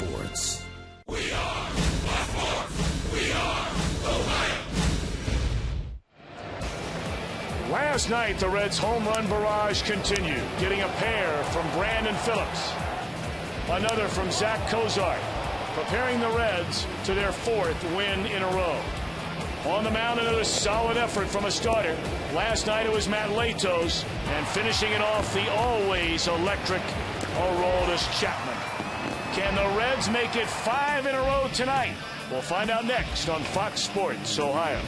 Sports. We are Blackmore. We are Ohio. Last night, the Reds' home run barrage continued, getting a pair from Brandon Phillips, another from Zach Cozart, preparing the Reds to their fourth win in a row. On the mound, another solid effort from a starter. Last night it was Matt Latos, and finishing it off, the always electric Aroldis Chapman. Can the Reds make it 5 in a row tonight? We'll find out next on Fox Sports Ohio.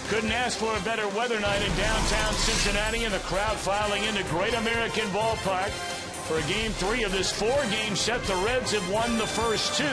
Couldn't ask for a better weather night in downtown Cincinnati, and the crowd filing into Great American Ballpark for Game 3 of this 4-game set. The Reds have won the first 2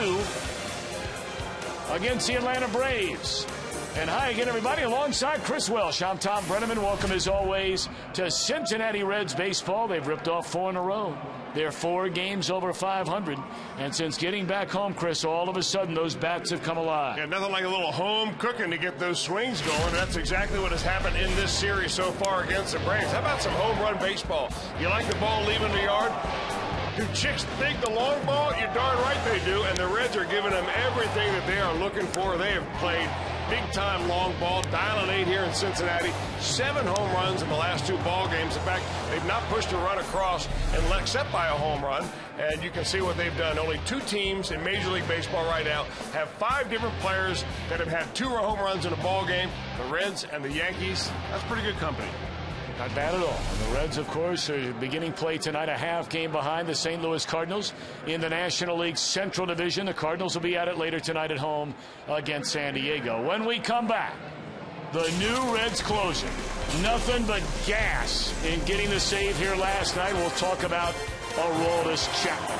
against the Atlanta Braves. And hi again, everybody. Alongside Chris Welsh, I'm Tom Brenneman. Welcome, as always, to Cincinnati Reds baseball. They've ripped off 4 in a row. They're 4 games over 500. And since getting back home, Chris, all of a sudden those bats have come alive. Yeah, nothing like a little home cooking to get those swings going. That's exactly what has happened in this series so far against the Braves. How about some home run baseball? You like the ball leaving the yard? Do chicks think the long ball? You're darn right they do. And the Reds are giving them everything that they are looking for. They have played big-time long ball, dialing 8 here in Cincinnati. 7 home runs in the last 2 ball games. In fact, they've not pushed a run across except by a home run. And you can see what they've done. Only 2 teams in Major League Baseball right now have 5 different players that have had 2 home runs in a ball game. The Reds and the Yankees. That's pretty good company. Not bad at all. And the Reds, of course, are beginning play tonight, a half game behind the St. Louis Cardinals in the National League Central Division. The Cardinals will be at it later tonight at home against San Diego. When we come back, the new Reds closer. Nothing but gas in getting the save here last night. We'll talk about Aroldis Chapman.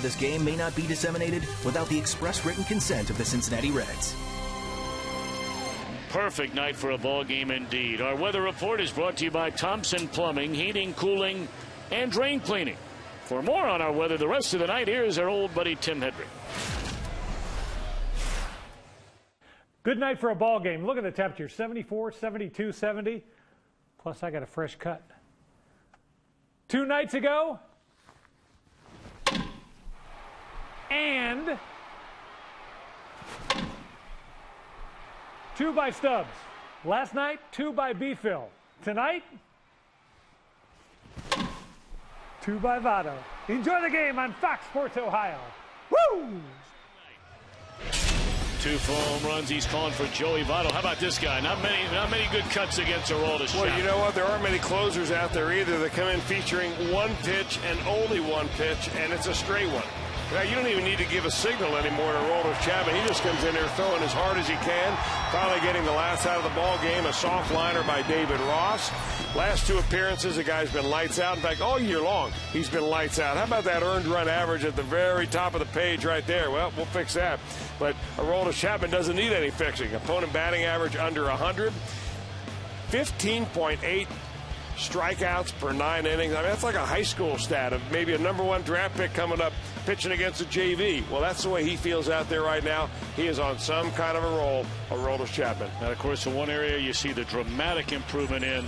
This game may not be disseminated without the express written consent of the Cincinnati Reds. Perfect night for a ball game indeed. Our weather report is brought to you by Thompson Plumbing, Heating, Cooling, and Drain Cleaning. For more on our weather the rest of the night, here's our old buddy Tim Hedrick. Good night for a ball game. Look at the temperature, 74, 72, 70. Plus, I got a fresh cut. 2 nights ago, and 2 by Stubbs. Last night, 2 by B-Phil. Tonight, 2 by Votto. Enjoy the game on Fox Sports Ohio. Woo! 2 for home runs. He's calling for Joey Votto. How about this guy? Not many good cuts against Aroldis. Well, you know what? There aren't many closers out there either that come in featuring 1 pitch and only 1 pitch, and it's a straight one. Now, you don't even need to give a signal anymore to Aroldis Chapman. He just comes in there throwing as hard as he can, finally getting the last out of the ball game. A soft liner by David Ross. Last 2 appearances, the guy's been lights out. In fact, all year long, he's been lights out. How about that earned run average at the very top of the page right there? Well, we'll fix that. But Aroldis Chapman doesn't need any fixing. Opponent batting average under 100. 15.8 strikeouts per 9 innings. I mean, that's like a high school stat of maybe a #1 draft pick coming up pitching against a JV. Well, that's the way he feels out there right now. He is on some kind of a roll, Aroldis Chapman. And, of course, in one area you see the dramatic improvement in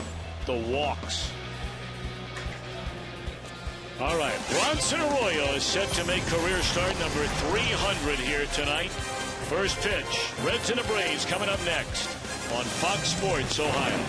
the walks. All right, Bronson Arroyo is set to make career start number 300 here tonight. First pitch, Reds and the Braves coming up next on Fox Sports Ohio.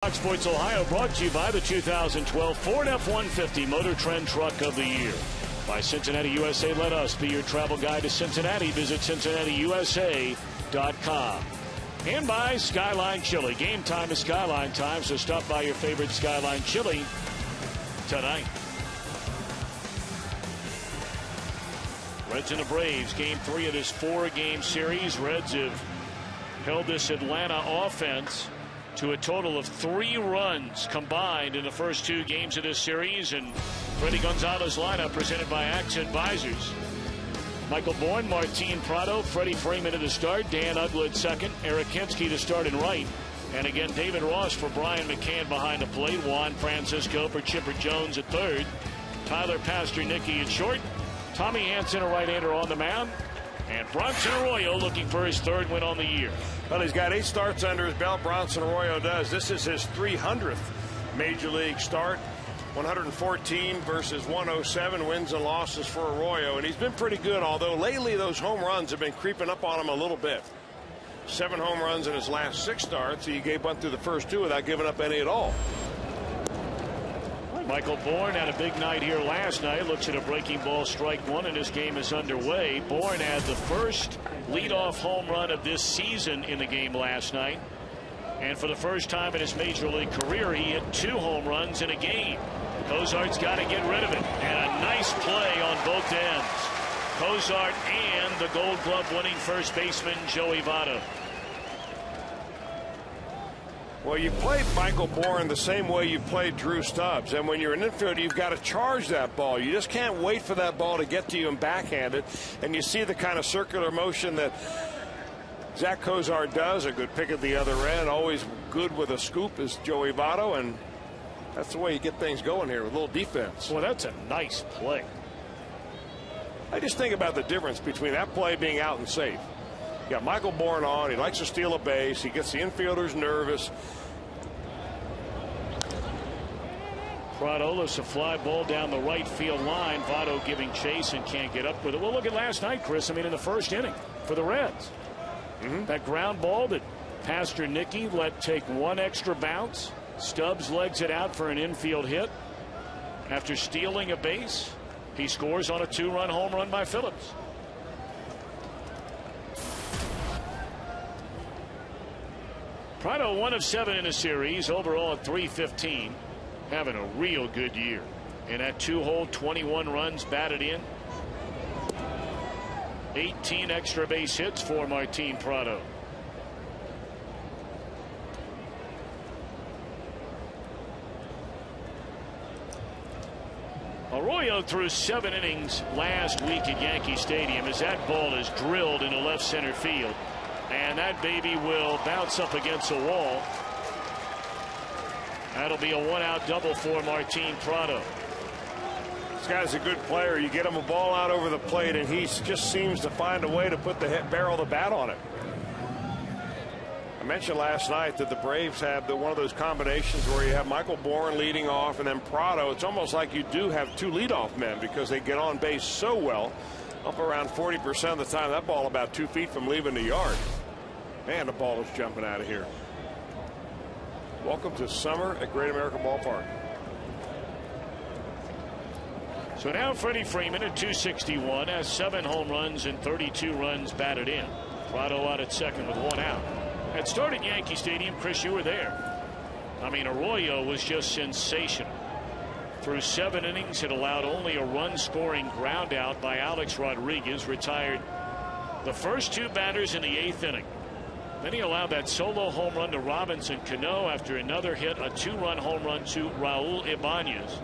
Fox Sports Ohio brought to you by the 2012 Ford F-150 Motor Trend Truck of the Year. By Cincinnati USA, let us be your travel guide to Cincinnati. Visit CincinnatiUSA.com. And by Skyline Chili. Game time is Skyline time, so stop by your favorite Skyline Chili tonight. Reds and the Braves, game 3 of this 4-game series. Reds have held this Atlanta offense to a total of 3 runs combined in the first 2 games of this series. And Freddie Gonzalez lineup presented by Accent Visors. Michael Bourne, Martin Prado, Freddie Freeman at the start, Dan Uggla at second, Eric Kinski to start in right. And again, David Ross for Brian McCann behind the plate, Juan Francisco for Chipper Jones at third, Tyler Pastornicki at short, Tommy Hansen, a right-hander, on the mound, And Bronson Arroyo looking for his 3rd win on the year. Well, he's got 8 starts under his belt. Bronson Arroyo does. This is his 300th major league start. 114 versus 107 wins and losses for Arroyo, and he's been pretty good, although lately those home runs have been creeping up on him a little bit. 7 home runs in his last 6 starts. He gave one through the first 2 without giving up any at all. Michael Bourne had a big night here last night. Looks at a breaking ball, strike 1, and this game is underway. Bourne had the first leadoff home run of this season in the game last night. And for the first time in his major league career, he hit 2 home runs in a game. Cozart's got to get rid of it. And a nice play on both ends. Cozart and the Gold Glove winning first baseman, Joey Votto. Well, you played Michael Bourne the same way you played Drew Stubbs. And when you're an infielder, you've got to charge that ball. You just can't wait for that ball to get to you and backhand it. And you see the kind of circular motion that Zach Cozart does. A good pick at the other end. Always good with a scoop is Joey Votto. And that's the way you get things going here with a little defense. Well, that's a nice play. I just think about the difference between that play being out and safe. You got Michael Bourne on. He likes to steal a base. He gets the infielders nervous. Prado lifts a fly ball down the right field line. Votto giving chase and can't get up with it. Well, look at last night, Chris. I mean, in the first inning for the Reds. That ground ball that Pastor-Nicky let take 1 extra bounce. Stubbs legs it out for an infield hit. After stealing a base, he scores on a 2-run home run by Phillips. Prado 1 of 7 in the series, overall at .315, having a real good year. In that 2-hole, 21 runs batted in. 18 extra base hits for Martin Prado. Arroyo threw 7 innings last week at Yankee Stadium as that ball is drilled into left center field. And that baby will bounce up against the wall. That'll be a 1-out double for Martin Prado. This guy's a good player. You get him a ball out over the plate, and he just seems to find a way to put the barrel of the bat on it. I mentioned last night that the Braves have one of those combinations where you have Michael Bourne leading off and then Prado. It's almost like you do have 2 leadoff men because they get on base so well. Up around 40% of the time. That ball about 2 feet from leaving the yard. Man, the ball is jumping out of here. Welcome to summer at Great American Ballpark. So now Freddie Freeman at .261 has 7 home runs and 32 runs batted in. Prado out at second with 1 out. At start at Yankee Stadium, Chris, you were there. I mean, Arroyo was just sensational. Through 7 innings, it allowed only a run-scoring ground out by Alex Rodriguez. Retired the first 2 batters in the 8th inning. Then he allowed that solo home run to Robinson Cano after another hit, a 2-run home run to Raul Ibanez.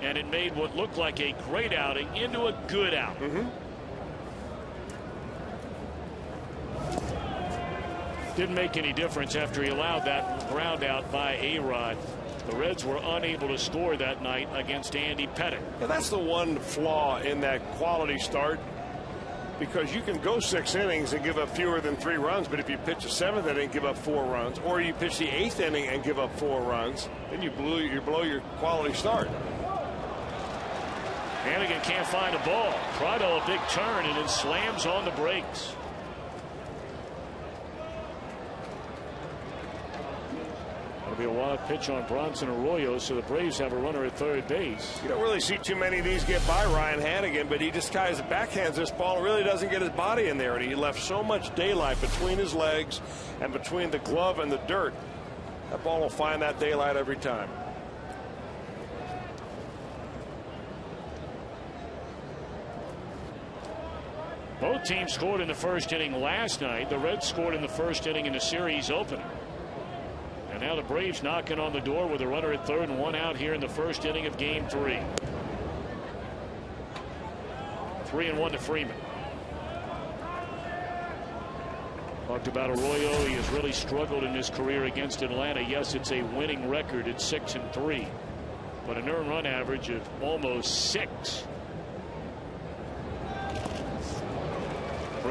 And it made what looked like a great outing into a good outing. Didn't make any difference after he allowed that ground out by A-Rod. The Reds were unable to score that night against Andy Pettitte. Yeah, that's the one flaw in that quality start, because you can go 6 innings and give up fewer than 3 runs, but if you pitch the 7th inning and give up 4 runs, or you pitch the 8th inning and give up 4 runs, then you blow your quality start. Hannigan can't find a ball. Prado a big turn and then slams on the brakes. That'll be a wild pitch on Bronson Arroyo, so the Braves have a runner at third base. You don't really see too many of these get by Ryan Hannigan, but he just kind of backhands this ball and really doesn't get his body in there, and he left so much daylight between his legs and between the glove and the dirt. That ball will find that daylight every time. Both teams scored in the first inning last night. The Reds scored in the first inning in the series opener. And now the Braves knocking on the door with a runner at third and 1 out here in the first inning of game 3. 3-1 to Freeman. Talked about Arroyo. He has really struggled in his career against Atlanta. Yes, it's a winning record at 6-3, but an earned run average of almost 6.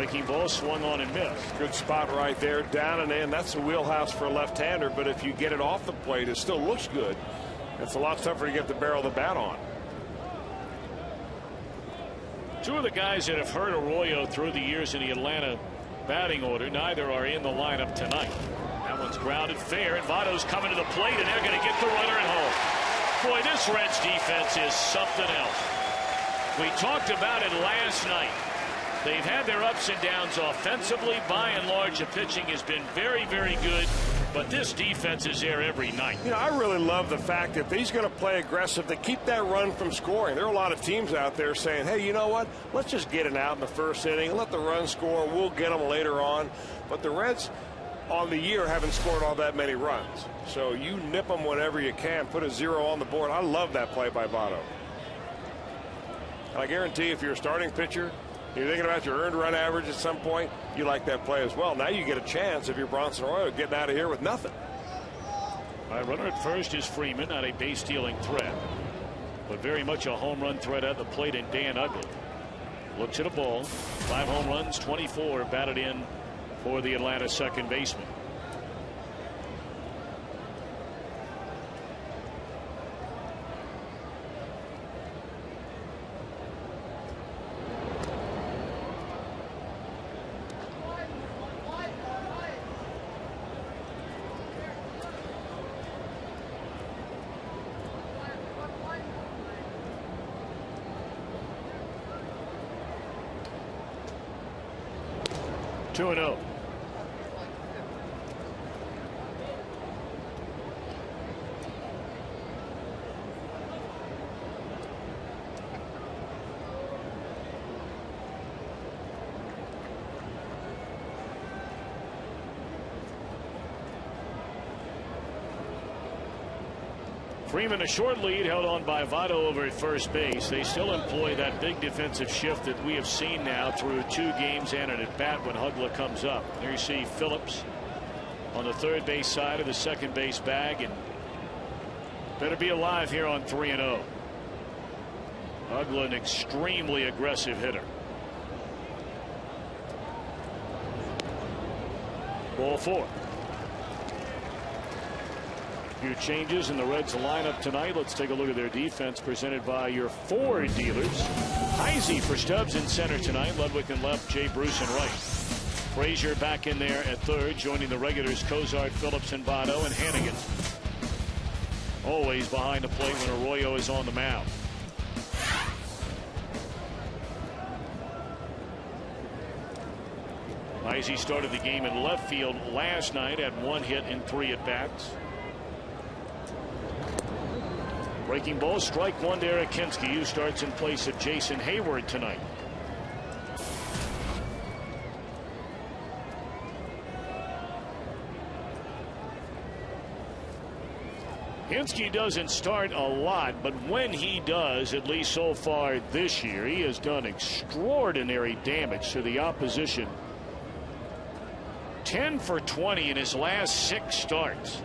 Breaking ball swung on and missed. Good spot right there, down and in. That's the wheelhouse for a left-hander, but if you get it off the plate, it still looks good. It's a lot tougher to get the barrel of the bat on. Two of the guys that have hurt Arroyo through the years in the Atlanta batting order, neither are in the lineup tonight. That one's grounded fair, and Votto's coming to the plate, and they're going to get the runner at home. Boy, this Reds defense is something else. We talked about it last night. They've had their ups and downs offensively. By and large, the pitching has been very, very good. But this defense is there every night. You know, I really love the fact that he's going to play aggressive to keep that run from scoring. There are a lot of teams out there saying, hey, you know what? Let's just get it out in the first inning and let the run score. We'll get them later on. But the Reds on the year haven't scored all that many runs. So you nip them whenever you can. Put a 0 on the board. I love that play by Votto. I guarantee if you're a starting pitcher, you're thinking about your earned run average at some point, you like that play as well. Now you get a chance if you're Bronson Arroyo getting out of here with nothing. Runner at first is Freeman, not a base stealing threat, but very much a home run threat at the plate in Dan Uggla. Looks at a ball. 5 home runs, 24 batted in for the Atlanta second baseman. Two and 0. Freeman, a short lead held on by Votto over at first base. They still employ that big defensive shift that we have seen now through 2 games and an at bat when Uggla comes up. There you see Phillips on the third base side of the second base bag, and better be alive here on 3-0. Uggla, an extremely aggressive hitter. Ball 4. Few changes in the Reds lineup tonight. Let's take a look at their defense presented by your Ford dealers. Heisey for Stubbs in center tonight. Ludwig in left, Jay Bruce in right. Frazier back in there at third, joining the regulars Cozart, Phillips, and Votto, and Hannigan always behind the plate when Arroyo is on the mound. Heisey started the game in left field last night, had 1 hit in 3 at bats. Breaking ball, strike 1 to Eric Kinski, who starts in place of Jason Hayward tonight. Kinski doesn't start a lot, but when he does, at least so far this year, he has done extraordinary damage to the opposition. 10 for 20 in his last 6 starts.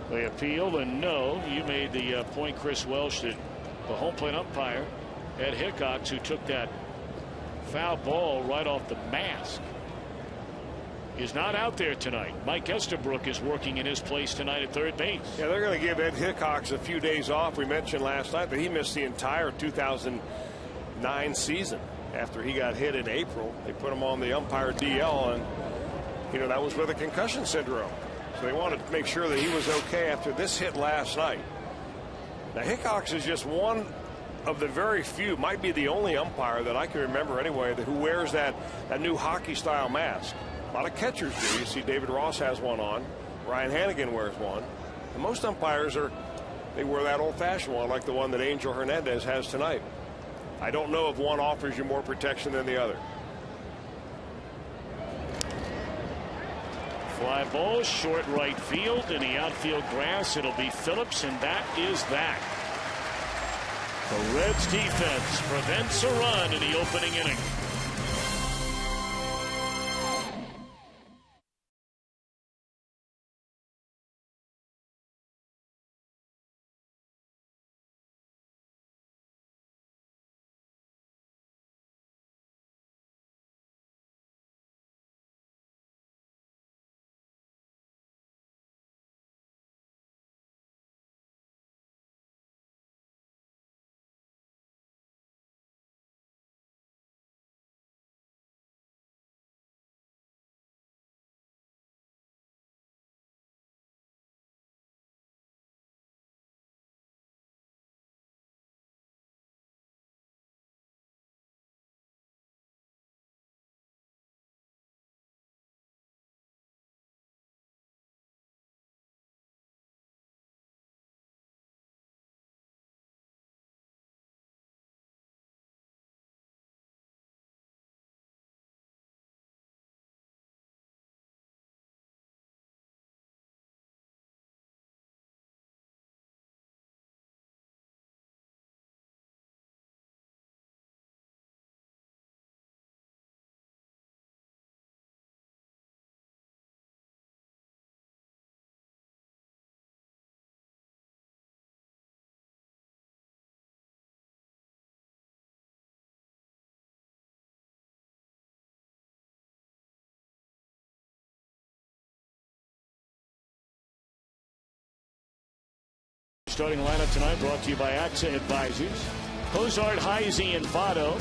They appeal, and no, you made the point, Chris Welsh, that the home plate umpire, Ed Hickox, who took that foul ball right off the mask, is not out there tonight. Mike Estabrook is working in his place tonight at third base. Yeah, they're going to give Ed Hickox a few days off. We mentioned last night that he missed the entire 2009 season after he got hit in April. They put him on the umpire DL, and you know that was with a concussion syndrome. So they wanted to make sure that he was okay after this hit last night. Now Hickox is just one of the very few, might be the only umpire that I can remember anyway, who wears that new hockey style mask. A lot of catchers do. You see David Ross has one on. Ryan Hannigan wears one. And most umpires they wear that old fashioned one, like the one that Angel Hernandez has tonight. I don't know if one offers you more protection than the other. Fly ball, short right field, in the outfield grass. It'll be Phillips, and that is that. The Reds defense prevents a run in the opening inning. Starting lineup tonight brought to you by AXA Advisors. Cozart, Heisey, and Votto.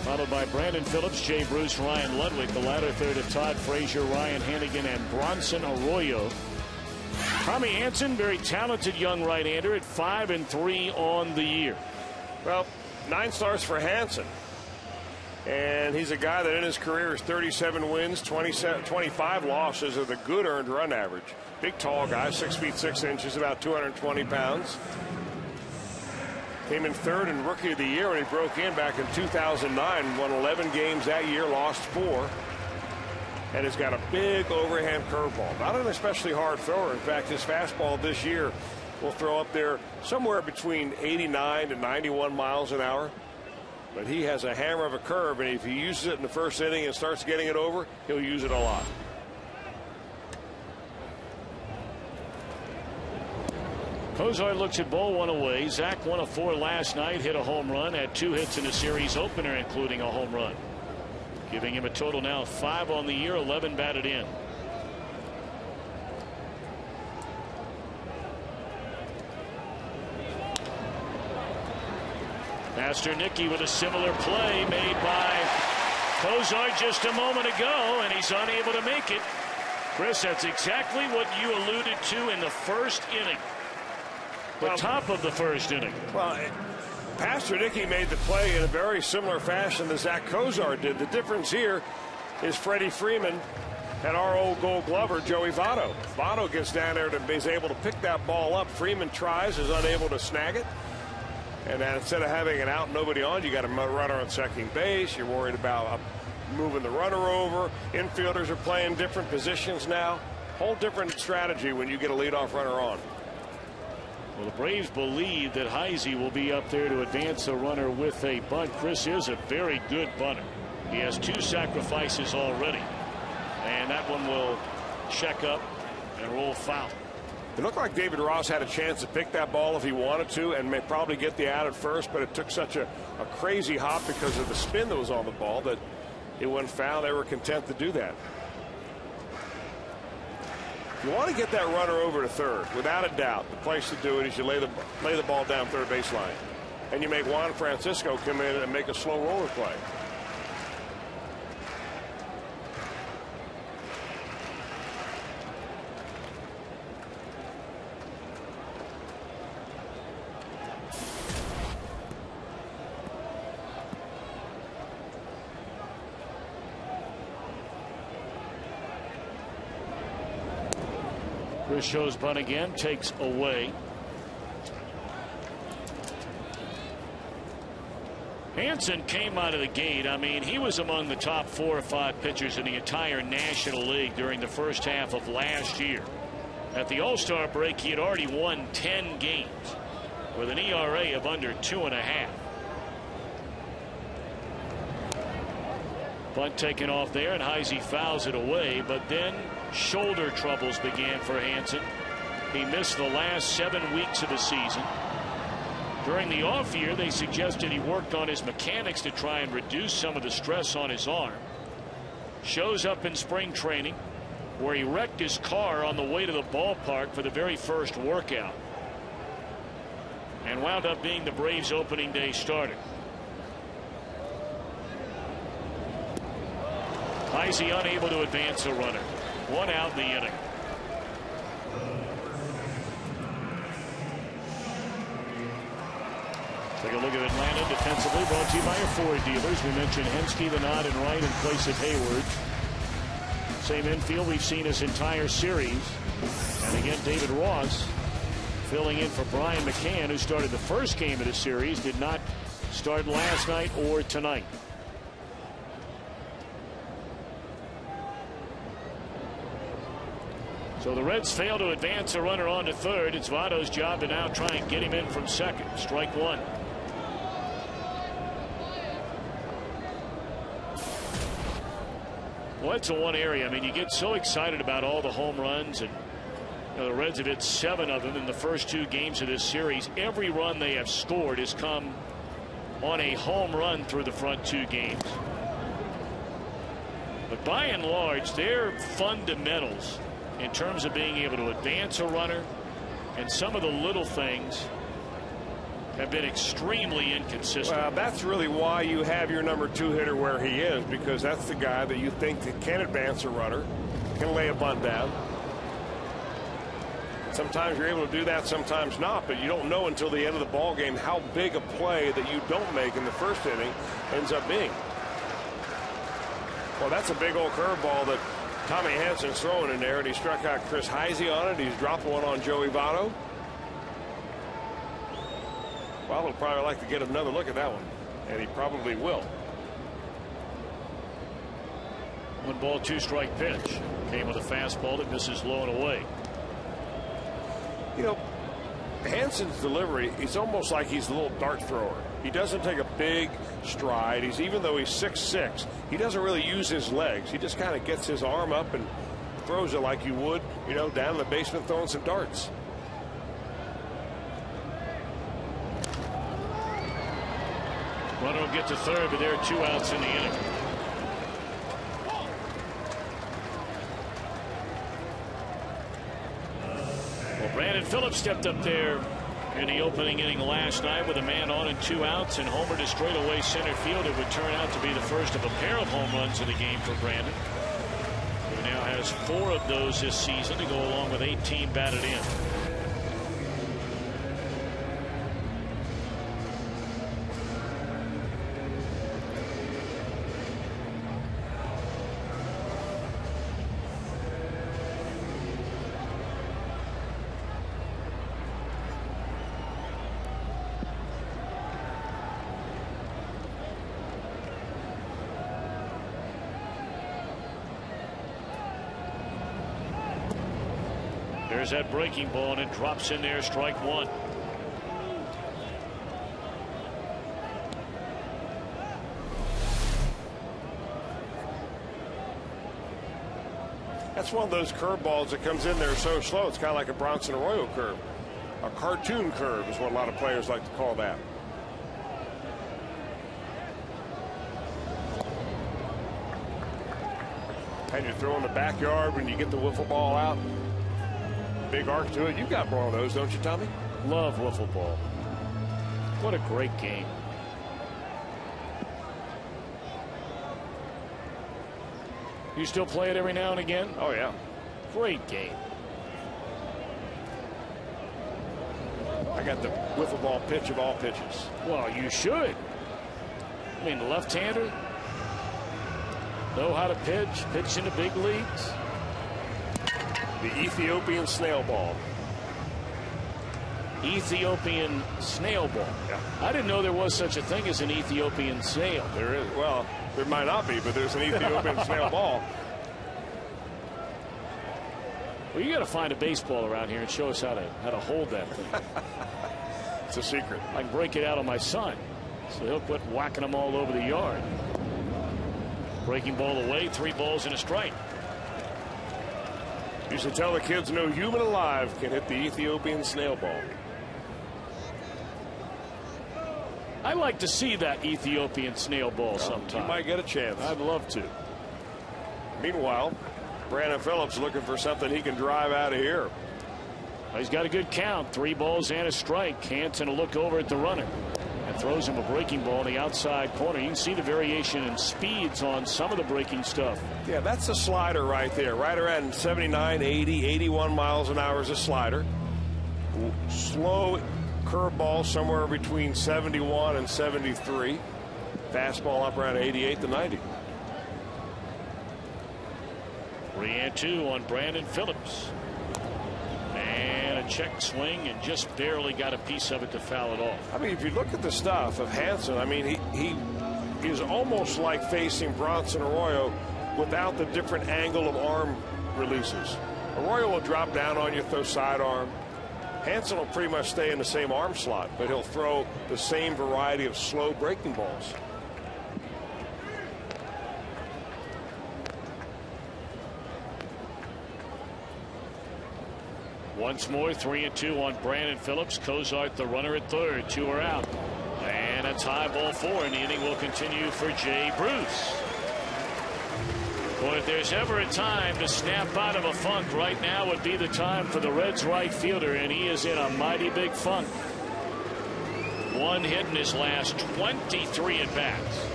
Followed by Brandon Phillips, Jay Bruce, Ryan Ludwig. The latter third of Todd Frazier, Ryan Hannigan, and Bronson Arroyo. Tommy Hanson, very talented young right-hander at 5-3 on the year. Well, 9 starts for Hanson. And he's a guy that in his career is 37 wins, 25 losses with a good earned run average. Big, tall guy, 6 feet 6 inches, about 220 pounds. Came in third in Rookie of the Year when he broke in back in 2009. Won 11 games that year, lost 4. And has got a big overhand curveball. Not an especially hard thrower. In fact, his fastball this year will throw up there somewhere between 89 to 91 miles an hour. But he has a hammer of a curve, and if he uses it in the first inning and starts getting it over, he'll use it a lot. Cozart looks at ball 1 away. Zach 1 of 4 last night, hit a home run, had 2 hits in the series opener, including a home run. Giving him a total now of 5 on the year, 11 batted in. Master Nicky with a similar play made by Cozart just a moment ago, and he's unable to make it. Chris, that's exactly what you alluded to in the first inning. The top of the first inning. Well, Pastor Nicky made the play in a very similar fashion that Zach Cozart did. The difference here is Freddie Freeman and our old Gold Glover, Joey Votto. Votto gets down there and is able to pick that ball up. Freeman tries, is unable to snag it. And then instead of having an out, nobody on, you got a runner on second base. You're worried about moving the runner over. Infielders are playing different positions now. Whole different strategy when you get a leadoff runner on. Well, the Braves believe that Heisey will be up there to advance the runner with a bunt. Chris is a very good bunter. He has 2 sacrifices already. And that one will check up and roll foul. It looked like David Ross had a chance to pick that ball if he wanted to and may probably get the out at first, but it took such a crazy hop because of the spin that was on the ball that it went foul. They were content to do that. You want to get that runner over to third, without a doubt. The place to do it is you lay the ball down third baseline, and you make Juan Francisco come in and make a slow roller play. Chris shows bunt again, takes away. Hanson came out of the gate. I mean, he was among the top 4 or 5 pitchers in the entire National League during the first half of last year. At the All-Star break, he had already won 10 games with an ERA of under 2.5. Bunt taken off there, and Heisey fouls it away, but then shoulder troubles began for Hanson. He missed the last 7 weeks of the season. During the off year, they suggested he worked on his mechanics to try and reduce some of the stress on his arm. Shows up in spring training, where he wrecked his car on the way to the ballpark for the very first workout, and wound up being the Braves' opening day starter. Heisey unable to advance a runner. 1 out in the inning. Take a look at Atlanta defensively, brought to you by your Ford dealers. We mentioned Hensky, the nod, and right in place of Hayward. Same infield we've seen this entire series. And again, David Ross filling in for Brian McCann, who started the first game of the series, did not start last night or tonight. So the Reds fail to advance a runner on to third. It's Votto's job to now try and get him in from second. Strike 1. Well, that's the one area. I mean, you get so excited about all the home runs, and the Reds have hit 7 of them in the first 2 games of this series. Every run they have scored has come on a home run through the front 2 games. But by and large, their fundamentals in terms of being able to advance a runner And some of the little things have been extremely inconsistent. Well, that's really why you have your number 2 hitter where he is, because that's the guy that you think that can advance a runner, can lay a bunt down. Sometimes you're able to do that, sometimes not, but you don't know until the end of the ball game how big a play that you don't make in the first inning ends up being. Well, that's a big old curveball that Tommy Hansen's throwing in there, and he struck out Chris Heisey on it. He's dropped one on Joey Votto. Well, he'll probably like to get another look at that one, and he probably will. 1 ball, 2 strike pitch. Came with a fastball that misses low and away. You know, Hansen's delivery, it's almost like he's a little dart thrower. He doesn't take a big stride. Even though he's 6'6", he doesn't really use his legs. He just kind of gets his arm up and throws it like you would, you know, down in the basement throwing some darts. Runner will get to third, but there are 2 outs in the inning. Well, Brandon Phillips stepped up there in the opening inning last night with a man on and 2 outs, and homered to straightaway center field. It would turn out to be the first of a pair of home runs in the game for Brandon, who now has 4 of those this season to go along with 18 batted in. There's that breaking ball, and it drops in there, strike 1. That's one of those curveballs that comes in there so slow. It's kind of like a Bronson Arroyo curve. A cartoon curve is what a lot of players like to call that. And you throw in the backyard when you get the wiffle ball out. Big arc to it. You've got one of those, don't you, Tommy? Love wiffle ball. What a great game. You still play it every now and again? Oh, yeah. Great game. I got the wiffle ball pitch of all pitches. Well, you should. I mean, left-hander, know how to pitch in the big leagues. The Ethiopian snail ball. Ethiopian snail ball. Yeah. I didn't know there was such a thing as an Ethiopian snail. There is. Well, there might not be, but there's an Ethiopian snail ball. Well, you got to find a baseball around here and show us how to hold that thing. It's a secret. I can break it out on my son, so he'll quit whacking them all over the yard. Breaking ball away, 3 balls and a strike. Used to tell the kids no human alive can hit the Ethiopian snail ball. I like to see that Ethiopian snail ball sometime. You might get a chance. I'd love to. Meanwhile, Brandon Phillips looking for something he can drive out of here. He's got a good count. 3 balls and a strike. Hansen will look over at the runner and throws him a breaking ball in the outside corner. You can see the variation in speeds on some of the breaking stuff. Yeah, that's a slider right there. Right around 79, 80, 81 miles an hour is a slider. Slow curveball somewhere between 71 and 73. Fastball up around 88 to 90. 3-2 on Brandon Phillips. And a check swing, and just barely got a piece of it to foul it off. I mean, if you look at the stuff of Hansen, I mean, he is almost like facing Bronson Arroyo without the different angle of arm releases. Arroyo will drop down on you, throw sidearm. Hansen will pretty much stay in the same arm slot, but he'll throw the same variety of slow breaking balls. Once more, 3-2 on Brandon Phillips. Cozart, the runner at third. 2 are out. And a tie ball 4, and the inning will continue for Jay Bruce. Boy, if there's ever a time to snap out of a funk, right now would be the time for the Reds right fielder, and he is in a mighty big funk. One hit in his last 23 at bats.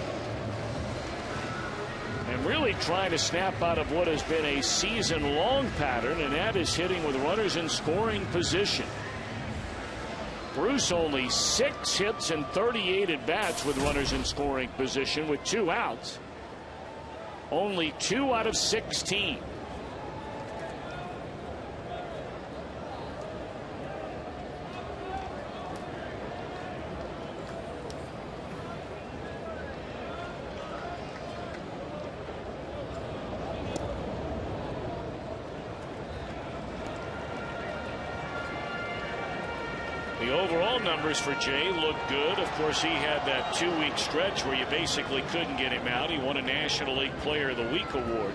And really trying to snap out of what has been a season-long pattern, and that is hitting with runners in scoring position. Bruce only 6 hits and 38 at bats with runners in scoring position with 2 outs. Only 2 out of 16. The overall numbers for Jay look good. Of course, he had that 2-week stretch where you basically couldn't get him out. He won a National League Player of the Week award.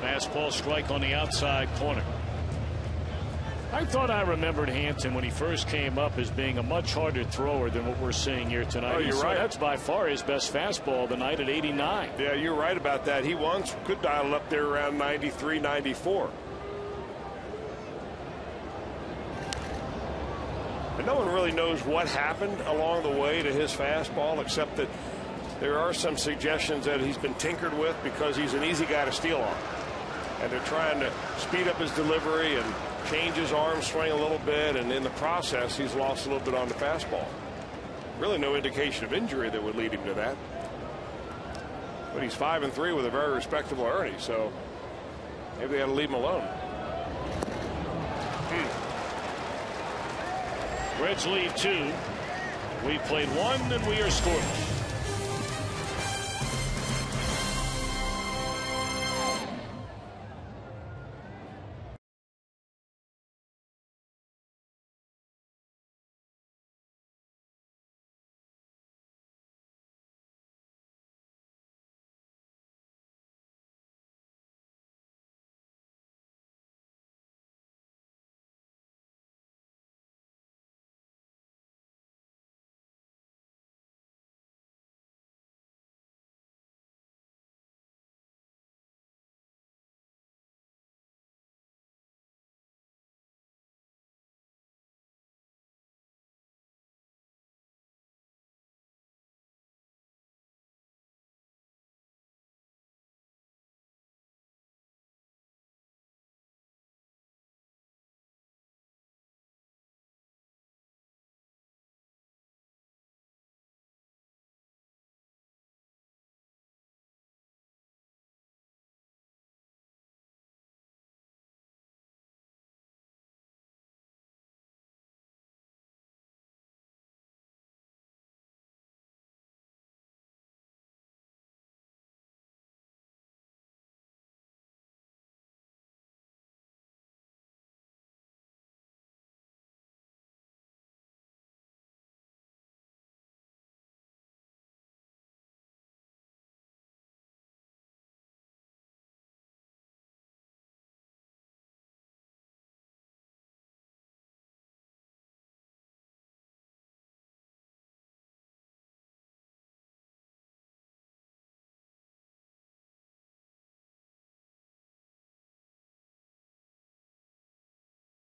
Fastball strike on the outside corner. I thought I remembered Hampton when he first came up as being a much harder thrower than what we're seeing here tonight. Oh, you're right. That's by far his best fastball of the night at 89. Yeah, you're right about that. He once could dial it up there around 93, 94. And no one really knows what happened along the way to his fastball, except that there are some suggestions that he's been tinkered with because he's an easy guy to steal on. And they're trying to speed up his delivery and change his arm swing a little bit, and in the process he's lost a little bit on the fastball. Really no indication of injury that would lead him to that. But he's 5-3 with a very respectable earning, so maybe they ought to leave him alone. Reds lead 2. We played 1 and we are scoreless.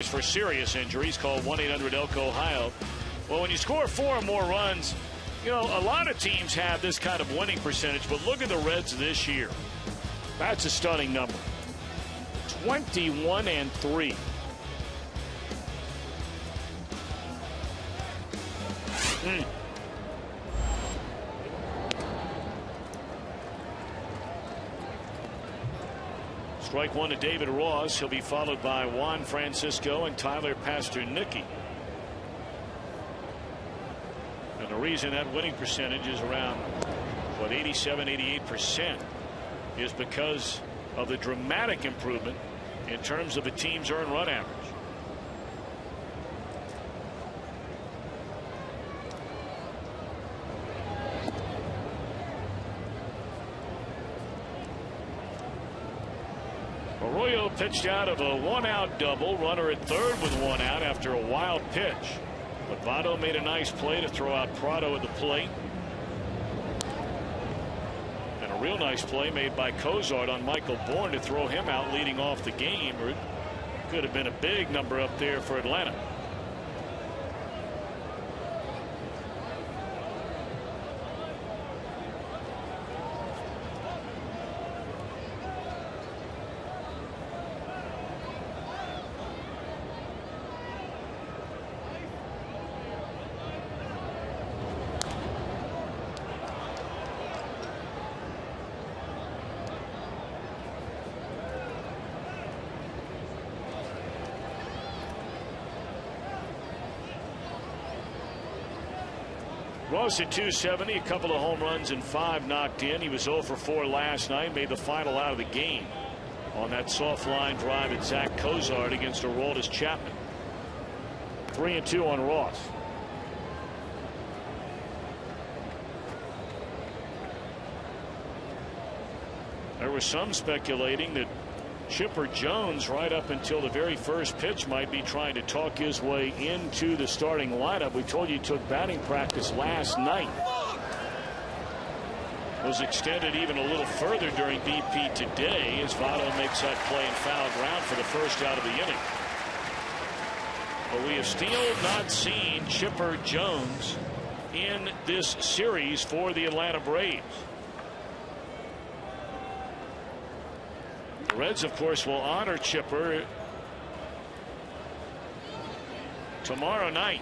For serious injuries, call 1-800-ELK-OHIO. Well, when you score 4 or more runs, you know, a lot of teams have this kind of winning percentage, but look at the Reds this year. That's a stunning number. 21-3. Strike 1 to David Ross. He'll be followed by Juan Francisco and Tyler Pastornicki. And the reason that winning percentage is around, what, 87, 88% is because of the dramatic improvement in terms of a team's earned run average. Arroyo pitched out of a 1-out double, runner at third with 1 out after a wild pitch. But Votto made a nice play to throw out Prado at the plate. And a real nice play made by Cozart on Michael Bourne to throw him out leading off the game. Or it could have been a big number up there for Atlanta. Ross at 270, a couple of home runs and 5 knocked in. He was 0 for 4 last night, made the final out of the game on that soft line drive at Zach Cozart against Aroldis Chapman. 3-2 on Ross. There was some speculating that Chipper Jones, right up until the very first pitch, might be trying to talk his way into the starting lineup. We told you he took batting practice last night. Was extended even a little further during BP today as Votto makes that play in foul ground for the first out of the inning. But we have still not seen Chipper Jones in this series for the Atlanta Braves. The Reds, of course, will honor Chipper tomorrow night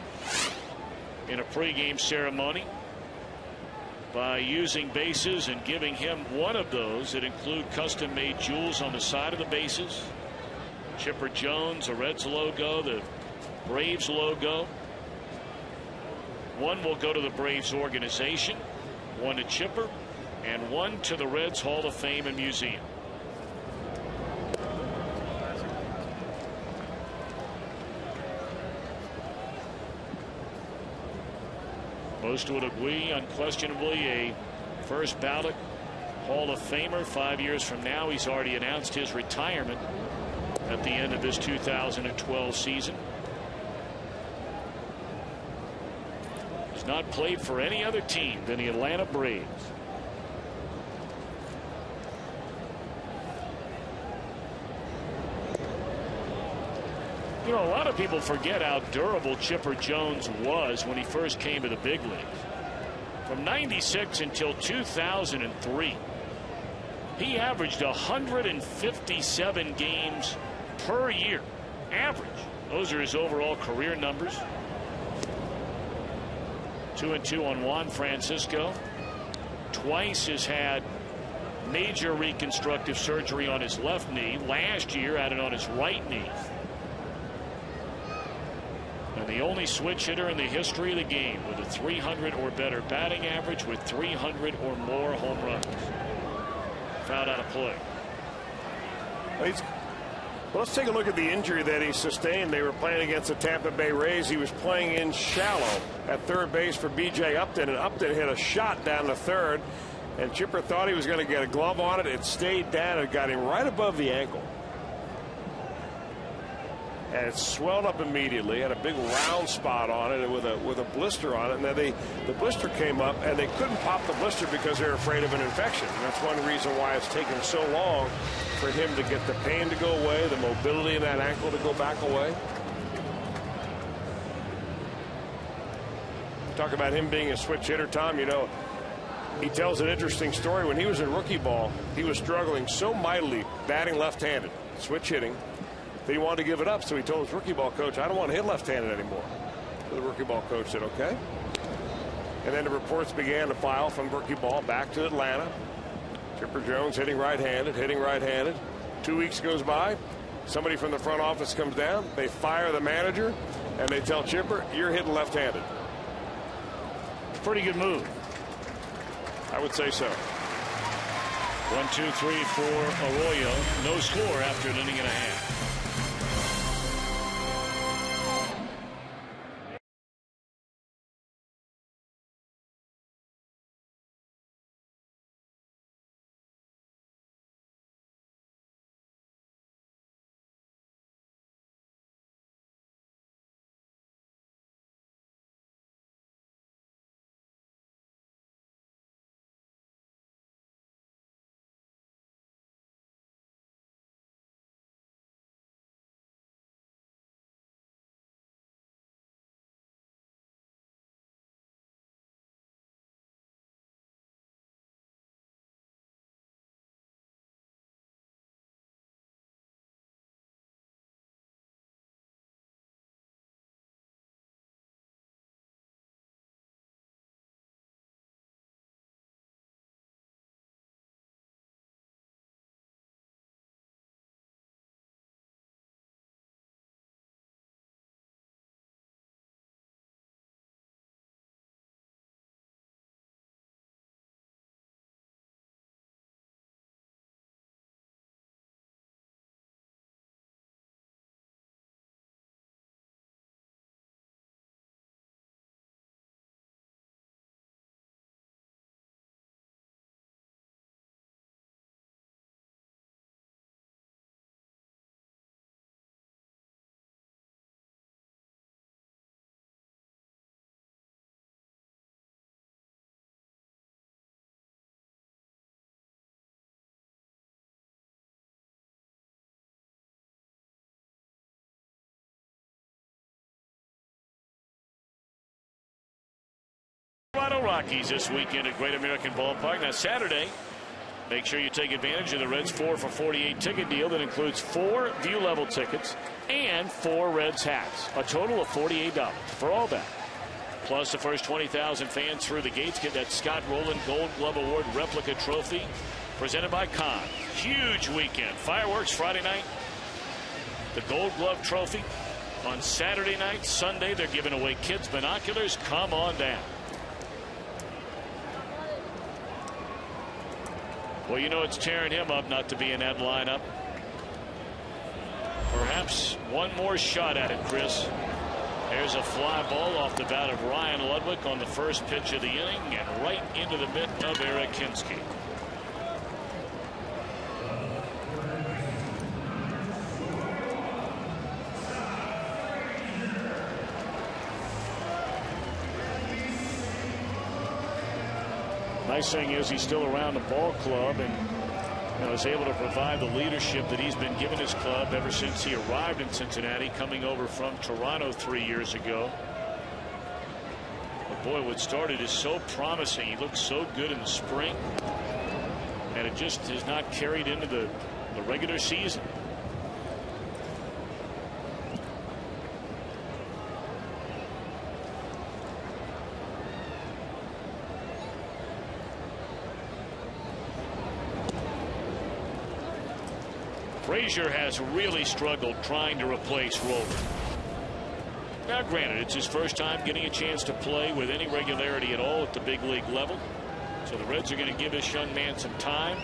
in a pregame ceremony by using bases and giving him one of those that include custom-made jewels on the side of the bases. Chipper Jones, the Reds logo, the Braves logo. One will go to the Braves organization, one to Chipper, and one to the Reds Hall of Fame and Museum. Most would agree, unquestionably a first ballot Hall of Famer. 5 years from now, he's already announced his retirement at the end of this 2012 season. He's not played for any other team than the Atlanta Braves. You know, a lot of people forget how durable Chipper Jones was when he first came to the big leagues. From '96 until 2003, he averaged 157 games per year. Average. Those are his overall career numbers. 2-2 on Juan Francisco. Twice has had major reconstructive surgery on his left knee. Last year had it on his right knee. And the only switch hitter in the history of the game with a 300 or better batting average with 300 or more home runs. Fouled out of play. Well, let's take a look at the injury that he sustained. They were playing against the Tampa Bay Rays. He was playing in shallow at third base for B.J. Upton, and Upton hit a shot down to third, and Chipper thought he was going to get a glove on it. It stayed down and got him right above the ankle. And it swelled up immediately, had a big round spot on it with a blister on it. And then the blister came up, and they couldn't pop the blister because they're afraid of an infection. And that's one reason why it's taken so long for him to get the pain to go away, the mobility in that ankle to go back away. Talk about him being a switch hitter, Tom. You know, he tells an interesting story. When he was in rookie ball, he was struggling so mightily batting left-handed, switch hitting, that he wanted to give it up. So he told his rookie ball coach, I don't want to hit left-handed anymore. So the rookie ball coach said, okay. And then the reports began to file from rookie ball back to Atlanta. Chipper Jones hitting right-handed, hitting right-handed. 2 weeks goes by. Somebody from the front office comes down. They fire the manager, and they tell Chipper, you're hitting left-handed. Pretty good move. I would say so. 1-2-3 for Arroyo. No score after an inning and a half. Colorado Rockies this weekend at Great American Ballpark. Now Saturday, make sure you take advantage of the Reds 4 for 48 ticket deal that includes 4 view level tickets and 4 Reds hats. A total of $48 for all that. Plus the first 20,000 fans through the gates get that Scott Rowland Gold Glove Award replica trophy presented by Con. Huge weekend. Fireworks Friday night. The Gold Glove trophy on Saturday night. Sunday they're giving away kids binoculars. Come on down. Well, you know it's tearing him up not to be in that lineup. Perhaps one more shot at it, Chris. There's a fly ball off the bat of Ryan Ludwig on the first pitch of the inning and right into the mitt of Eric Kinski. Nice thing is he's still around the ball club and is able to provide the leadership that he's been given his club ever since he arrived in Cincinnati, coming over from Toronto 3 years ago. But boy, what started is so promising. He looked so good in the spring, and it just has not carried into the regular season. Frazier has really struggled trying to replace Rover. Now granted, it's his first time getting a chance to play with any regularity at all at the big league level, so the Reds are going to give this young man some time.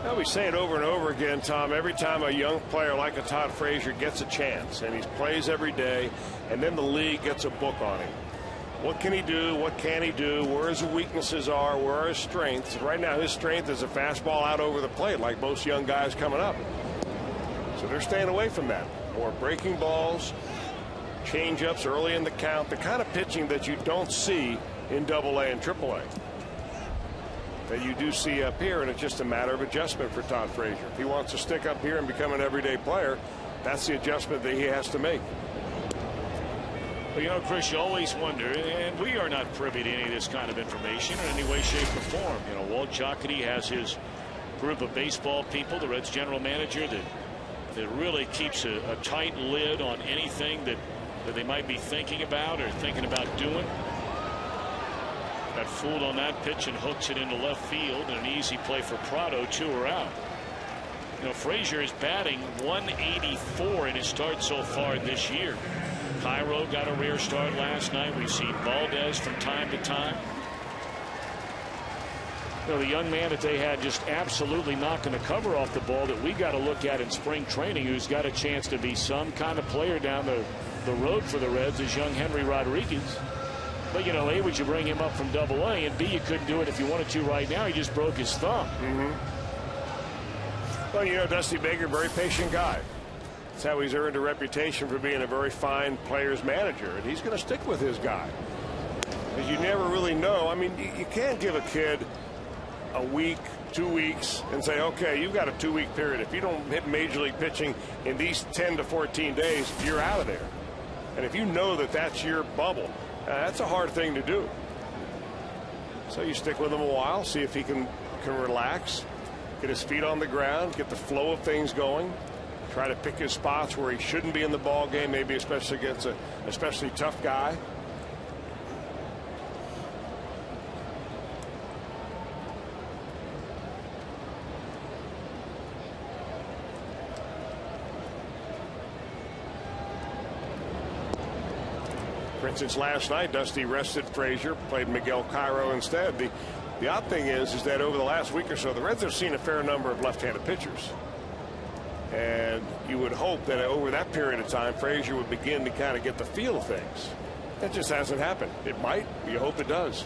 Well, we say it over and over again, Tom. Every time a young player like a Todd Frazier gets a chance and he plays every day, and then the league gets a book on him. What can he do? What can he do? Where his weaknesses are? Where are his strengths? Right now, his strength is a fastball out over the plate, like most young guys coming up. So they're staying away from that. More breaking balls, change-ups early in the count, the kind of pitching that you don't see in AA and AAA. That you do see up here, and it's just a matter of adjustment for Todd Frazier. If he wants to stick up here and become an everyday player, that's the adjustment that he has to make. Well, you know, Chris, you always wonder, and we are not privy to any of this kind of information in any way, shape, or form. You know, Walt Jocketty has his group of baseball people, the Reds general manager, that really keeps a tight lid on anything that they might be thinking about or thinking about doing. Got fooled on that pitch and hooks it into left field, and an easy play for Prado. 2 are out. You know, Frazier is batting .184 in his start so far this year. Cairo got a rare start last night. We've seen Valdez from time to time. You know, the young man that they had just absolutely knocking the cover off the ball that we got to look at in spring training, who's got a chance to be some kind of player down the road for the Reds, is young Henry Rodriguez. But, you know, A, would you bring him up from Double-A, and B, you couldn't do it if you wanted to right now. He just broke his thumb. Well, you know, Dusty Baker, very patient guy. That's how he's earned a reputation for being a very fine player's manager, and he's going to stick with his guy. Because you never really know. I mean, you can't give a kid a week, 2 weeks, and say, okay, you've got a 2-week period. If you don't hit major league pitching in these 10 to 14 days, you're out of there. And if you know that that's your bubble, that's a hard thing to do. So you stick with him a while, see if he can relax, get his feet on the ground, get the flow of things going, try to pick his spots where he shouldn't be in the ball game, maybe especially against a especially tough guy. For instance, last night, Dusty rested Frazier, played Miguel Cairo instead. The odd thing is that over the last week or so, the Reds have seen a fair number of left-handed pitchers. And you would hope that over that period of time, Frazier would begin to kind of get the feel of things. That just hasn't happened. It might. You hope it does.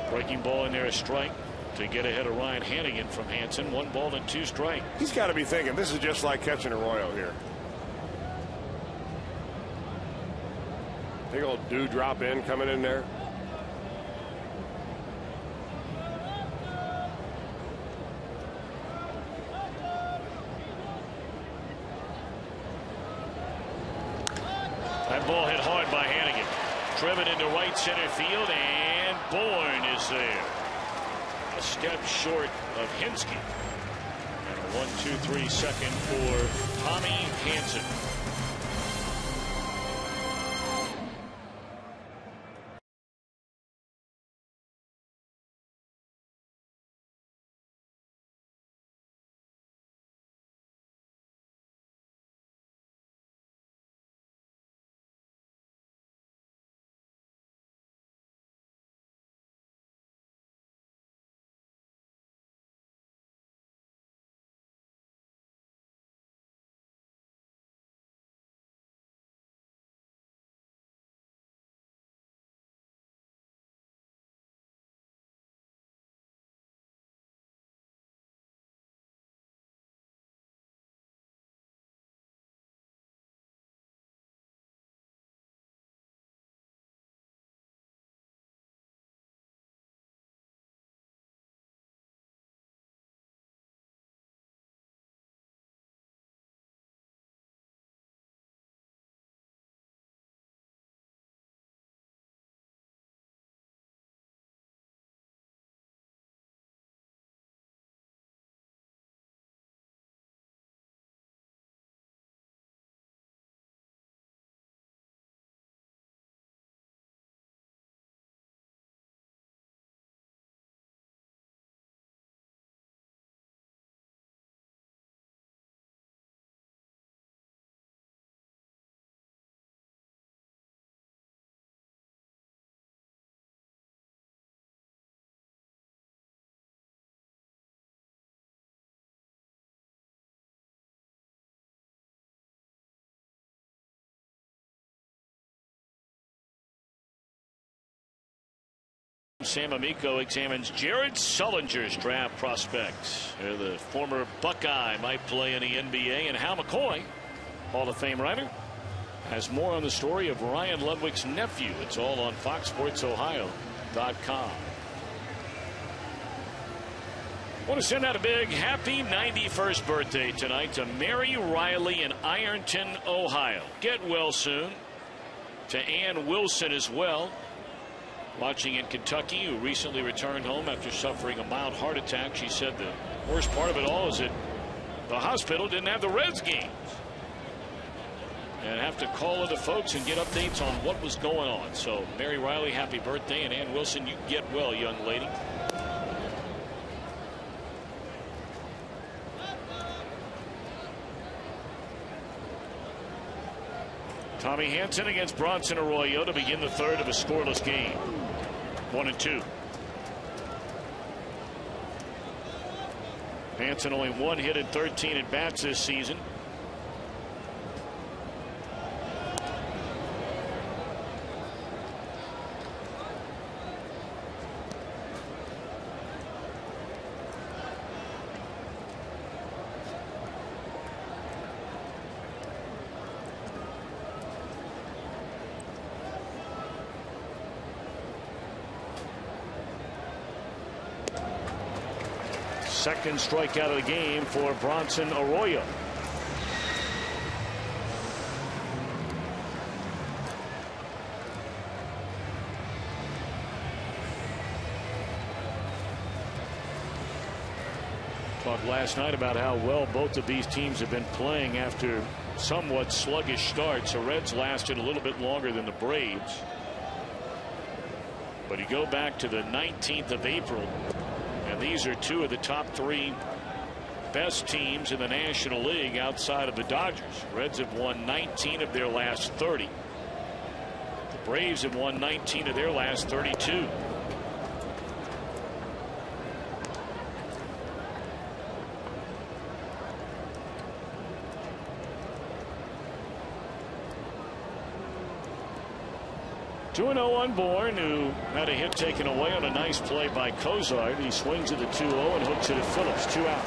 Breaking ball in there, a strike to get ahead of Ryan Hannigan from Hansen. 1 ball and 2 strikes. He's got to be thinking, this is just like catching Arroyo here. Big old dewdrop in coming in there. That ball hit hard by Hannigan. Driven into right center field, and Bourne is there. A step short of Hinsky. And a 1-2-3 second for Tommy Hansen. Sam Amico examines Jared Sullinger's draft prospects. The former Buckeye might play in the NBA, and Hal McCoy, Hall of Fame writer, has more on the story of Ryan Ludwig's nephew. It's all on FoxSportsOhio.com. I want to send out a big happy 91st birthday tonight to Mary Riley in Ironton, Ohio. Get well soon. To Ann Wilson as well, watching in Kentucky, who recently returned home after suffering a mild heart attack. She said the worst part of it all is that the hospital didn't have the Reds games, and have to call other folks and get updates on what was going on. So Mary Riley, happy birthday, and Ann Wilson, you get well, young lady. Tommy Hansen against Bronson Arroyo to begin the third of a scoreless game. 1-2. Hansen only 1 hit in 13 at bats this season. Second strikeout of the game for Bronson Arroyo. Talked last night about how well both of these teams have been playing after somewhat sluggish starts. The Reds lasted a little bit longer than the Braves. But you go back to the 19th of April. And these are 2 of the top 3 best teams in the National League outside of the Dodgers. Reds have won 19 of their last 30. The Braves have won 19 of their last 32. Two 2-0 on Bourne, who had a hit taken away on a nice play by Cozart. He swings at the 2-0 and hooks it at Phillips. 2 out.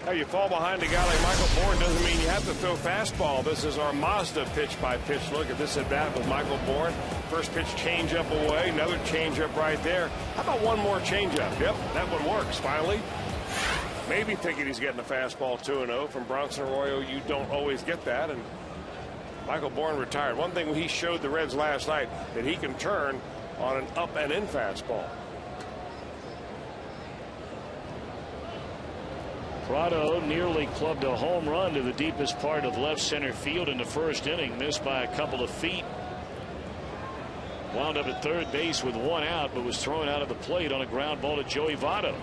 Now you fall behind a guy like Michael Bourne doesn't mean you have to throw fastball. This is our Mazda pitch-by-pitch look at this at bat with Michael Bourne. First pitch changeup away, another changeup right there. How about one more changeup? Yep, that one works finally. Maybe thinking he's getting a fastball 2-0 from Bronson Arroyo. You don't always get that, and Michael Bourne retired. One thing he showed the Reds last night, that he can turn on an up and in fastball. Prado nearly clubbed a home run to the deepest part of left center field in the first inning. Missed by a couple of feet. Wound up at third base with 1 out, but was thrown out of the plate on a ground ball to Joey Votto.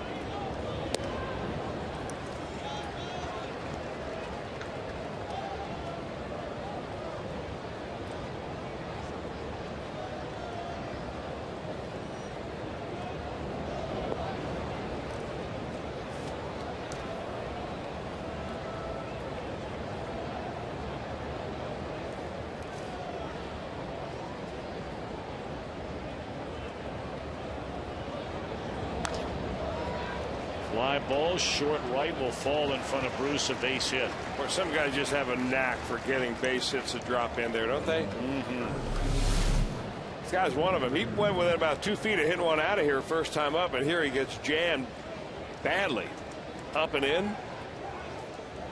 Fly ball short right will fall in front of Bruce, a base hit. Or some guys just have a knack for getting base hits to drop in there, don't they? This guy's one of them. He went within about 2 feet of hitting one out of here first time up, and here he gets jammed badly. Up and in.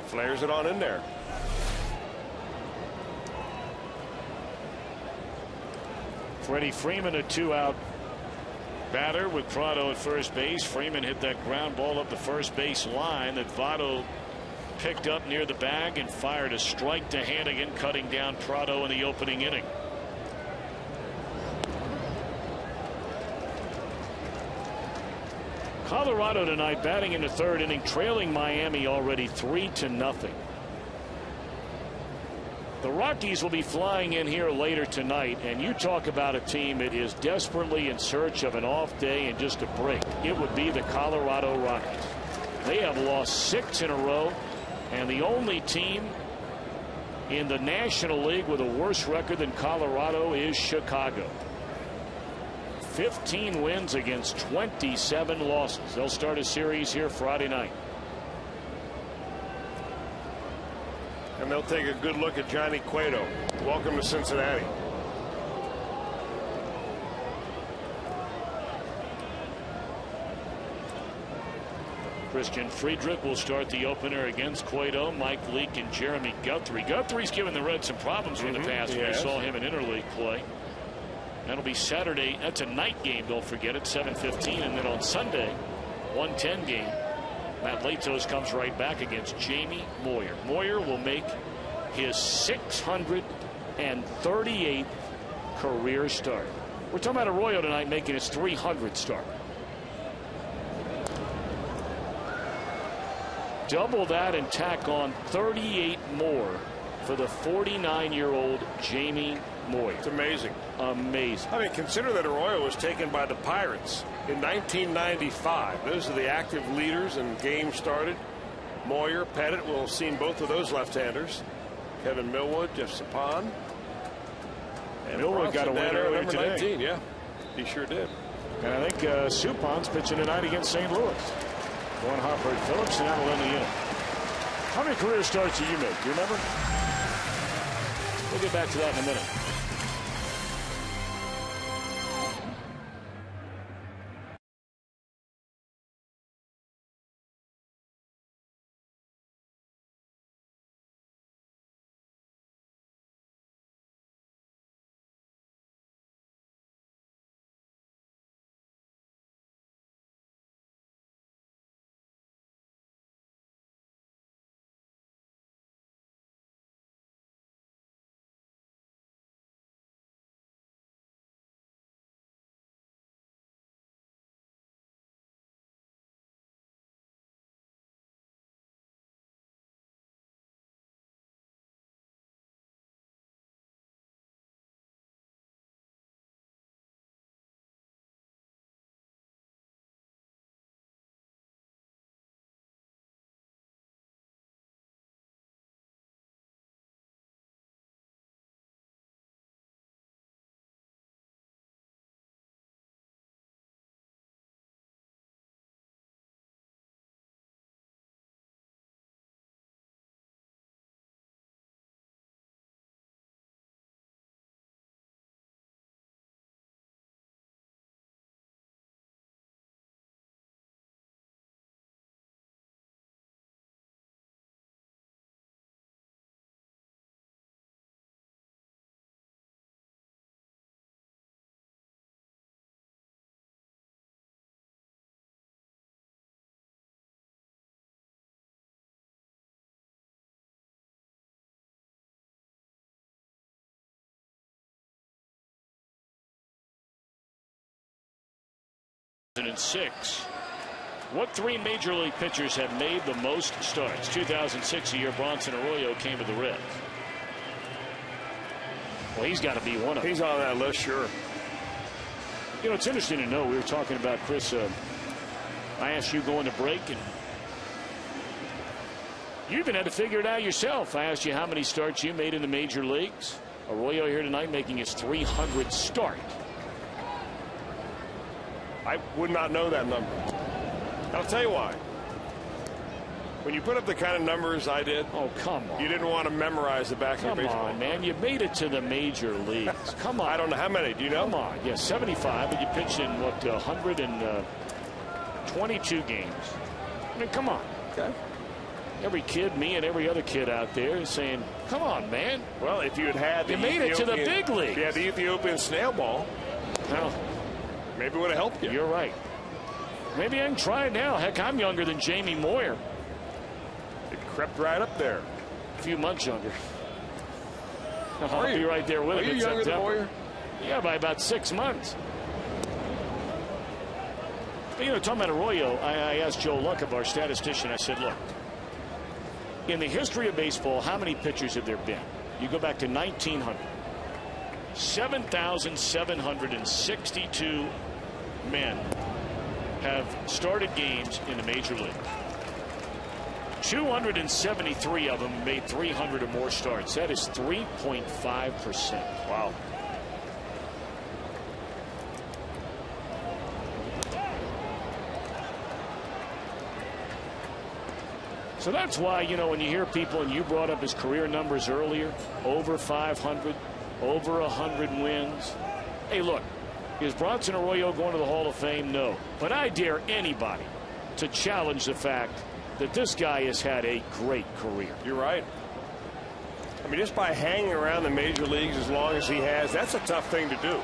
Flares it on in there. Freddie Freeman, a 2-out batter with Prado at first base. Freeman hit that ground ball up the first base line that Votto picked up near the bag and fired a strike to Hannigan, cutting down Prado in the opening inning. Colorado tonight batting in the third inning, trailing Miami already 3-0. The Rockies will be flying in here later tonight, and you talk about a team that is desperately in search of an off day and just a break. It would be the Colorado Rockies. They have lost 6 in a row, and the only team in the National League with a worse record than Colorado is Chicago. 15 wins against 27 losses. They'll start a series here Friday night. And they'll take a good look at Johnny Cueto. Welcome to Cincinnati. Christian Friedrich will start the opener against Cueto. Mike Leake and Jeremy Guthrie. Guthrie's given the Reds some problems in the past when we saw him in interleague play. That'll be Saturday. That's a night game, don't forget it, 7:15. And then on Sunday, 1:10 game. Matt Latos comes right back against Jamie Moyer. Moyer will make his 638th career start. We're talking about Arroyo tonight making his 300th start. Double that and tack on 38 more for the 49-year-old Jamie Moyer. It's amazing. Amazing. I mean, consider that Arroyo was taken by the Pirates in 1995. Those are the active leaders and games started. Moyer, Pettit, we'll have seen both of those left-handers. Kevin Millwood, Jeff Sapon. And Millwood got a win earlier today. 19, yeah, he sure did. And I think Supon's pitching tonight against St. Louis. One Harper at Phillips, and that'll end the inning. How many career starts did you make? Do you remember? We'll get back to that in a minute. What three major league pitchers have made the most starts? 2006, the year Bronson Arroyo came to the Reds. Well, he's got to be one of them. He's on that list, sure. You know, it's interesting to know. We were talking about, Chris, I asked you going to break, and you even had to figure it out yourself. I asked you how many starts you made in the major leagues. Arroyo here tonight making his 300th start. I would not know that number. I'll tell you why. When you put up the kind of numbers I did, oh, come on. You didn't want to memorize the back of your baseball. Come on, man. You made it to the major leagues. Come on. I don't know how many. Do you know? Come on. Yeah, 75, but you pitched in, what, 122 games. I mean, come on. Okay. Every kid, me and every other kid out there is saying, come on, man. Well, if you had the you made it to the big league. If you had the Ethiopian snail ball, well, maybe it would have helped you. You're right. Maybe I can try it now. Heck, I'm younger than Jamie Moyer. It crept right up there. A few months younger. I'll be right there with him. Are you younger than Moyer? Yeah, by about 6 months. But, you know, talking about Arroyo, I asked Joe Luck, our statistician, I said, look, in the history of baseball, how many pitchers have there been? You go back to 1900. 7,762 men have started games in the major league. 273 of them made 300 or more starts. That is 3.5%. Wow. So that's why, you know, when you hear people, and you brought up his career numbers earlier, over 500, over 100 wins. Hey, look, is Bronson Arroyo going to the Hall of Fame? No. But I dare anybody to challenge the fact that this guy has had a great career. You're right. I mean, just by hanging around the major leagues as long as he has, that's a tough thing to do.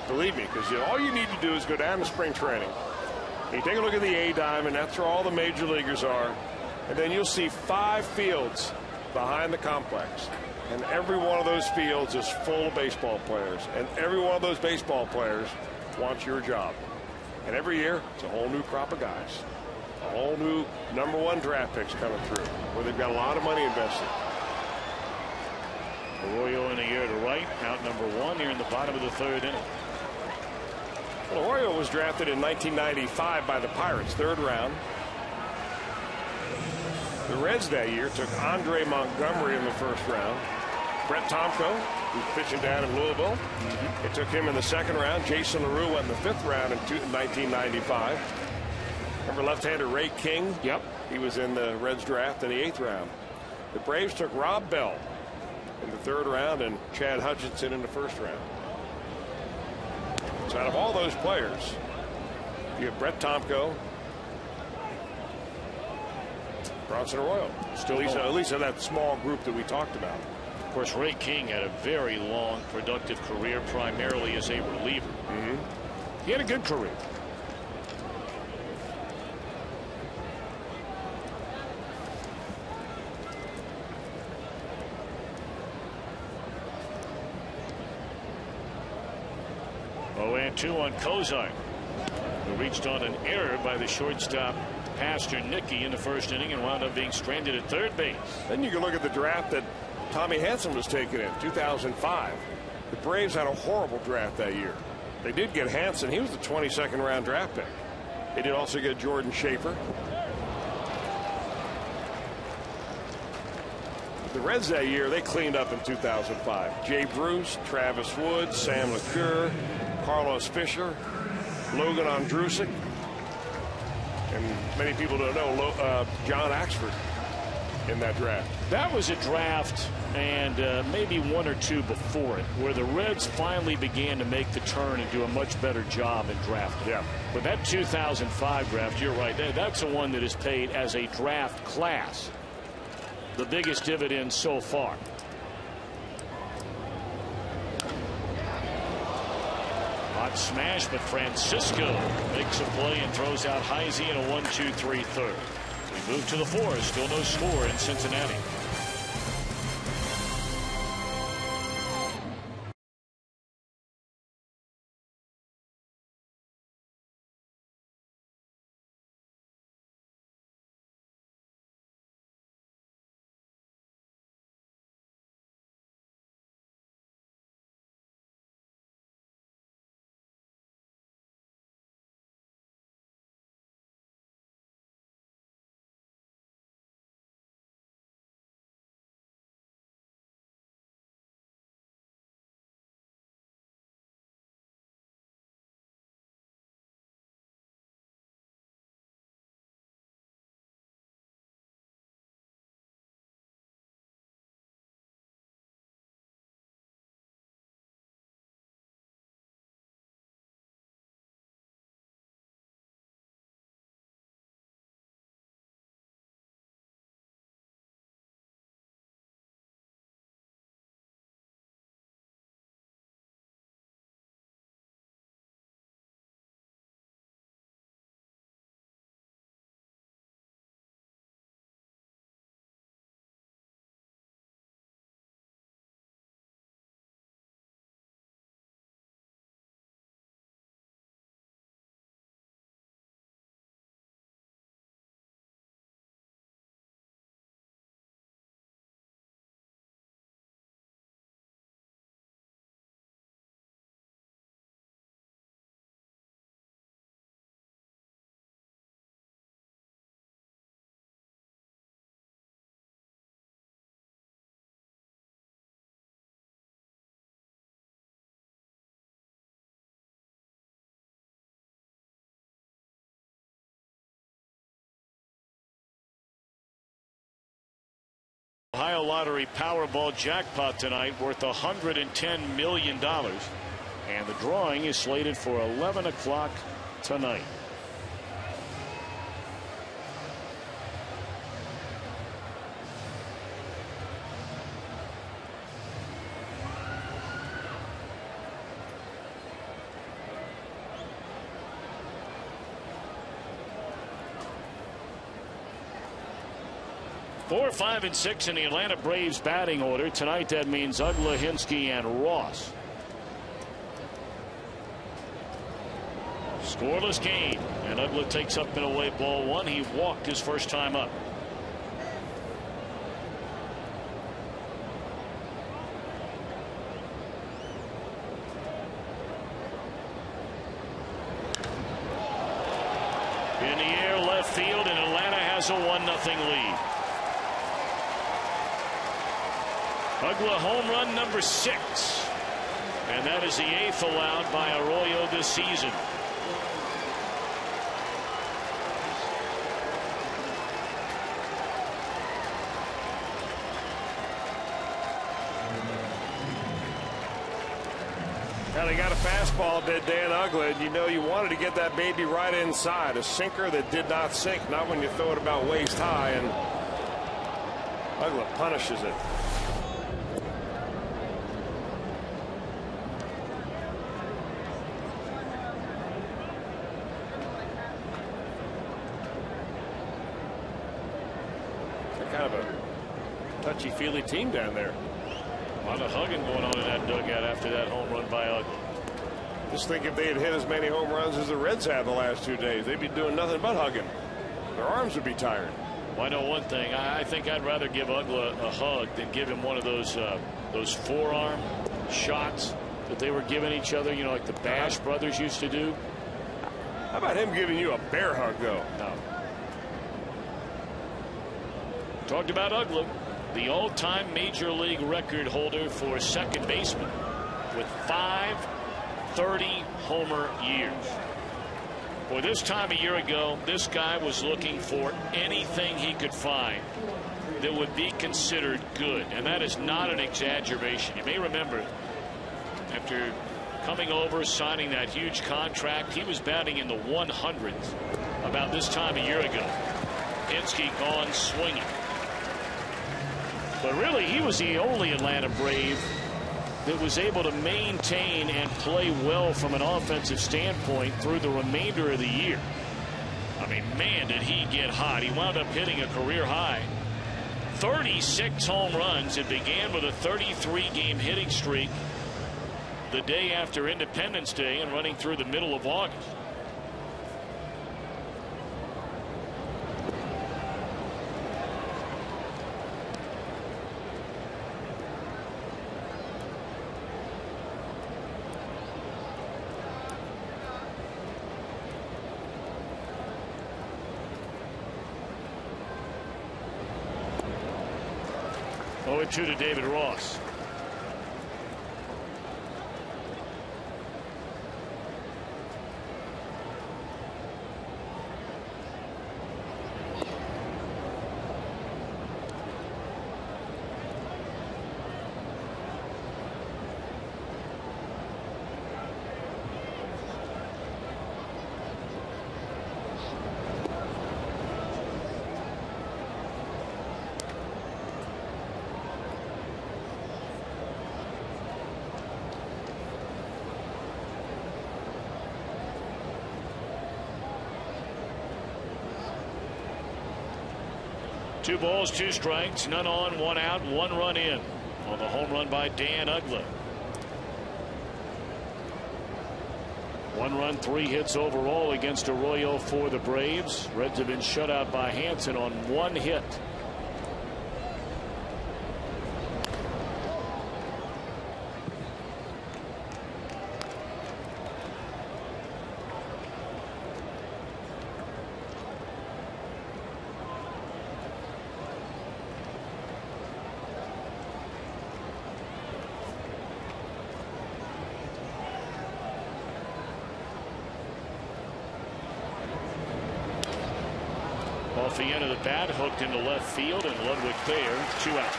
Believe me, because all you need to do is go down to spring training. You take a look at the A-Diamond, that's where all the major leaguers are. And then you'll see 5 fields behind the complex. And every one of those fields is full of baseball players. And every one of those baseball players wants your job. And every year, it's a whole new crop of guys. A whole new #1 draft picks coming through, where they've got a lot of money invested. Arroyo in the air to right. Out number 1 here in the bottom of the 3rd inning. Well, Arroyo was drafted in 1995 by the Pirates, 3rd round. The Reds that year took Andre Montgomery in the 1st round. Brett Tomko, who's pitching down in Louisville. They took him in the 2nd round. Jason LaRue went in the 5th round in 1995. Remember left-hander Ray King? Yep. He was in the Reds draft in the 8th round. The Braves took Rob Bell in the 3rd round and Chad Hutchinson in the 1st round. So out of all those players, you have Brett Tomko, Bronson Arroyo. Still, at least in that small group that we talked about. Of course, Ray King had a very long, productive career, primarily as a reliever. He had a good career. Oh, and 2 on Kozar, who reached on an error by the shortstop Pastor Nicky in the 1st inning and wound up being stranded at 3rd base. Then you can look at the draft that Tommy Hanson was taken in 2005. The Braves had a horrible draft that year. They did get Hanson. He was the 22nd round draft pick. They did also get Jordan Schaefer. The Reds that year, they cleaned up in 2005. Jay Bruce, Travis Wood, Sam LeCure, Carlos Fisher, Logan Ondrusek, and many people don't know John Axford in that draft. That was a draft and maybe 1 or 2 before it where the Reds finally began to make the turn and do a much better job in drafting. Yeah. But that 2005 draft, you're right, that's the one that is paid as a draft class the biggest dividend so far. Hot smash, but Francisco makes a play and throws out Heisey in a 1-2-3 third. We move to the 4th. Still no score in Cincinnati. Ohio Lottery Powerball jackpot tonight worth $110 million. And the drawing is slated for 11 o'clock tonight. Four, 5, and 6 in the Atlanta Braves batting order tonight. That means Uggla, Hinsky, and Ross. Scoreless game, and Uggla takes up and away ball 1. He walked his first time up. has a 1-0 lead. Uggla home run number 6. And that is the 8th allowed by Arroyo this season. Now they got a fastball, did Dan Uggla, and you know you wanted to get that baby right inside. A sinker that did not sink, not when you throw it about waist high, and Uggla punishes it. Kind of a touchy-feely team down there. A lot of hugging going on in that dugout after that home run by Uggla. Just think if they had hit as many home runs as the Reds had the last 2 days, they'd be doing nothing but hugging. Their arms would be tired. Well, I know one thing. I think I'd rather give Uggla a hug than give him one of those forearm shots that they were giving each other, you know, like the Bash brothers used to do. How about him giving you a bear hug, though? No. Talked about Uggla, the all-time major league record holder for second baseman with 530 homer years. Well, this time a year ago, this guy was looking for anything he could find that would be considered good, and that is not an exaggeration. You may remember after coming over, signing that huge contract, he was batting in the 100s about this time a year ago. Pinsky gone swinging. But really, he was the only Atlanta Brave that was able to maintain and play well from an offensive standpoint through the remainder of the year. I mean, man, did he get hot. He wound up hitting a career high 36 home runs. It began with a 33-game hitting streak the day after Independence Day and running through the middle of August. Oh, 2 to David Ross. Two balls, 2 strikes, none on, 1 out, 1 run in on the home run by Dan Uggla. 1 run, 3 hits overall against Arroyo for the Braves. Reds have been shut out by Hansen on 1 hit. Off the end of the bat, hooked into left field, and Ludwig there, 2 out.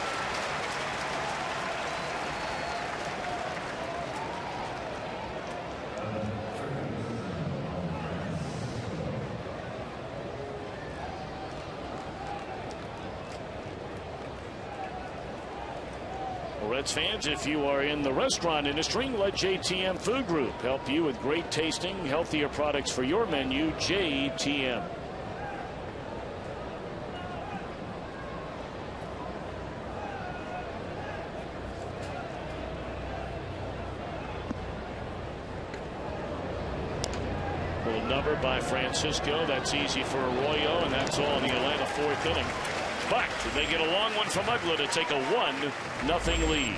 Well, Reds fans, if you are in the restaurant industry, let JTM Food Group help you with great tasting, healthier products for your menu. JTM. Little number by Francisco. That's easy for Arroyo, and that's all in the Atlanta 4th inning. But they get a long one from Uggla to take a 1-0 lead.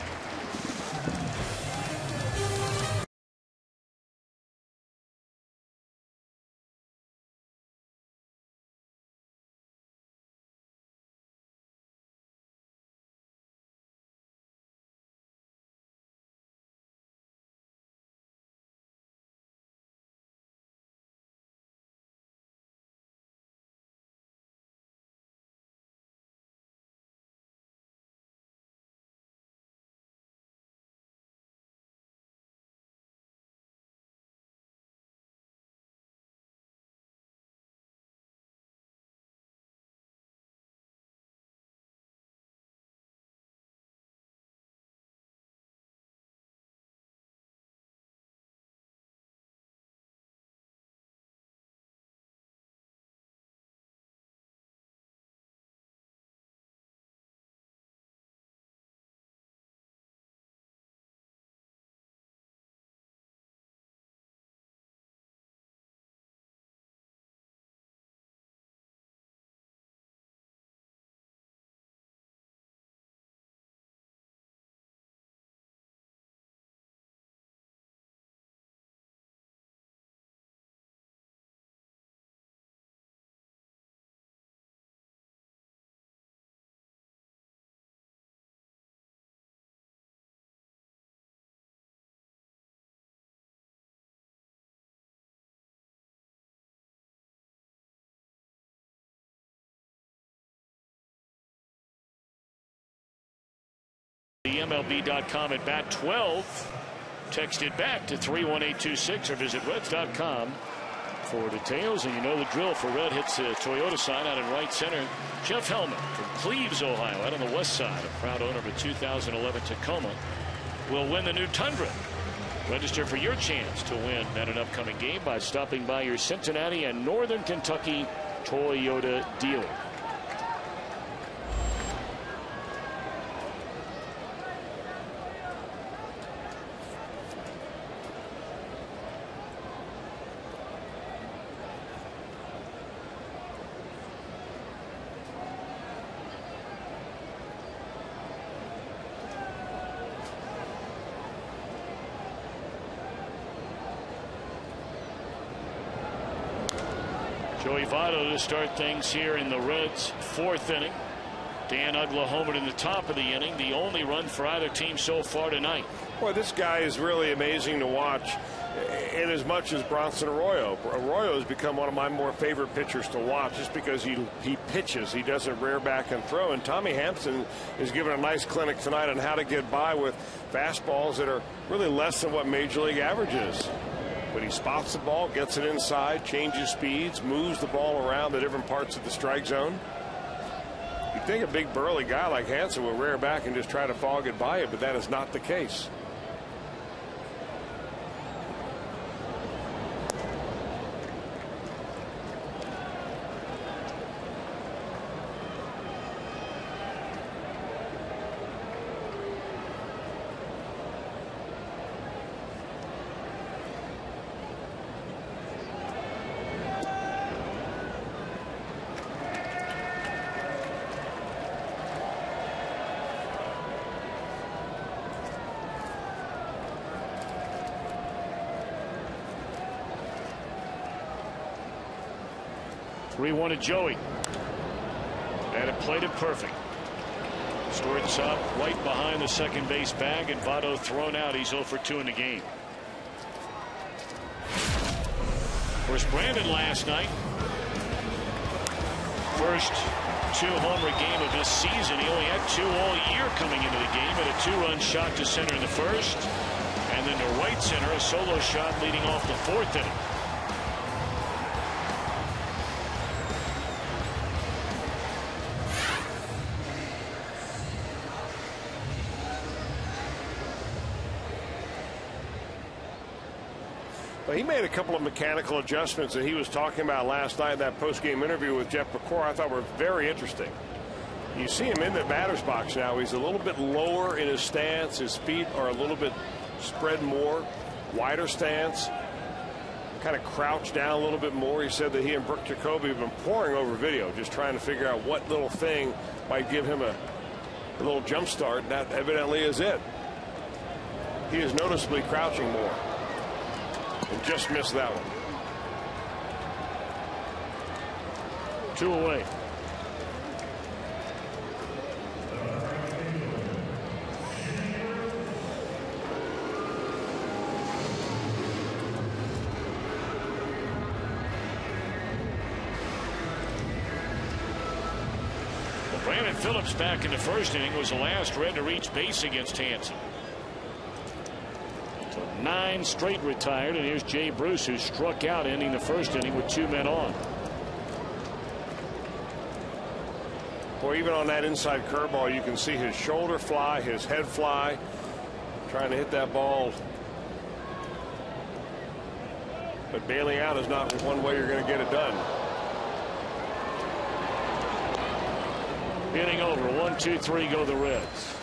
The MLB.com at bat 12. Text it back to 31826 or visit Reds.com for details. And you know the drill for Red hits a Toyota sign out in right center. Jeff Hellman from Cleves, Ohio, out on the west side, a proud owner of a 2011 Tacoma, will win the new Tundra. Register for your chance to win at an upcoming game by stopping by your Cincinnati and Northern Kentucky Toyota dealer. Joey Votto to start things here in the Reds' fourth inning. Dan Uggla homered in the top of the inning, the only run for either team so far tonight. Boy, this guy is really amazing to watch, in as much as Bronson Arroyo. Arroyo has become one of my more favorite pitchers to watch just because he pitches. He doesn't rear back and throw. And Tommy Hampson is giving a nice clinic tonight on how to get by with fastballs that are really less than what Major League average is. But he spots the ball, gets it inside, changes speeds, moves the ball around the different parts of the strike zone. You'd think a big burly guy like Hansen would rear back and just try to fog it by it, but that is not the case. Three-one to Joey. And it played it perfect. Shortstop right behind the second base bag, and Votto thrown out. He's 0 for 2 in the game. Of course, Brandon last night, first 2-homer game of this season. He only had 2 all year coming into the game. Had a 2-run shot to center in the first, and then to right center, a solo shot leading off the fourth inning. He made a couple of mechanical adjustments that he was talking about last night in that post-game interview with Jeff McCord. I thought were very interesting. You see him in the batter's box now. He's a little bit lower in his stance. His feet are a little bit spread more, wider stance, kind of crouched down a little bit more. He said that he and Brooke Jacoby have been poring over video, just trying to figure out what little thing might give him a little jump start. And that evidently is it. He is noticeably crouching more. And just missed that one. 2 away. Well, Brandon Phillips back in the first inning was the last Red to reach base against Hansen. 9 straight retired, and here's Jay Bruce, who struck out ending the first inning with 2 men on. Boy, even on that inside curveball, you can see his shoulder fly, his head fly, trying to hit that ball. But bailing out is not one way you're going to get it done. Inning over. 1-2-3 go the Reds.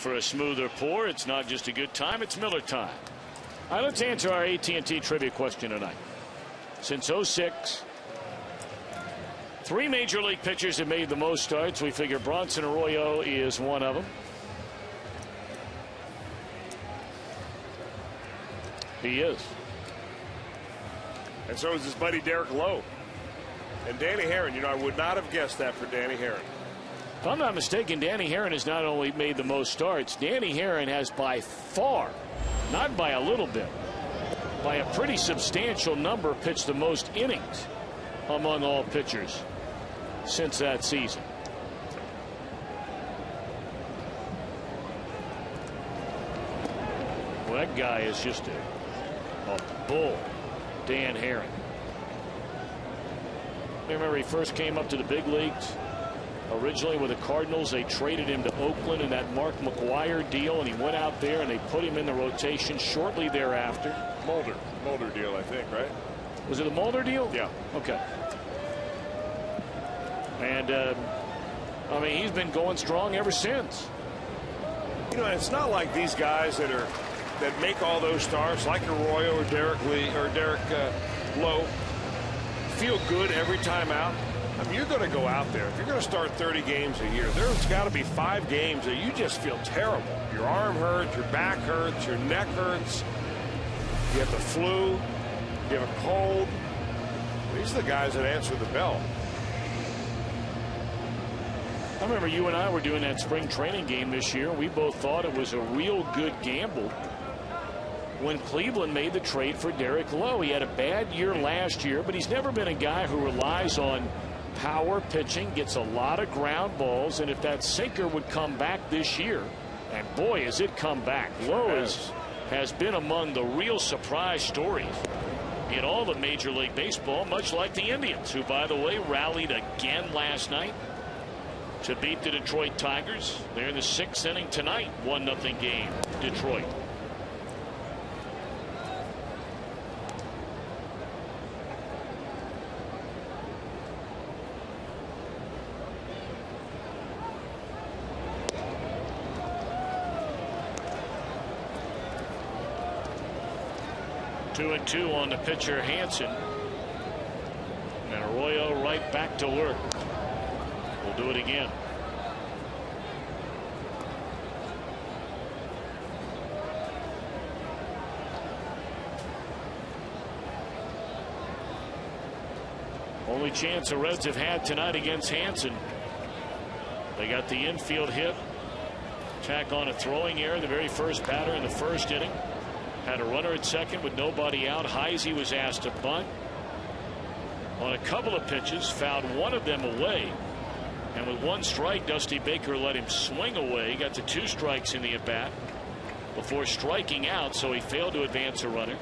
for a smoother pour. It's not just a good time, it's Miller time. All right, let's answer our AT&T trivia question tonight. Since 06, 3 major league pitchers have made the most starts. We figure Bronson Arroyo is one of them. He is. And so is his buddy Derek Lowe. And Danny Herron, I would not have guessed that for Danny Herron. If I'm not mistaken, Danny Herron has not only made the most starts, Danny Herron has by far, not by a little bit, by a pretty substantial number, pitched the most innings among all pitchers since that season. Well, that guy is just a bull, Dan Herron. Remember, he first came up to the big leagues. Originally with the Cardinals, they traded him to Oakland in that Mark McGwire deal, and he went out there and they put him in the rotation shortly thereafter. Mulder deal, I think, right? Was it the Mulder deal? Yeah. Okay. And I mean, he's been going strong ever since. It's not like these guys that make all those starts, like Arroyo or Derek Lowe, feel good every time out. I mean, you're going to go out there. If you're going to start 30 games a year, there's got to be 5 games that you just feel terrible. Your arm hurts, your back hurts, your neck hurts. You have the flu. You have a cold. These are the guys that answer the bell. I remember you and I were doing that spring training game this year. We both thought it was a real good gamble when Cleveland made the trade for Derek Lowe. He had a bad year last year, but he's never been a guy who relies on power pitching, gets a lot of ground balls, and if that sinker would come back this year, and boy, has it come back. Lowe has been among the real surprise stories in all of Major League Baseball, much like the Indians, who, by the way, rallied again last night to beat the Detroit Tigers. They're in the 6th inning tonight, 1-0 game, Detroit. Two and two on the pitcher, Hansen. And Arroyo right back to work. We'll do it again. Only chance the Reds have had tonight against Hansen. They got the infield hit. Tack on a throwing error, the very first batter in the 1st inning. Had a runner at second with nobody out. Heisey was asked to bunt. On a couple of pitches, fouled one of them away. And with 1 strike, Dusty Baker let him swing away. Got to 2 strikes in the at-bat before striking out, so he failed to advance a runner.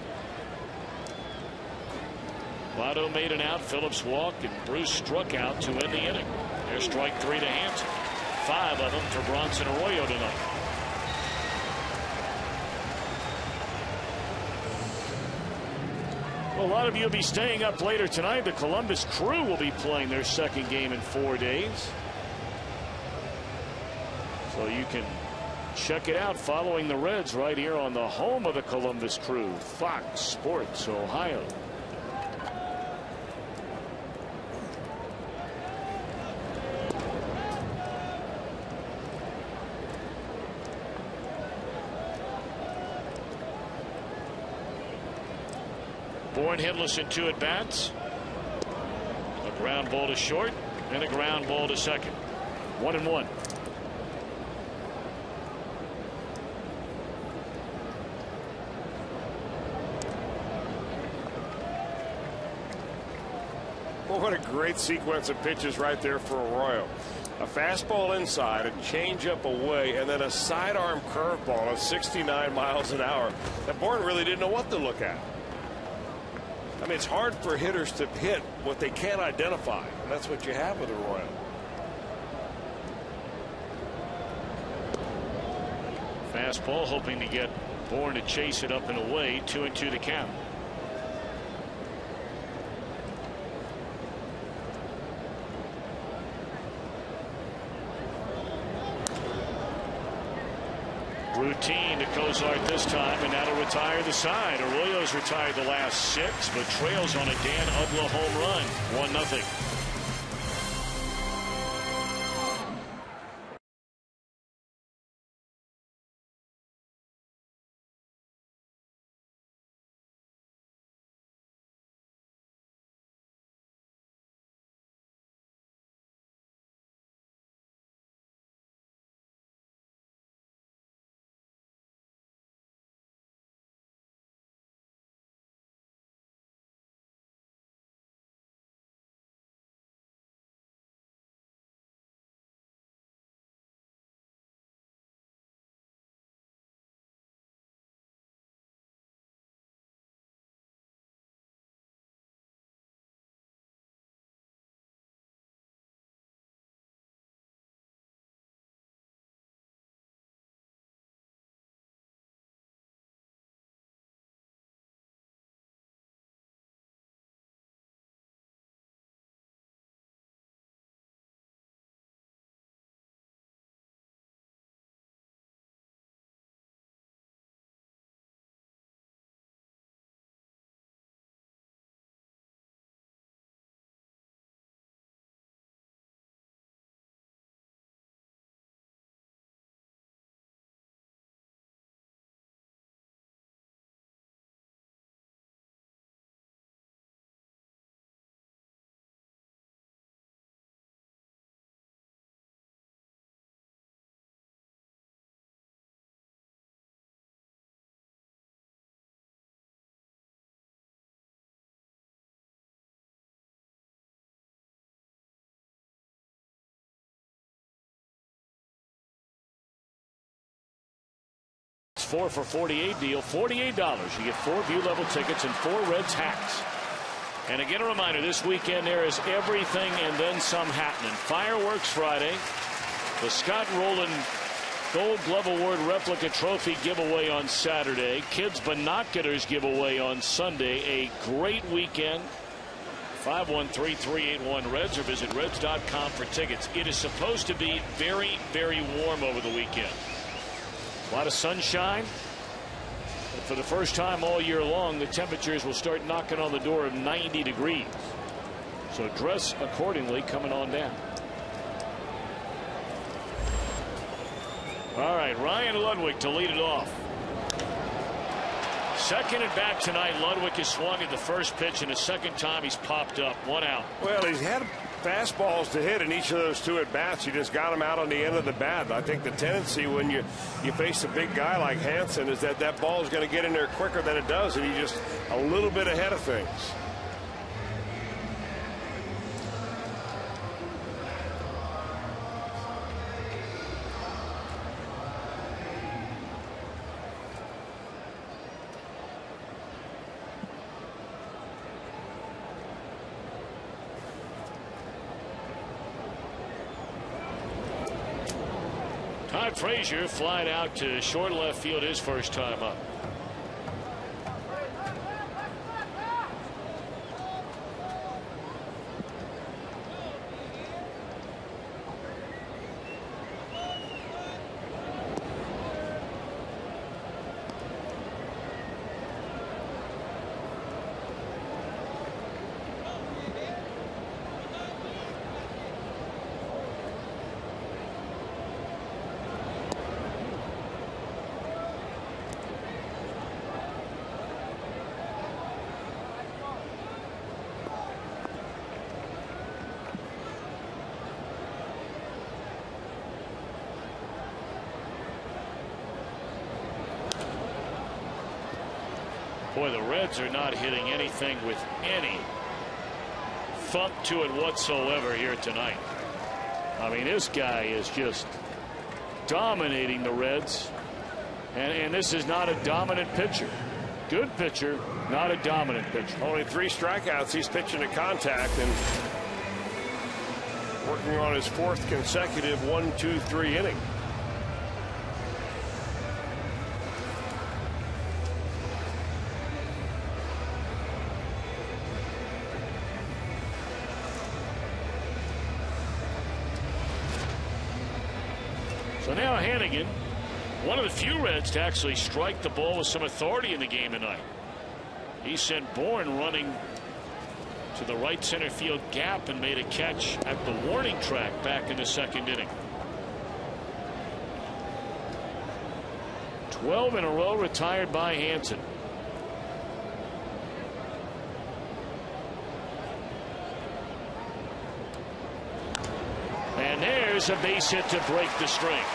Votto made an out, Phillips walked, and Bruce struck out to end the inning. There's strike 3 to Hansen. 5 of them for Bronson Arroyo tonight. Well, a lot of you will be staying up later tonight. The Columbus Crew will be playing their 2nd game in 4 days. So you can check it out following the Reds right here on the home of the Columbus Crew, Fox Sports Ohio. Bourne hitless in 2 at-bats. A ground ball to short and a ground ball to second. 1-1. Well, what a great sequence of pitches right there for Arroyo. A fastball inside, a changeup away, and then a sidearm curveball at 69 miles an hour. That Bourne really didn't know what to look at. I mean, it's hard for hitters to hit what they can't identify, and that's what you have with Arroyo. Fastball, hoping to get Bourne to chase it up and away. 2-2 the count. Routine to Cozart this time, and that'll retire the side. Arroyo's retired the last 6, but trails on a Dan Uggla home run. 1-0. It's 4 for $48 deal. $48. You get 4 view level tickets and 4 Reds hats. And again, a reminder, this weekend there is everything and then some happening. Fireworks Friday. The Scott Rowland Gold Glove Award replica trophy giveaway on Saturday. Kids binoculars giveaway on Sunday. A great weekend. 513-381-REDS or visit Reds.com for tickets. It is supposed to be very, very warm over the weekend. A lot of sunshine. But for the first time all year long, the temperatures will start knocking on the door of 90 degrees. So dress accordingly coming on down. All right, Ryan Ludwig to lead it off. Second at bat tonight. Ludwig has swung at the first pitch, and the second time he's popped up. 1 out. Well, he's had fastballs to hit in each of those 2 at bats. You just got him out on the end of the bat. I think the tendency when you face a big guy like Hansen is that ball is going to get in there quicker than it does, and you're just a little bit ahead of things. Todd Frazier flying out to short left field his first time up. Boy, the Reds are not hitting anything with any thump to it whatsoever here tonight. I mean, this guy is just dominating the Reds. And this is not a dominant pitcher. Good pitcher, not a dominant pitcher. Only 3 strikeouts. He's pitching to contact and working on his 4th consecutive 1-2-3 inning. So now Hannigan One of the few Reds to actually strike the ball with some authority in the game tonight. He sent Bourne running to the right center field gap and made a catch at the warning track back in the second inning. 12 in a row retired by Hansen. And there's a base hit to break the streak.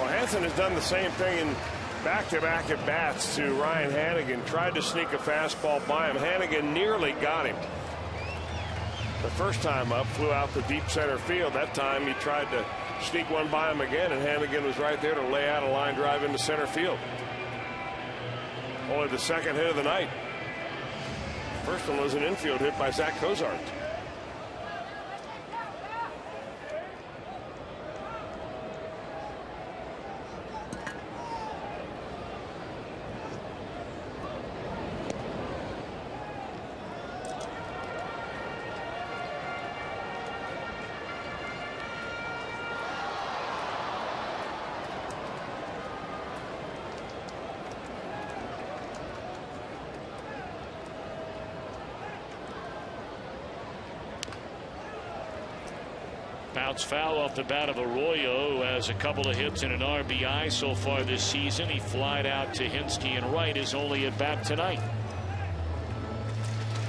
Well, Hansen has done the same thing in back-to-back at bats to Ryan Hanigan. Tried to sneak a fastball by him. Hanigan nearly got him. The first time up, flew out to deep center field. That time he tried to sneak one by him again, and Hanigan was right there to lay out a line drive into center field. Only the second hit of the night. First one was an infield hit by Zach Cozart. Bounce foul off the bat of Arroyo, who has a couple of hits and an RBI so far this season. He flied out to Hinsky and Wright, is only at bat tonight.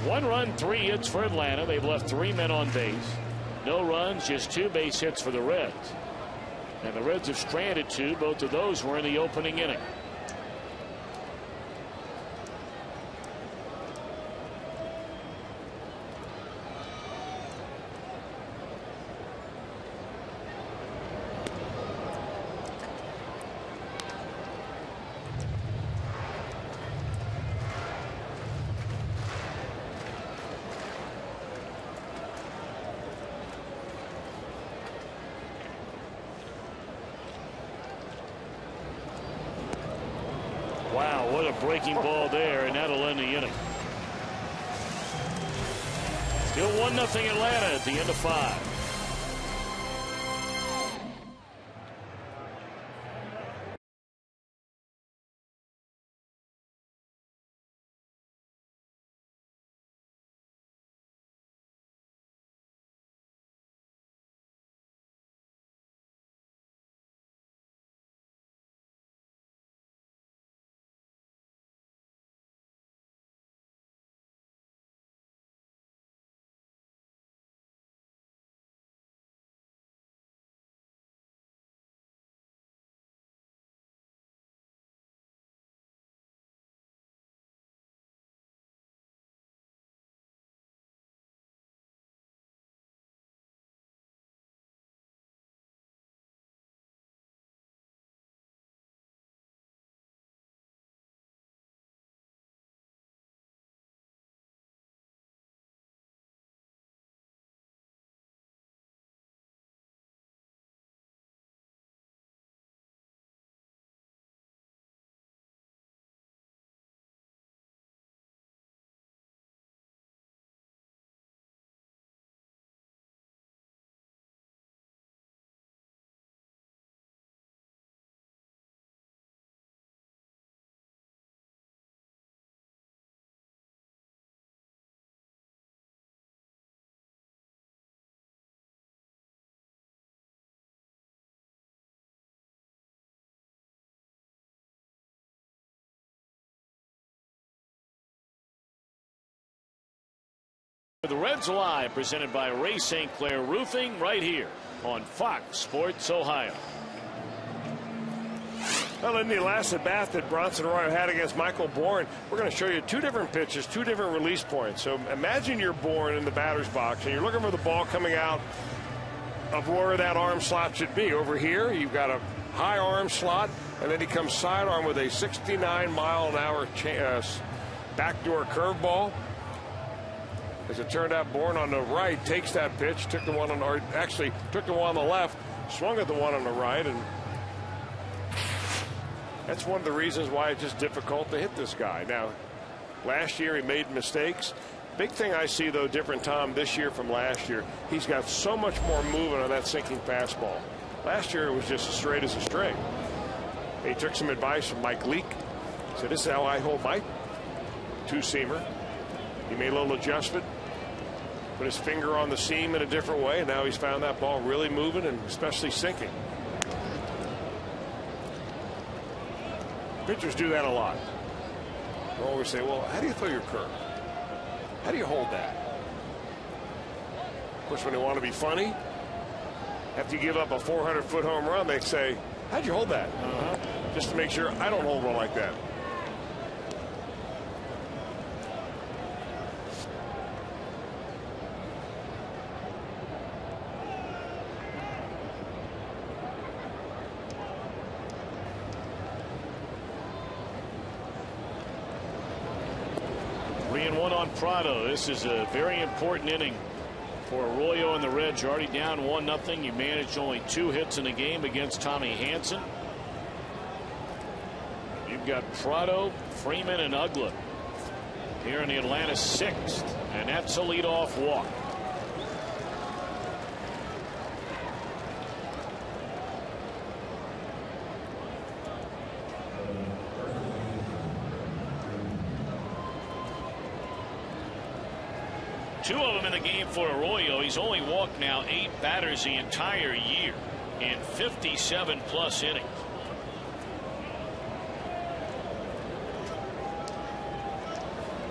1 run, 3 hits for Atlanta. They've left 3 men on base. No runs, just 2 base hits for the Reds. And the Reds have stranded 2. Both of those were in the opening inning. Wow, what a breaking ball there, and that'll end the inning. Still 1-0 Atlanta at the end of 5. The Reds Live, presented by Ray St. Clair Roofing, right here on Fox Sports Ohio. Well, in the last at bat that Bronson Arroyo had against Michael Bourne, we're going to show you 2 different pitches, 2 different release points. So imagine you're Bourne in the batter's box, and you're looking for the ball coming out of where that arm slot should be. Over here, you've got a high arm slot, and then he comes sidearm with a 69-mile-an-hour backdoor curveball. As it turned out, Bourne on the right takes that pitch, took the one on the left, swung at the one on the right, and that's one of the reasons why it's just difficult to hit this guy. Now, last year he made mistakes. Big thing I see, though, different, Tom, this year from last year, he's got so much more movement on that sinking fastball. Last year, it was just as straight as a string. He took some advice from Mike Leake. Said, this is how I hold my two-seamer. He made a little adjustment, put his finger on the seam in a different way, and now he's found that ball really moving and especially sinking. Pitchers do that a lot. They always say, well, how do you throw your curve? How do you hold that? Of course, when they want to be funny, after you give up a 400-foot home run, they say, how'd you hold that? Just to make sure I don't hold one like that. Prado. This is a very important inning for Arroyo and the Reds. You're already down 1-0. You managed only 2 hits in the game against Tommy Hanson. You've got Prado, Freeman, and Uggla here in the Atlanta 6th, and that's a leadoff walk. Two of them in the game for Arroyo. He's only walked now 8 batters the entire year in 57+ innings.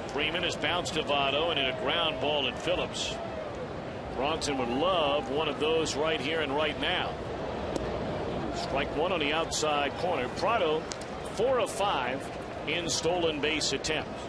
Freeman has bounced to Votto and hit a ground ball at Phillips. Bronson would love one of those right here and right now. Strike one on the outside corner. Prado 4 of 5 in stolen base attempts.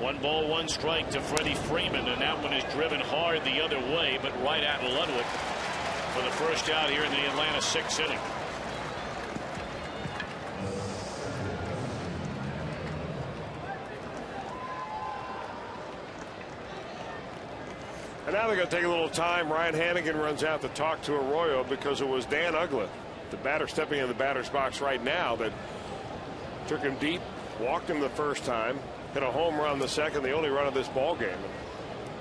One ball, one strike to Freddie Freeman, and that one is driven hard the other way, but right at Ludwig for the first out here in the Atlanta 6th inning. And now they're going to take a little time. Ryan Hannigan runs out to talk to Arroyo because it was Dan Uggla, the batter stepping in the batter's box right now, that took him deep, walked him the first time, hit a home run the second, the only run of this ball game.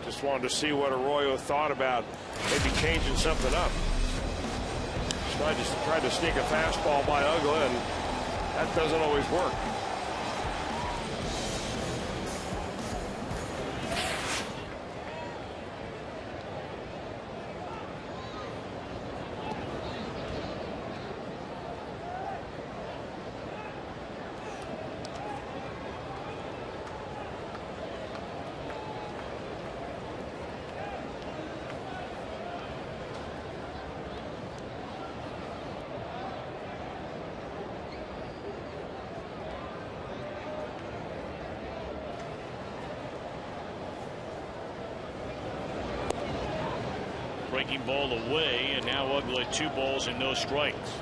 Just wanted to see what Arroyo thought about maybe changing something up. Tried to sneak a fastball by Uggla, and that doesn't always work. Breaking ball away, and now Uggla 2 balls and no strikes.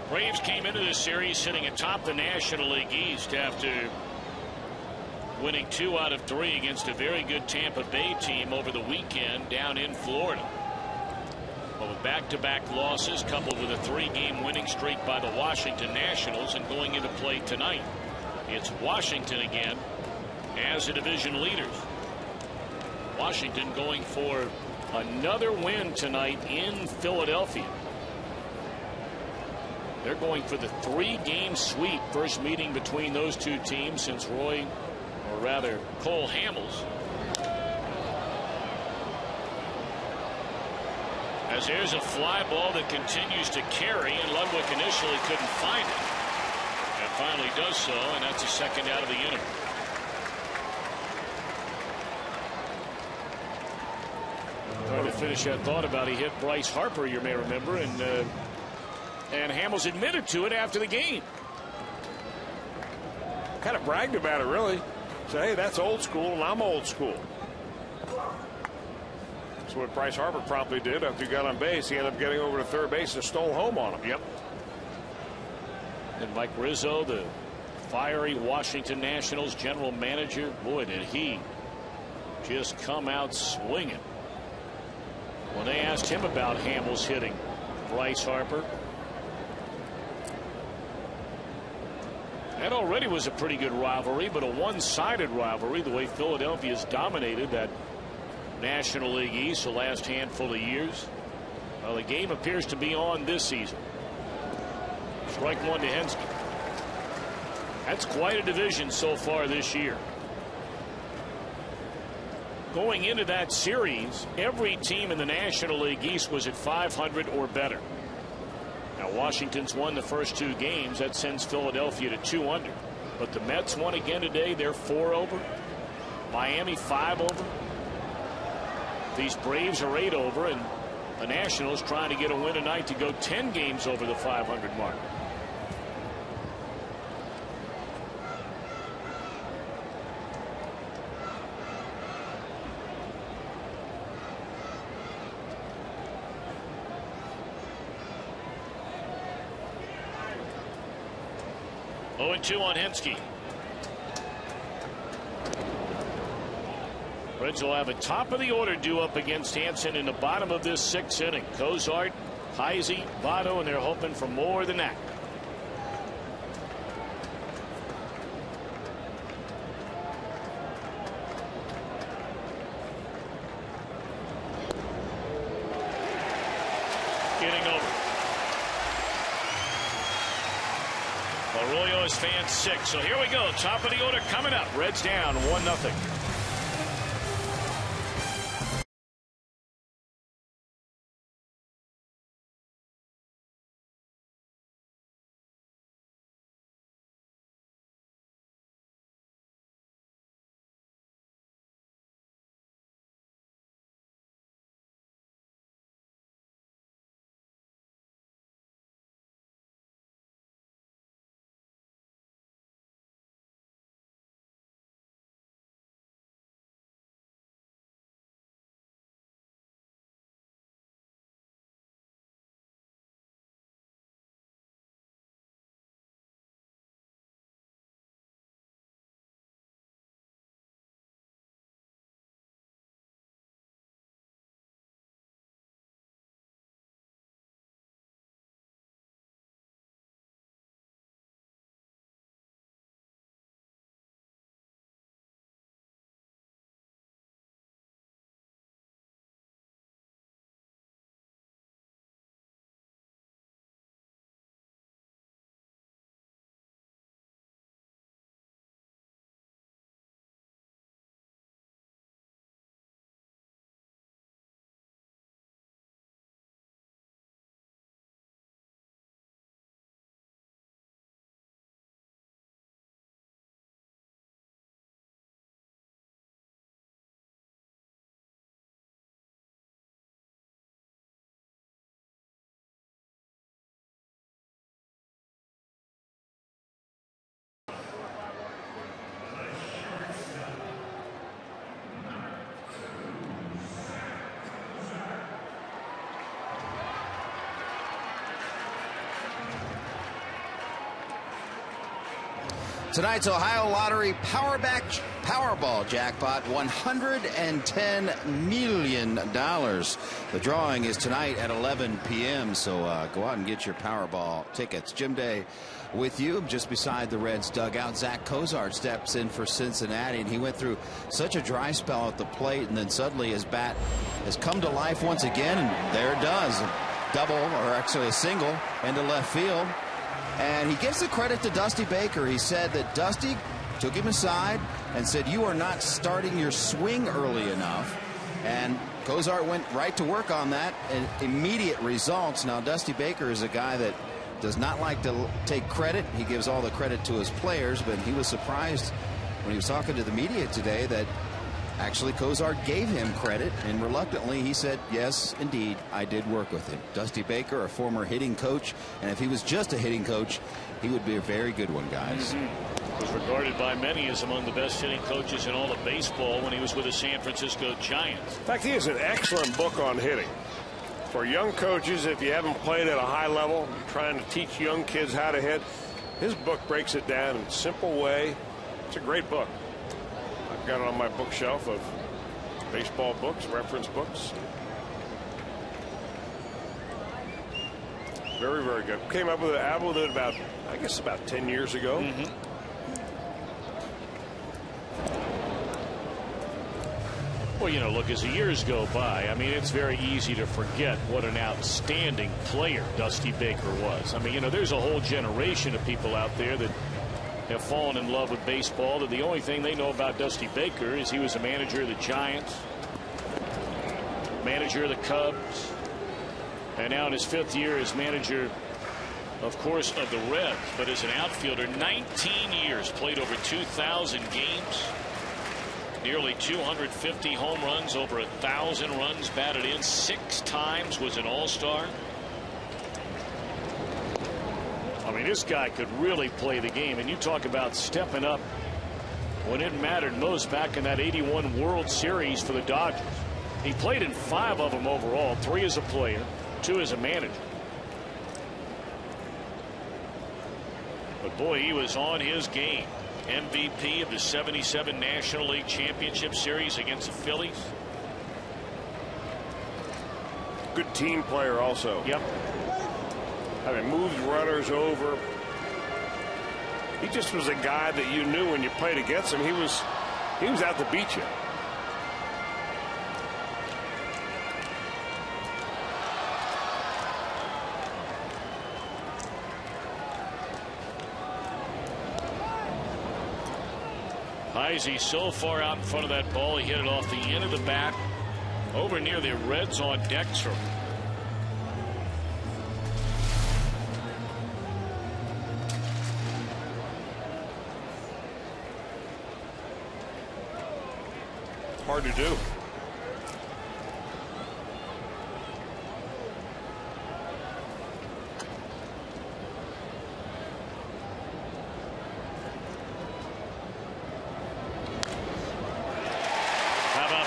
Braves came into this series sitting atop the National League East after winning 2 out of 3 against a very good Tampa Bay team over the weekend down in Florida. But with back-to-back losses coupled with a 3-game winning streak by the Washington Nationals, and going into play tonight, it's Washington again as the division leaders. Washington going for another win tonight in Philadelphia. They're going for the 3-game sweep. First meeting between those two teams since Cole Hamels. As here's a fly ball that continues to carry, and Ludwig initially couldn't find it. And finally does so, and that's a second out of the inning. Trying to finish that thought about he hit Bryce Harper, you may remember, and Hamels admitted to it after the game. Kind of bragged about it, really. Said, hey, that's old school, and I'm old school. That's what Bryce Harper promptly did after he got on base. He ended up getting over to third base and stole home on him. Yep. And Mike Rizzo, the fiery Washington Nationals general manager, boy, did he just come out swinging when they asked him about Hamels hitting Bryce Harper. That already was a pretty good rivalry, but a one-sided rivalry, the way Philadelphia's dominated that National League East the last handful of years. Well, the game appears to be on this season. Strike one to Hensky. That's quite a division so far this year. Going into that series, every team in the National League East was at 500 or better. Now, Washington's won the first 2 games. That sends Philadelphia to 2 under. But the Mets won again today. They're 4 over. Miami 5 over. These Braves are 8 over, and the Nationals trying to get a win tonight to go 10 games over the 500 mark. Oh, 0-2 on Hensky. Reds will have a top of the order due up against Hansen in the bottom of this 6th inning. Cozart, Heisey, Votto, and they're hoping for more than that. Getting over. Arroyo is fan 6. So here we go. Top of the order coming up. Reds down 1-0. Tonight's Ohio Lottery Powerball jackpot, $110 million. The drawing is tonight at 11 p.m., so go out and get your Powerball tickets. Jim Day with you. Just beside the Reds dugout, Zach Cozart steps in for Cincinnati, and he went through such a dry spell at the plate, and then suddenly his bat has come to life once again, and there it does. A double, or actually a single, into left field. And he gives the credit to Dusty Baker. He said that Dusty took him aside and said, "You are not starting your swing early enough." And Cozart went right to work on that, and immediate results. Now, Dusty Baker is a guy that does not like to take credit. He gives all the credit to his players, but he was surprised when he was talking to the media today that actually Cozart gave him credit, and reluctantly he said, "Yes, indeed, I did work with him." Dusty Baker, a former hitting coach, and if he was just a hitting coach, he would be a very good one, guys. Was regarded by many as among the best hitting coaches in all of baseball when he was with the San Francisco Giants. In fact, he has an excellent book on hitting. For young coaches, if you haven't played at a high level, you're trying to teach young kids how to hit, his book breaks it down in a simple way. It's a great book. I've got it on my bookshelf of baseball books, reference books. Very, very good. Came up with it about, I guess, about 10 years ago. Well, you know, look, as the years go by, I mean, it's very easy to forget what an outstanding player Dusty Baker was. I mean, you know, there's a whole generation of people out there that have fallen in love with baseball, that the only thing they know about Dusty Baker is he was a manager of the Giants, manager of the Cubs, and now in his 5th year as manager, of course, of the Reds. But as an outfielder, 19 years, played over 2,000 games, nearly 250 home runs, over 1,000 runs batted in, 6 times was an all-star. I mean, this guy could really play the game, and you talk about stepping up when it mattered most back in that '81 World Series for the Dodgers. He played in 5 of them overall, 3 as a player, 2 as a manager. But boy, he was on his game. MVP of the '77 National League Championship Series against the Phillies. Good team player also. Yep. I mean, moved runners over. He just was a guy that you knew when you played against him. He was out to beat you. Heisey so far out in front of that ball, he hit it off the end of the bat over near the Reds on Dexter. Hard to do.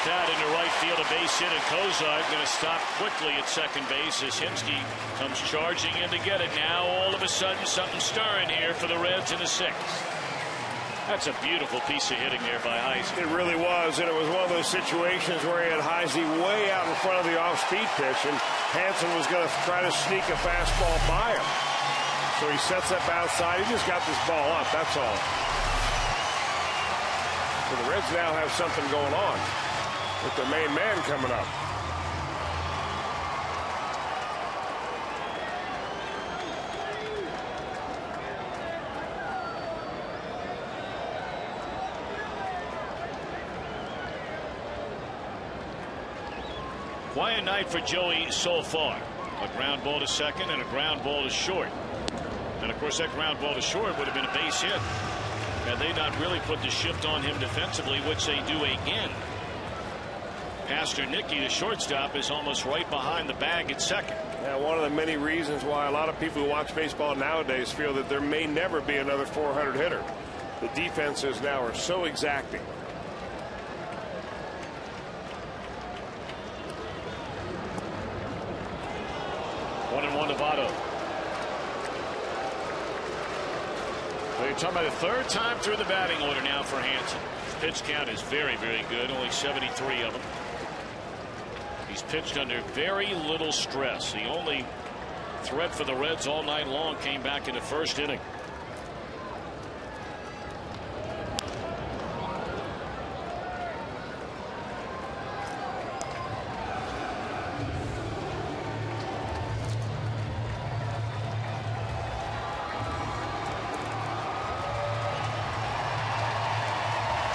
That into right field, a base hit, and Cozart going to stop quickly at second base as Hinsky comes charging in to get it. Now all of a sudden something stirring here for the Reds in the 6th. That's a beautiful piece of hitting there by Heisey. It really was, and it was one of those situations where he had Heisey way out in front of the off-speed pitch, and Hansen was going to try to sneak a fastball by him. So he sets up outside. He just got this ball up, that's all. So the Reds now have something going on with their main man coming up. Quiet night for Joey so far. A ground ball to second and a ground ball to short. And of course that ground ball to short would have been a base hit had they not really put the shift on him defensively, which they do again. Pasternicki, the shortstop, is almost right behind the bag at second. Yeah, one of the many reasons why a lot of people who watch baseball nowadays feel that there may never be another 400 hitter. The defenses now are so exacting. One and one to Votto. Well, you're talking about the 3rd time through the batting order now for Hansen. His pitch count is very, very good. Only 73 of them. He's pitched under very little stress. The only threat for the Reds all night long came back in the 1st inning.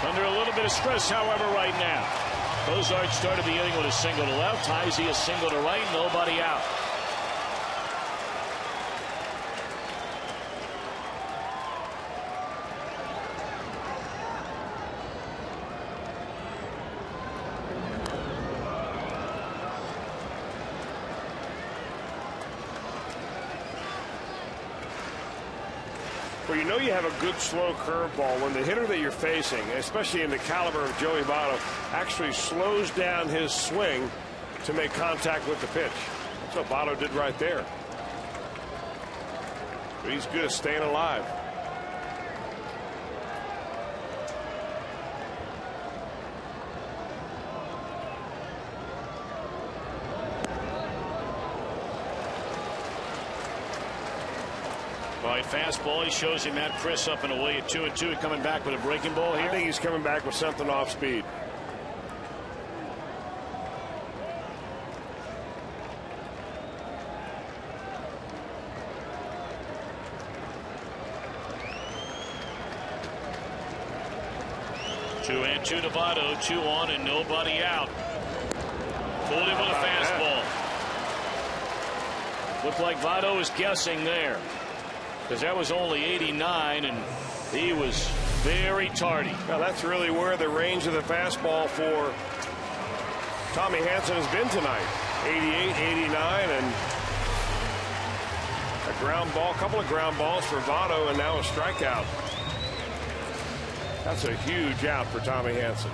Under a little bit of stress, however, right now. Cozart started the inning with a single to left. Heisey a single to right. Nobody out. Well, you know you have a good slow curveball when the hitter that you're facing, especially in the caliber of Joey Votto, actually slows down his swing to make contact with the pitch. That's what Votto did right there. But he's good at staying alive. All right, fastball. He shows him that. Chris up and away at 2-2. He's coming back with a breaking ball here. I think he's coming back with something off speed. Two and two to Votto. 2 on and nobody out. Pulled him with a fastball. Looked like Votto was guessing there, because that was only 89 and he was very tardy. Now that's really where the range of the fastball for Tommy Hanson has been tonight. 88, 89, and a ground ball, couple of ground balls for Votto, and now a strikeout. That's a huge out for Tommy Hanson.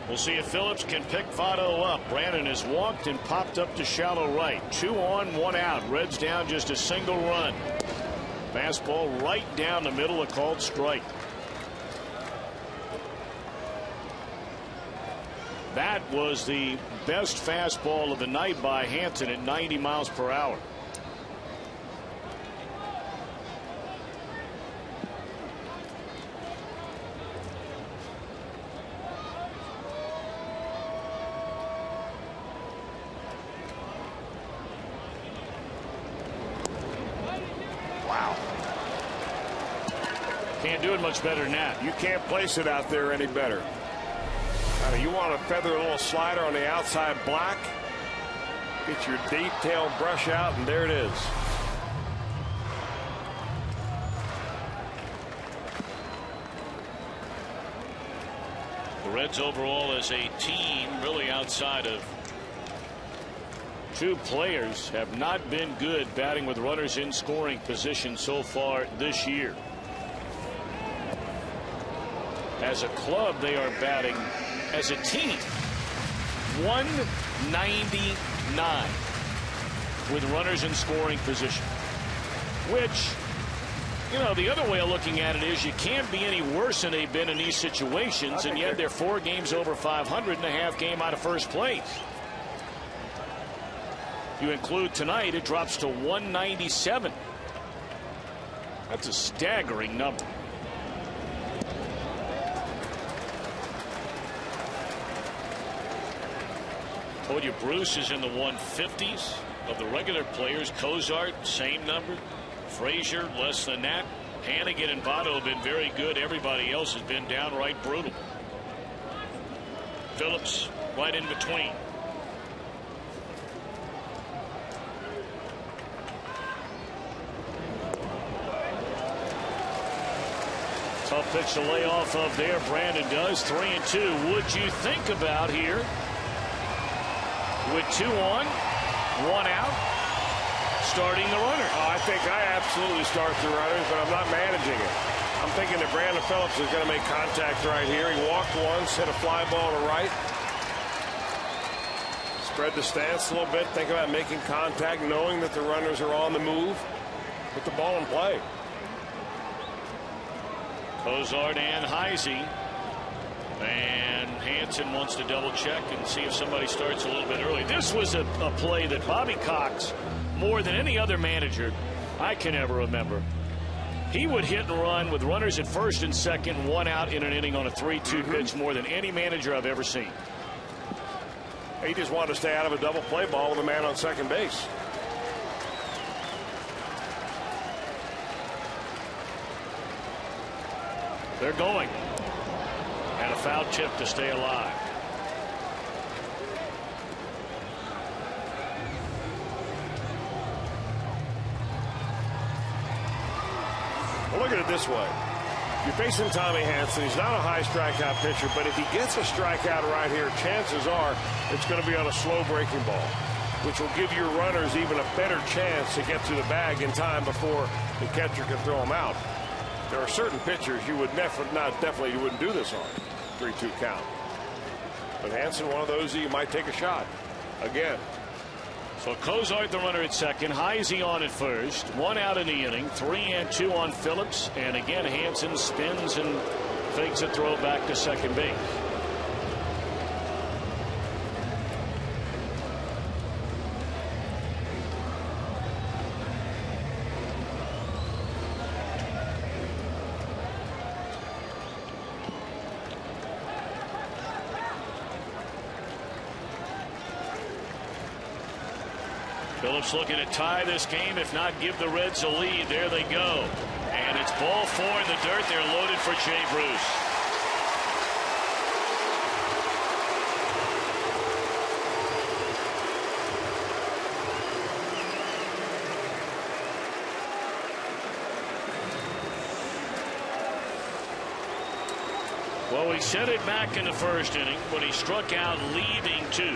We'll see if Phillips can pick Votto up. Brandon has walked and popped up to shallow right. 2 on, 1 out. Reds down just a single run. Fastball right down the middle, a called strike. That was the best fastball of the night by Hanson at 90 miles per hour. Can't do it much better than that. You can't place it out there any better. You want to feather a little slider on the outside black. Get your detail brush out, and there it is. The Reds overall as a team, really outside of 2 players, have not been good batting with runners in scoring position so far this year. As a club, they are batting as a team 199 with runners in scoring position, which, you know, the other way of looking at it is you can't be any worse than they've been in these situations, and yet they're 4 games over 500 and a half game out of first place. You include tonight, it drops to 197. That's a staggering number. Told you Bruce is in the 150s of the regular players. Cozart, same number. Frazier, less than that. Hannigan and Votto have been very good. Everybody else has been downright brutal. Phillips right in between. Tough pitch to lay off of there. Brandon does. 3-2. Would you think about here with 2 on, 1 out, starting the runner? I think I absolutely start the runners, but I'm not managing it. I'm thinking that Brandon Phillips is going to make contact right here. He walked once, hit a fly ball to right. Spread the stance a little bit. Think about making contact, knowing that the runners are on the move. Put the ball in play. Cozart and Heisey. And Hanson wants to double check and see if somebody starts a little bit early. This was a play that Bobby Cox, more than any other manager I can ever remember, He would hit and run with runners at first and second, one out in an inning on a 3-2 pitch more than any manager I've ever seen. He just wanted to stay out of a double play ball with a man on second base. They're going. And a foul tip to stay alive. Well, look at it this way. You're facing Tommy Hanson. He's not a high strikeout pitcher, but if he gets a strikeout right here, chances are it's going to be on a slow breaking ball, which will give your runners even a better chance to get to the bag in time before the catcher can throw them out. There are certain pitchers you would definitely you wouldn't do this on. 3-2 count. But Hanson, one of those that you might take a shot again. So Cozart the runner at second, Heisey on at first, one out in the inning, 3-2 on Phillips, and again Hanson spins and fakes a throw back to second base. Phillips looking to tie this game, if not give the Reds a lead. There they go. And it's ball 4 in the dirt. They're loaded for Jay Bruce. Well, we set it back in the first inning when he struck out leaving 2.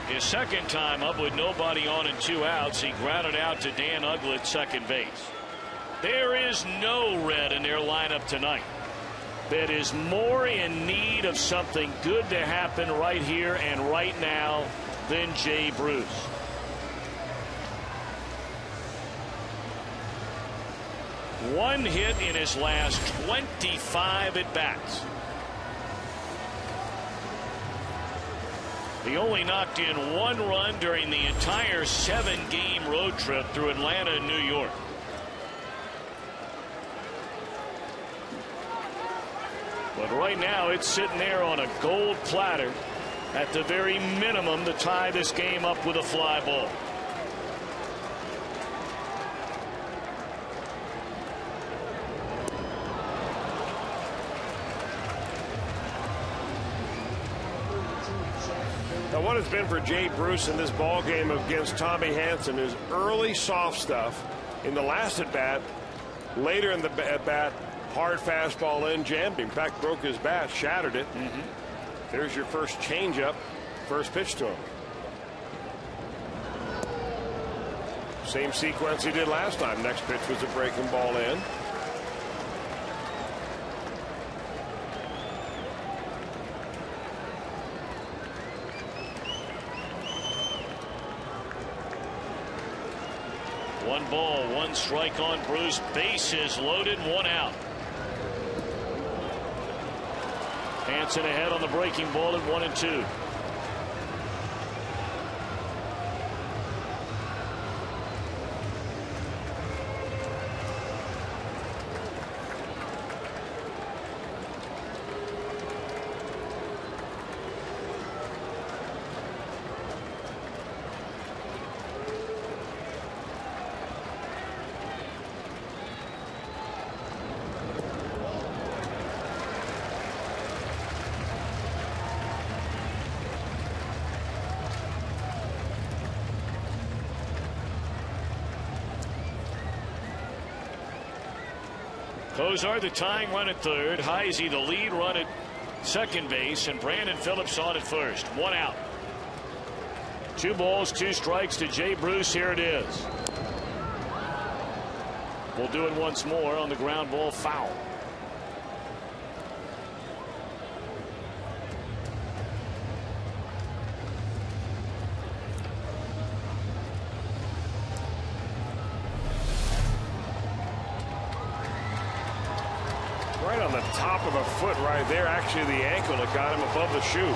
His second time up with nobody on and 2 outs, he grounded out to Dan Uggla at second base. There is no Red in their lineup tonight that is more in need of something good to happen right here and right now than Jay Bruce. One hit in his last 25 at-bats. He only knocked in 1 run during the entire 7-game road trip through Atlanta and New York. But right now it's sitting there on a gold platter at the very minimum to tie this game up with a fly ball. Now, what has been for Jay Bruce in this ball game against Tommy Hanson is early soft stuff in the last at bat. Later in the at bat, hard fastball in, jammed him. In fact, broke his bat, shattered it. There's your first changeup, first pitch to him. Same sequence he did last time. Next pitch was a breaking ball in. One ball, 1 strike on Bruce. Bases loaded, 1 out. Hanson ahead on the breaking ball at 1-2. Cozart the tying run at third. Heisey the lead run at second base, and Brandon Phillips on at first. 1 out. 2 balls, 2 strikes to Jay Bruce. Here it is. We'll do it once more on the ground ball foul. Right on the top of the foot right there. Actually, the ankle that got him above the shoe.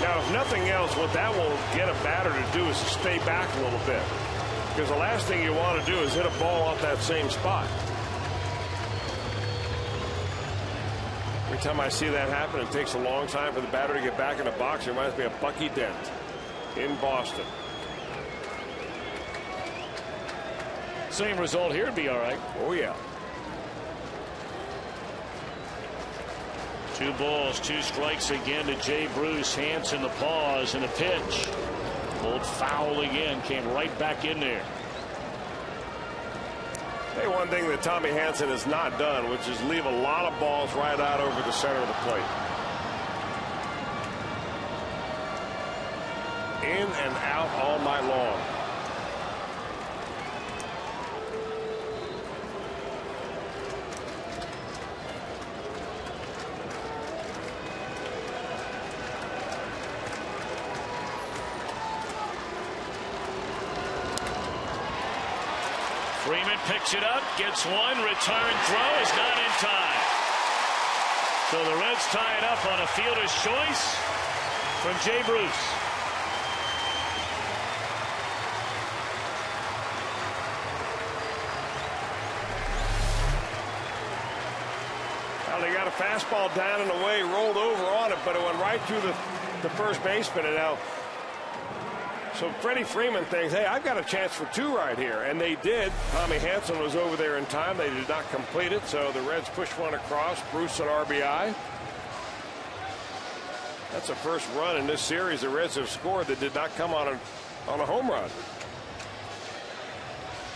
Now, if nothing else, what that will get a batter to do is to stay back a little bit. Because the last thing you want to do is hit a ball off that same spot. Every time I see that happen, it takes a long time for the batter to get back in the box. It reminds me of Bucky Dent in Boston. Same result here would be all right. Oh, yeah. 2 balls, 2 strikes again to Jay Bruce. Hansen the pause and a pitch. Pulled foul again. Came right back in there. Hey, one thing that Tommy Hansen has not done, which is leave a lot of balls right out over the center of the plate. In and out all night long. Freeman picks it up, gets one, return throw is not in time. So the Reds tie it up on a fielder's choice from Jay Bruce. Well, they got a fastball down and away, rolled over on it, but it went right through the first baseman. And now, so Freddie Freeman thinks, hey, I've got a chance for 2 right here. And they did. Tommy Hansen was over there in time. They did not complete it. So the Reds push one across. Bruce an RBI. That's the first run in this series the Reds have scored that did not come on a home run.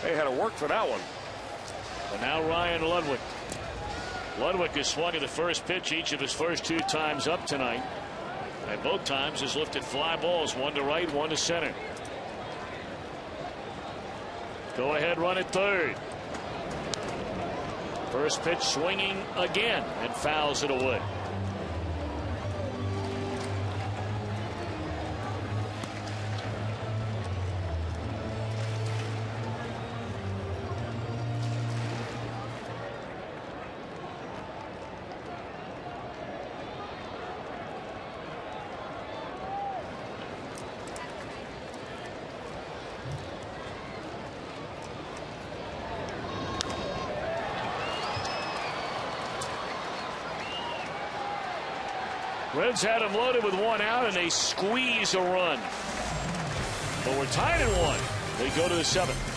They had to work for that one. And now Ryan Ludwig. Ludwig has swung at the first pitch each of his first 2 times up tonight. And both times has lifted fly balls, 1 to right, 1 to center. Go ahead run at third. First pitch swinging again and fouls it away. Reds had him loaded with 1 out, and they squeeze a run. But we're tied at 1. They go to the 7th.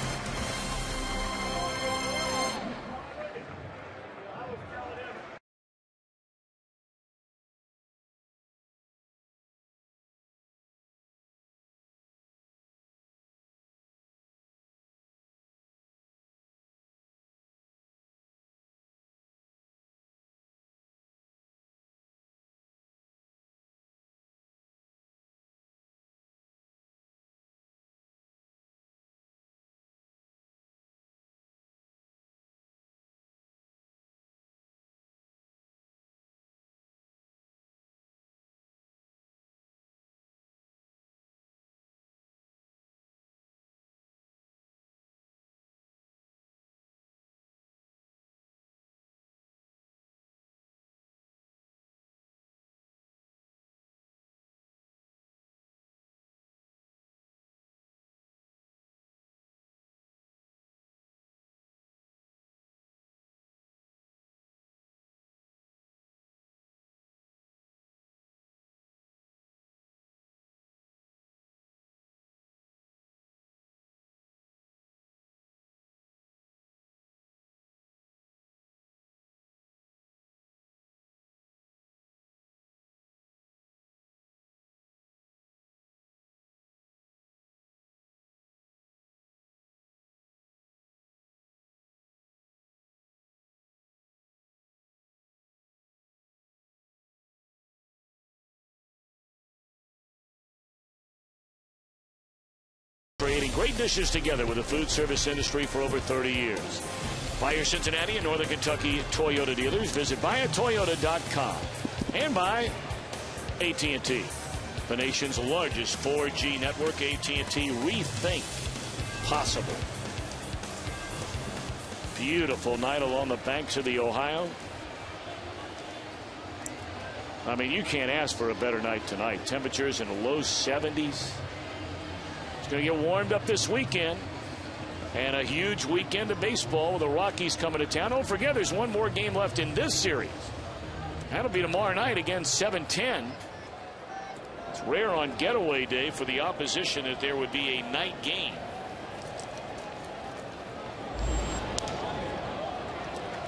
Creating great dishes together with the food service industry for over 30 years. By your Cincinnati and Northern Kentucky Toyota dealers, visit buyatoyota.com. And by AT&T, the nation's largest 4G network. AT&T, rethink possible. Beautiful night along the banks of the Ohio. I mean, you can't ask for a better night tonight. Temperatures in the low 70s. It's going to get warmed up this weekend. And a huge weekend of baseball with the Rockies coming to town. Don't forget, there's one more game left in this series. That'll be tomorrow night against 7-10. It's rare on getaway day for the opposition that there would be a night game.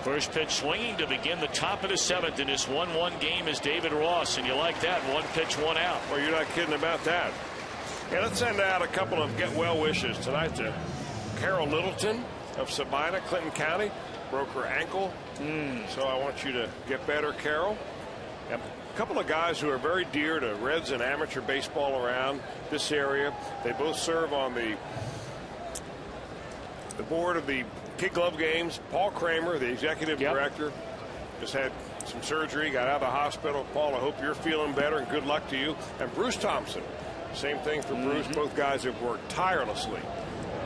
First pitch swinging to begin the top of the 7th in this 1-1 game is David Ross, and you like that. 1 pitch, 1 out. Well, you're not kidding about that. Yeah, let's send out a couple of get well wishes tonight to Carol Littleton of Sabina, Clinton County. Broke her ankle. So I want you to get better, Carol. And a couple of guys who are very dear to Reds and amateur baseball around this area. They both serve on the board of the Kid Glove Games. Paul Kramer, the executive director, just had some surgery, got out of the hospital. Paul, I hope you're feeling better, and good luck to you. And Bruce Thompson, same thing for Bruce. Both guys have worked tirelessly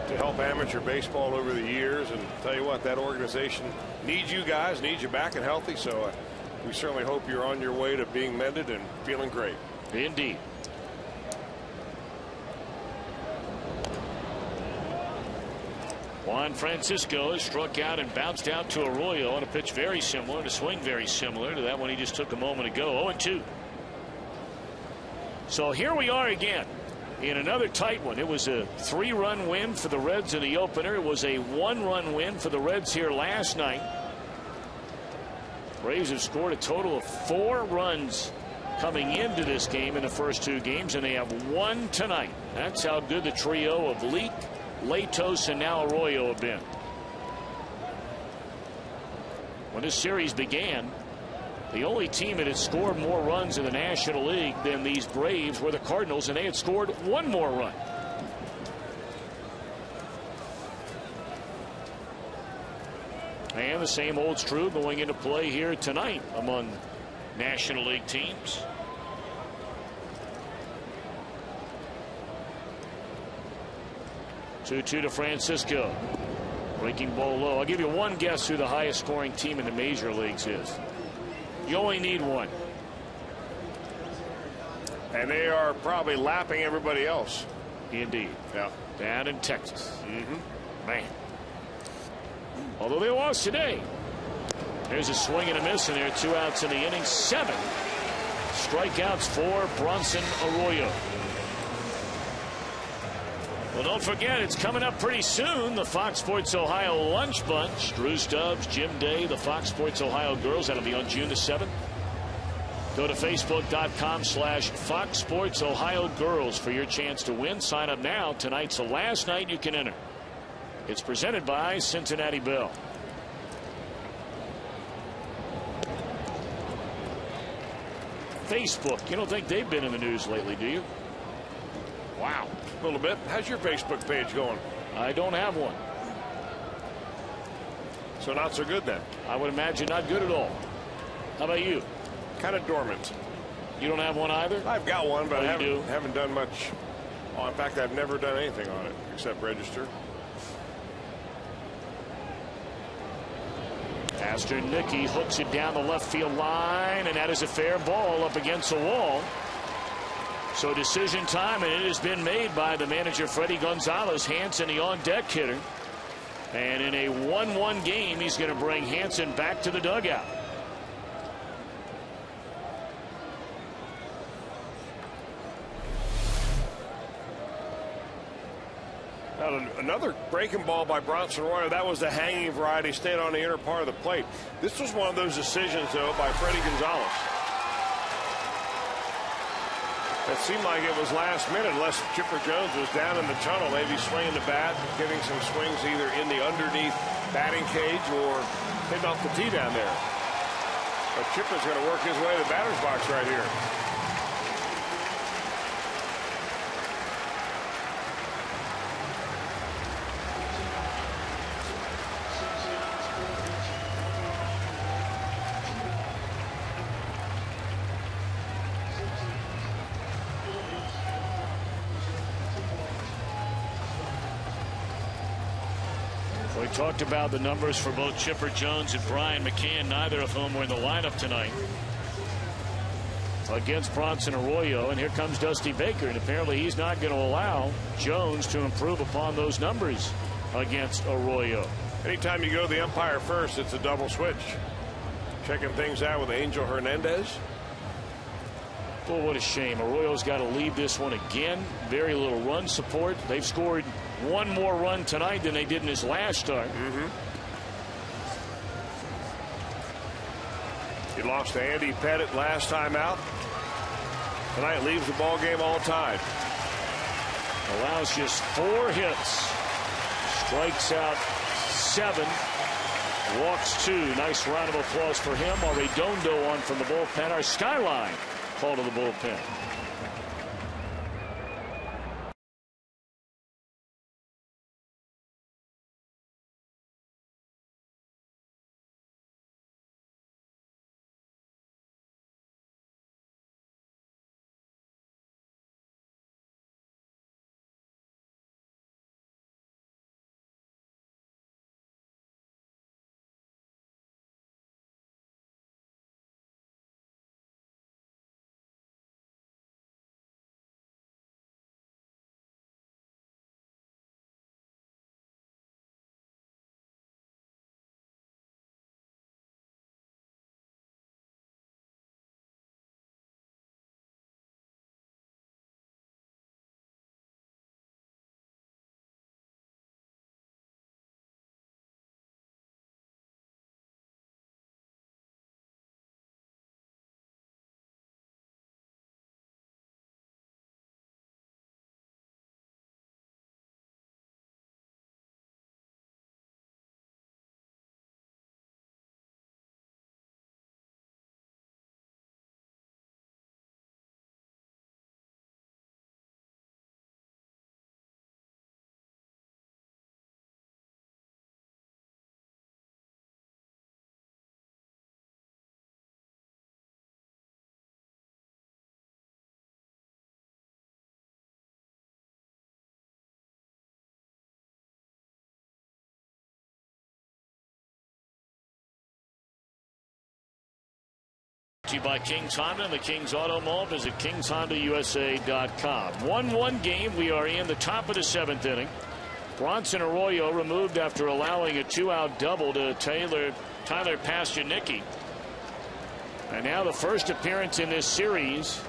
to help amateur baseball over the years, and tell you what, that organization needs you guys, needs you back and healthy. So we certainly hope you're on your way to being mended and feeling great. Indeed. Juan Francisco has struck out and bounced out to Arroyo on a pitch very similar, and a swing very similar to that one he just took a moment ago. 0-2. So here we are again in another tight one. It was a 3-run win for the Reds in the opener. It was a 1-run win for the Reds here last night. Braves have scored a total of 4 runs coming into this game in the first 2 games, and they have 1 tonight. That's how good the trio of Leak, Latos, and now Arroyo have been. When this series began, the only team that had scored more runs in the National League than these Braves were the Cardinals, and they had scored 1 more run. And the same holds true going into play here tonight among National League teams. Two to Francisco. Breaking ball low. I'll give you one guess who the highest scoring team in the major leagues is. You only need one. And they are probably lapping everybody else. Indeed. Yeah. Down in Texas. Man. Although they lost today. There's a swing and a miss, and there are 2 outs in the inning. 7 strikeouts for Bronson Arroyo. Well, don't forget, it's coming up pretty soon. The Fox Sports Ohio Lunch Bunch. Drew Stubbs, Jim Day, the Fox Sports Ohio girls. That'll be on June the 7th. Go to Facebook.com/Fox Sports Ohio Girls for your chance to win. Sign up now. Tonight's the last night you can enter. It's presented by Cincinnati Bell. Facebook. You don't think they've been in the news lately, do you? Wow. A little bit. How's your Facebook page going? I don't have one. So not so good then. I would imagine not good at all. How about you? Kind of dormant. You don't have one either? I've got one, but I do? haven't done much. Oh, in fact, I've never done anything on it except register. Pastor Nicky hooks it down the left field line, and that is a fair ball up against the wall. So decision time, and it has been made by the manager, Freddie Gonzalez. Hansen, the on-deck hitter. And in a 1-1 game, he's going to bring Hansen back to the dugout. Another breaking ball by Bronson Arroyo. That was the hanging variety, stayed on the inner part of the plate. This was one of those decisions, though, by Freddie Gonzalez. It seemed like it was last minute, unless Chipper Jones was down in the tunnel, maybe swinging the bat, giving some swings either in the underneath batting cage or hitting off the tee down there. But Chipper's going to work his way to the batter's box right here. We talked about the numbers for both Chipper Jones and Brian McCann, neither of whom were in the lineup tonight against Bronson Arroyo. And here comes Dusty Baker, and apparently he's not going to allow Jones to improve upon those numbers against Arroyo. Anytime you go to the umpire first, it's a double switch. Checking things out with Angel Hernandez. Well, what a shame. Arroyo's got to lead this one again. Very little run support. They've scored one more run tonight than they did in his last start. He lost to Andy Pettit last time out. Tonight leaves the ball game all tied. Allows just 4 hits. Strikes out 7. Walks 2. Nice round of applause for him. Aroldis on from the bullpen. Our Skyline call to the bullpen. To you by King's Honda and the King's Auto Mall. Visit KingsHondaUSA.com. 1-1 game. We are in the top of the 7th inning. Bronson Arroyo removed after allowing a 2-out double to Tyler Pastornicki. And now the first appearance in this series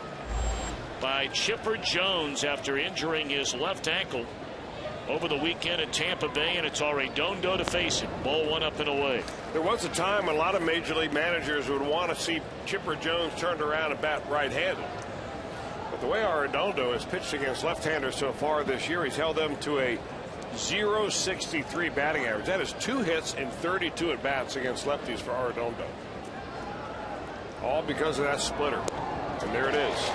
by Chipper Jones after injuring his left ankle over the weekend at Tampa Bay, and it's Aroldis to face him. Ball 1 up and away. There was a time when a lot of Major League managers would want to see Chipper Jones turned around and bat right-handed. But the way Aroldis has pitched against left-handers so far this year, he's held them to a .063 batting average. That is 2 hits and 32 at-bats against lefties for Aroldis. All because of that splitter. And there it is.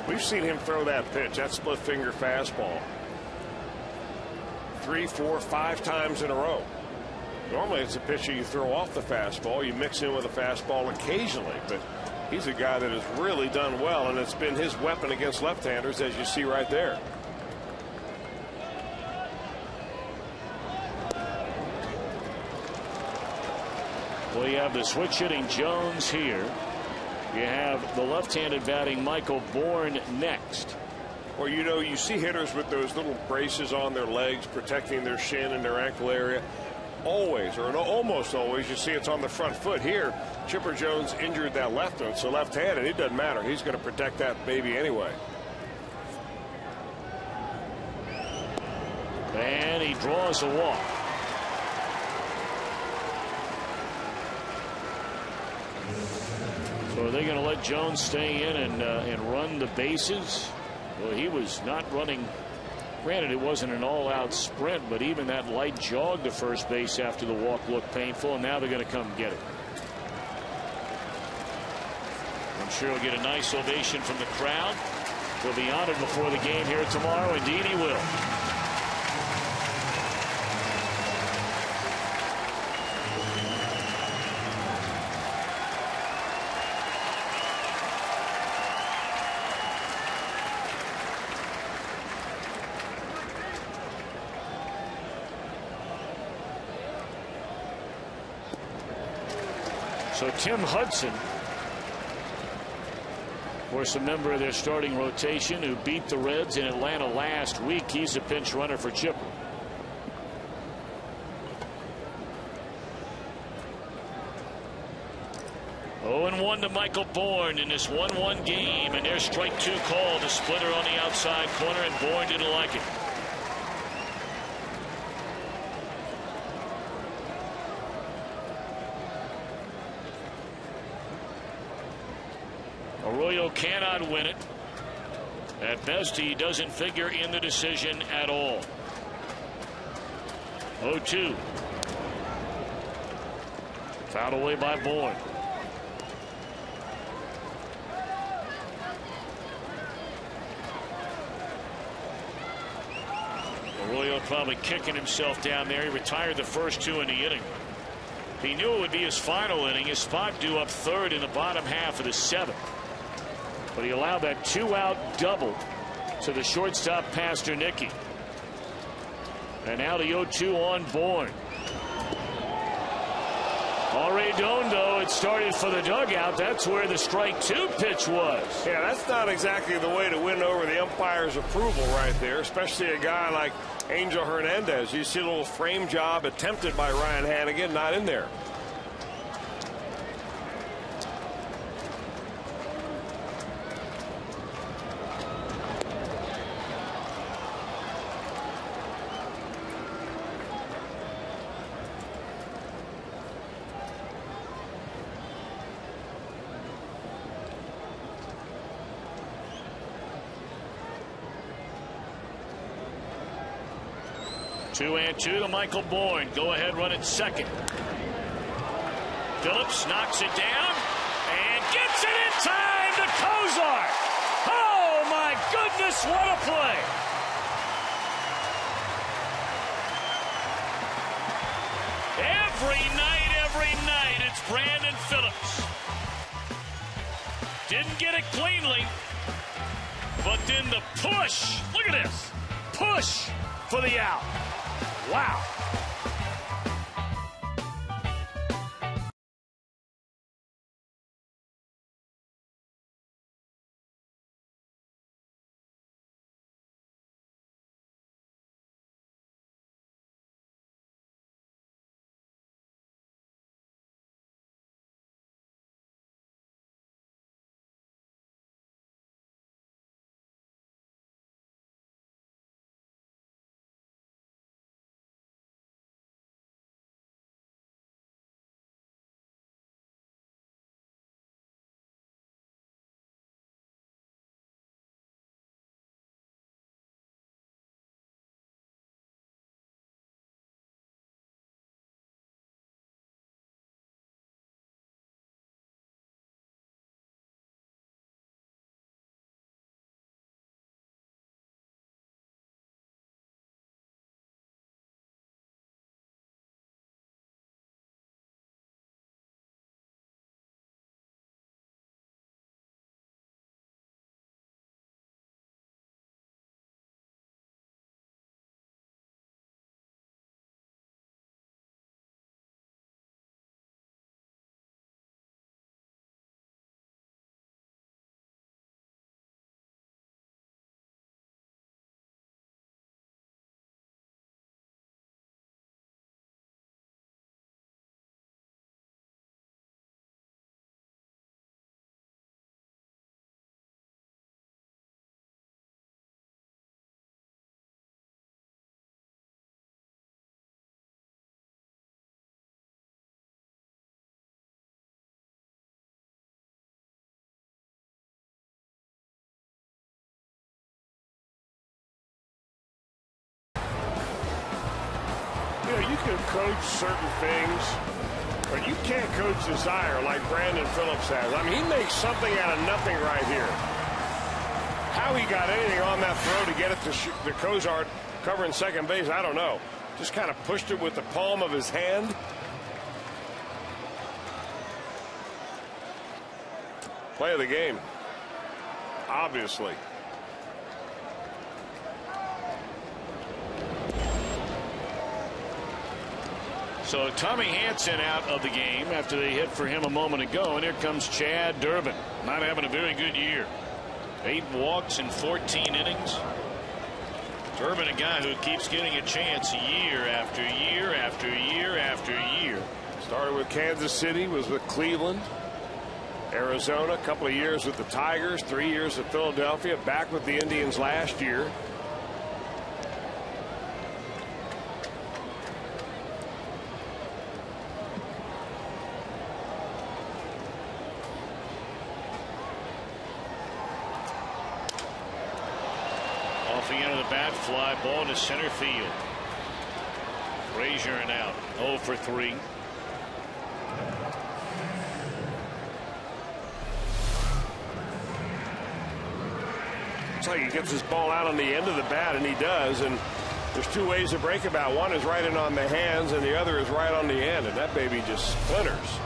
We've seen him throw that pitch, that split finger fastball, 3, 4, 5 times in a row. Normally it's a pitch you throw off the fastball. You mix in with a fastball occasionally, but he's a guy that has really done well, and it's been his weapon against left-handers, as you see right there. Well, you have the switch hitting Jones here. You have the left-handed batting Michael Bourne next. Well, you know, you see hitters with those little braces on their legs protecting their shin and their ankle area. Always, or almost always, you see it's on the front foot. Here, Chipper Jones injured that left one, so left-handed, it doesn't matter. He's going to protect that baby anyway. And he draws a walk. So are they going to let Jones stay in and run the bases? Well, he was not running. Granted, it wasn't an all-out sprint, but even that light jog to first base after the walk looked painful, and now they're going to come get it. I'm sure he'll get a nice ovation from the crowd. He'll be honored before the game here tomorrow. Indeed, he will. So Tim Hudson, of course, a member of their starting rotation who beat the Reds in Atlanta last week. He's a pinch runner for Chipper. 0-1 to Michael Bourne in this 1-1 game, and there's strike 2 call to Splitter on the outside corner, and Bourne didn't like it. Arroyo cannot win it. At best, he doesn't figure in the decision at all. 0-2. Fouled away by Bourne. Arroyo probably kicking himself down there. He retired the first 2 in the inning. He knew it would be his final inning. His spot due up third in the bottom half of the 7th. But he allowed that 2-out double to the shortstop Pasternicki. And now the 0-2 on Bourne. Arredondo, it started for the dugout. That's where the strike 2 pitch was. Yeah, that's not exactly the way to win over the umpire's approval right there, especially a guy like Angel Hernandez. You see a little frame job attempted by Ryan Hannigan, not in there. Two and two to Michael Bourne. Go ahead, run at second. Phillips knocks it down and gets it in time to Kozar. Oh my goodness, what a play! Every night, it's Brandon Phillips. Didn't get it cleanly, but then the push. Look at this push for the out. Wow. You can coach certain things, but you can't coach desire like Brandon Phillips has. I mean, he makes something out of nothing right here. How he got anything on that throw to get it to Kozar covering second base, I don't know. Just kind of pushed it with the palm of his hand. Play of the game, obviously. So Tommy Hansen out of the game after they hit for him a moment ago. And here comes Chad Durbin. Not having a very good year. 8 walks in 14 innings. Durbin, a guy who keeps getting a chance year after year after year after year. Started with Kansas City, was with Cleveland, Arizona, a couple of years with the Tigers, 3 years with Philadelphia, back with the Indians last year. Off the end of the bat, fly ball to center field. Frazier and out. 0 for 3. Looks like he gets his ball out on the end of the bat, and he does. And there's 2 ways to break about. One is right in on the hands, and the other is right on the end, and that baby just splinters.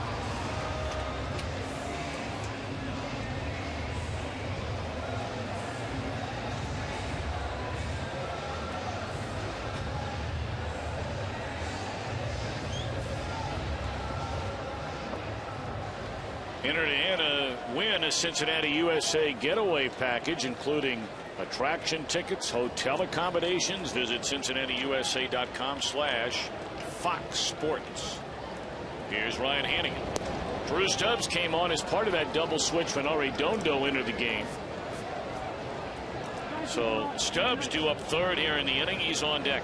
Enter to win a Cincinnati USA getaway package, including attraction tickets, hotel accommodations. Visit CincinnatiUSA.com/Fox Sports. Here's Ryan Hannigan. Drew Stubbs came on as part of that double switch when Arredondo entered the game. So Stubbs due up third here in the inning. He's on deck.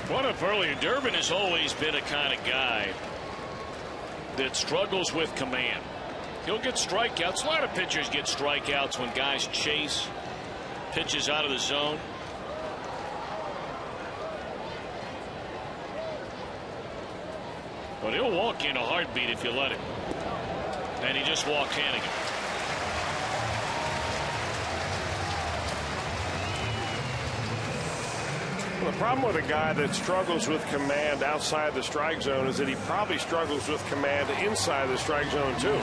Brought up earlier, Durbin has always been a kind of guy that struggles with command. He'll get strikeouts. A lot of pitchers get strikeouts when guys chase pitches out of the zone. But he'll walk you in a heartbeat if you let him. And he just walked Hannigan. Well, the problem with a guy that struggles with command outside the strike zone is that he probably struggles with command inside the strike zone too.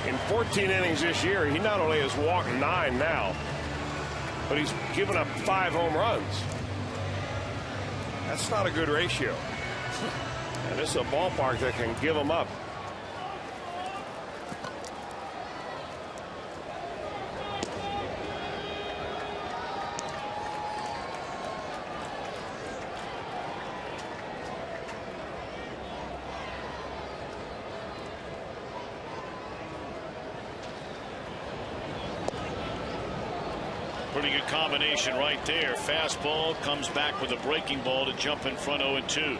In 14 innings this year, he not only has walked 9 now, but he's given up 5 home runs. That's not a good ratio. And this is a ballpark that can give them up. Pretty good combination right there. Fastball comes back with a breaking ball to jump in front 0-2.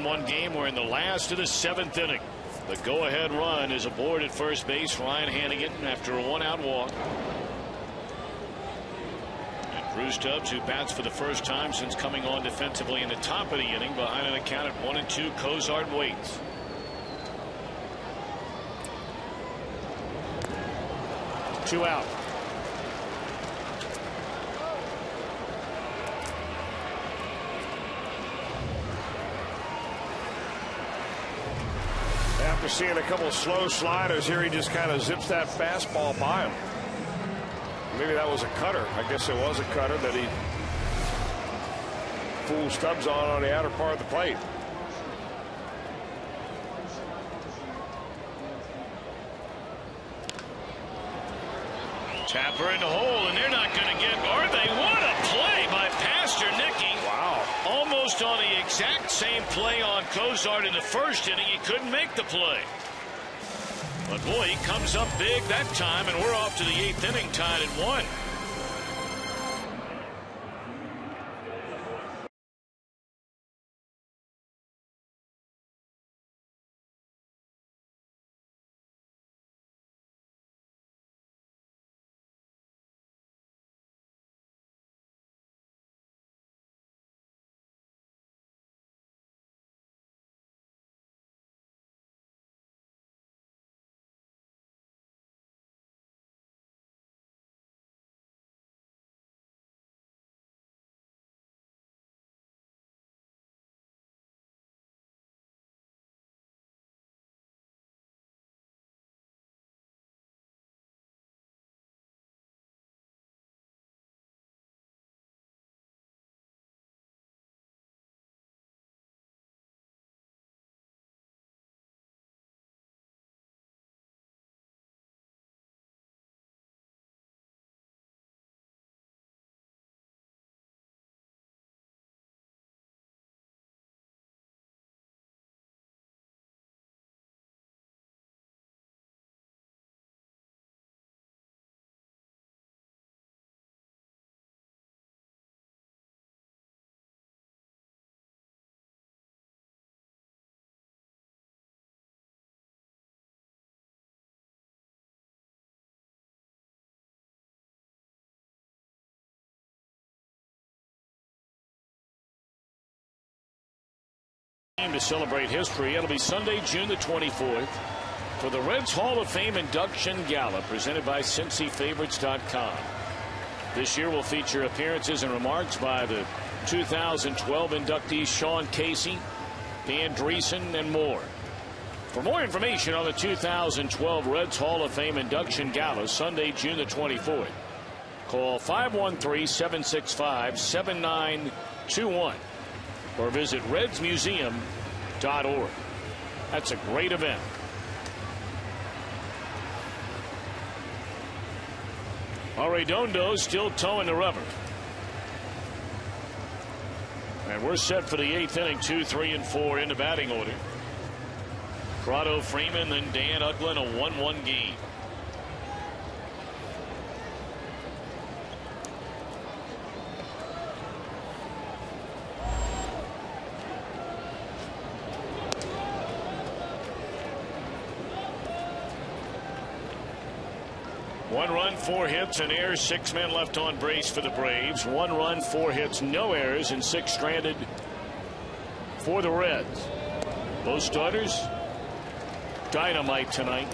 One game. We're in the last of the 7th inning. The go-ahead run is aboard at first base. Ryan Hannigan after a 1-out walk. And Drew Stubbs, who bats for the first time since coming on defensively in the top of the inning, behind an account at 1-2. Cozart waits. Two out. After seeing a couple of slow sliders here, he just kind of zips that fastball by him. Maybe that was a cutter. I guess it was a cutter that he fooled Stubbs on the outer part of the plate. Tapper in the hole, and they're not going to get, are they? What a play by Pasternicki. Wow. Almost on the exact same play on Cozart in the first inning. He couldn't make the play. But boy, he comes up big that time, and we're off to the 8th inning, tied at 1. To celebrate history, it'll be Sunday, June the 24th for the Reds Hall of Fame Induction Gala presented by CincyFavorites.com. This year will feature appearances and remarks by the 2012 inductees Sean Casey, Dan Dreesen, and more. For more information on the 2012 Reds Hall of Fame Induction Gala, Sunday, June the 24th, call 513-765-7921 or visit redsmuseum.org. That's a great event. Arredondo still towing the rubber. And we're set for the 8th inning, 2, 3, and 4 in the batting order. Prado, Freeman, then Dan Uggla in a 1-1 game. One run, 4 hits, and errors, 6 men left on base for the Braves. 1 run, 4 hits, no errors, and 6 stranded for the Reds. Both starters, dynamite tonight.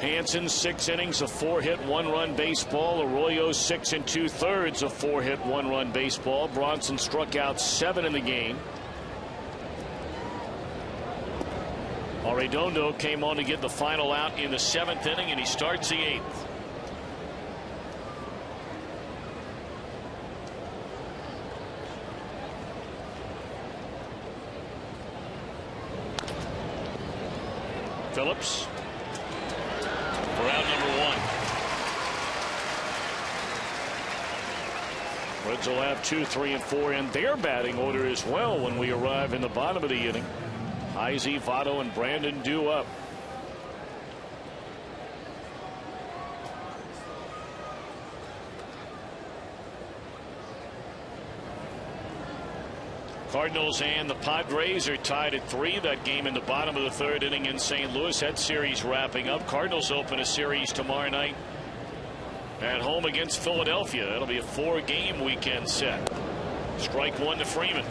Hansen, 6 innings of 4-hit, 1-run baseball. Arroyo, 6 2/3 of 4-hit, 1-run baseball. Bronson struck out 7 in the game. Arredondo came on to get the final out in the 7th inning, and he starts the 8th. Phillips for out number 1. Reds will have 2, 3, and 4 in their batting order as well when we arrive in the bottom of the inning. Izzy, Votto, and Brandon due up. Cardinals and the Padres are tied at 3. That game in the bottom of the 3rd inning in St. Louis. That series wrapping up. Cardinals open a series tomorrow night at home against Philadelphia. That'll be a 4-game weekend set. Strike 1 to Freeman.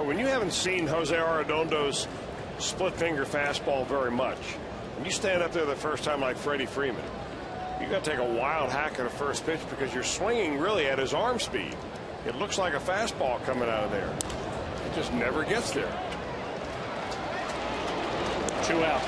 But when you haven't seen Jose Arredondo's split finger fastball very much, when you stand up there the first time like Freddie Freeman, you got to take a wild hack at the first pitch because you're swinging really at his arm speed. It looks like a fastball coming out of there. It just never gets there. 2 out.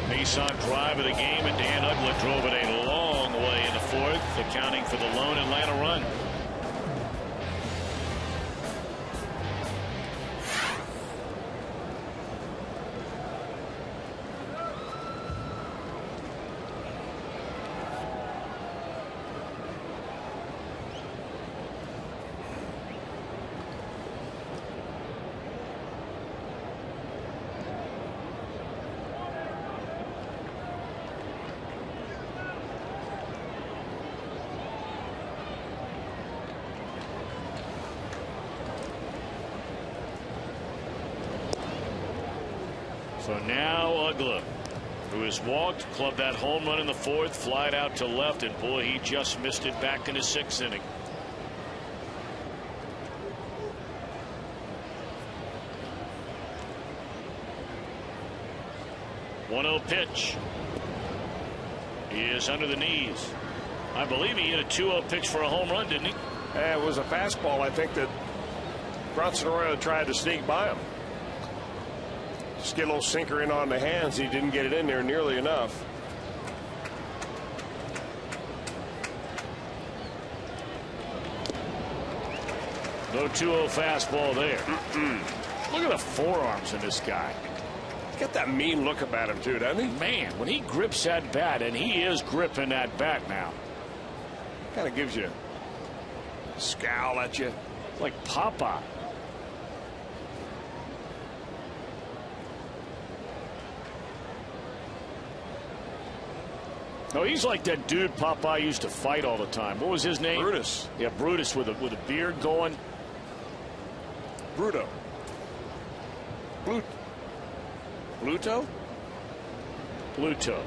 Nissan drive of the game, and Dan Uggla drove it a long way in the fourth, accounting for the lone Atlanta run. So now Uggla, who has walked, clubbed that home run in the fourth, flied out to left, and boy, he just missed it back in his 6th inning. One-0 pitch. He is under the knees. I believe he hit a 2-0 pitch for a home run, didn't he? It was a fastball, I think, that Bronson Arroyo tried to sneak by him. Just get a little sinker in on the hands. He didn't get it in there nearly enough. No 2-0 fastball there. Look at the forearms in this guy. He's got that mean look about him, too, doesn't he? Man, when he grips that bat, and he is gripping that bat now. Kind of gives you a scowl at you. Like Popeye. No, he's like that dude Popeye used to fight all the time. What was his name? Brutus. Yeah, Brutus with a beard going. Bruto. Bluto? Bluto.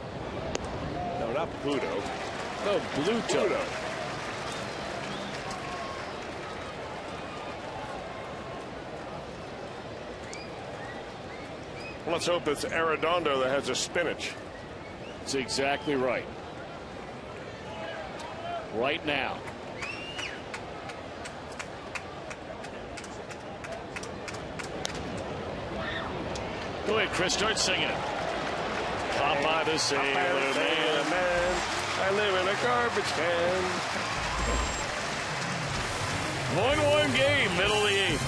No, not Pluto. No, Bluto. Pluto. Let's hope it's Arredondo that has a spinach. That's exactly right. Right now. Go ahead, Chris. Start singing it. Popeye the Sailor Man. I live in a garbage can. 1-1 game, middle of the 8th.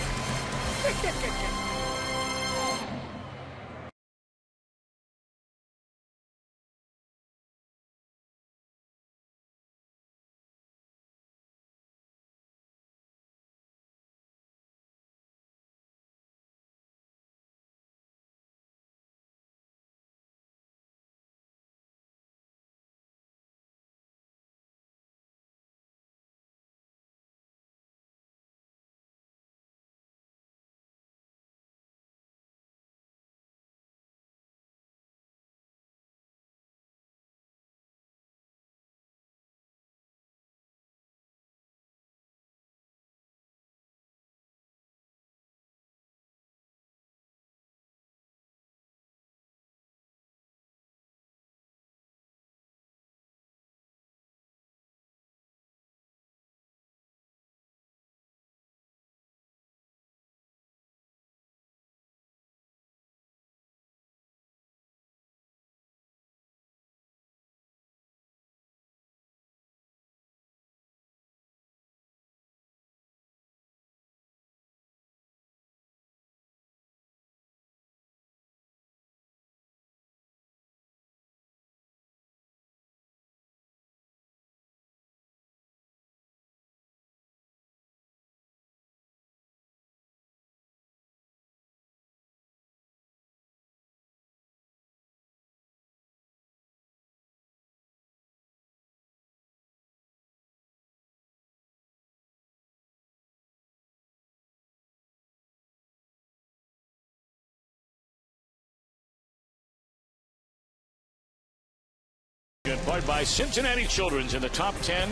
Powered by Cincinnati Children's in the top 10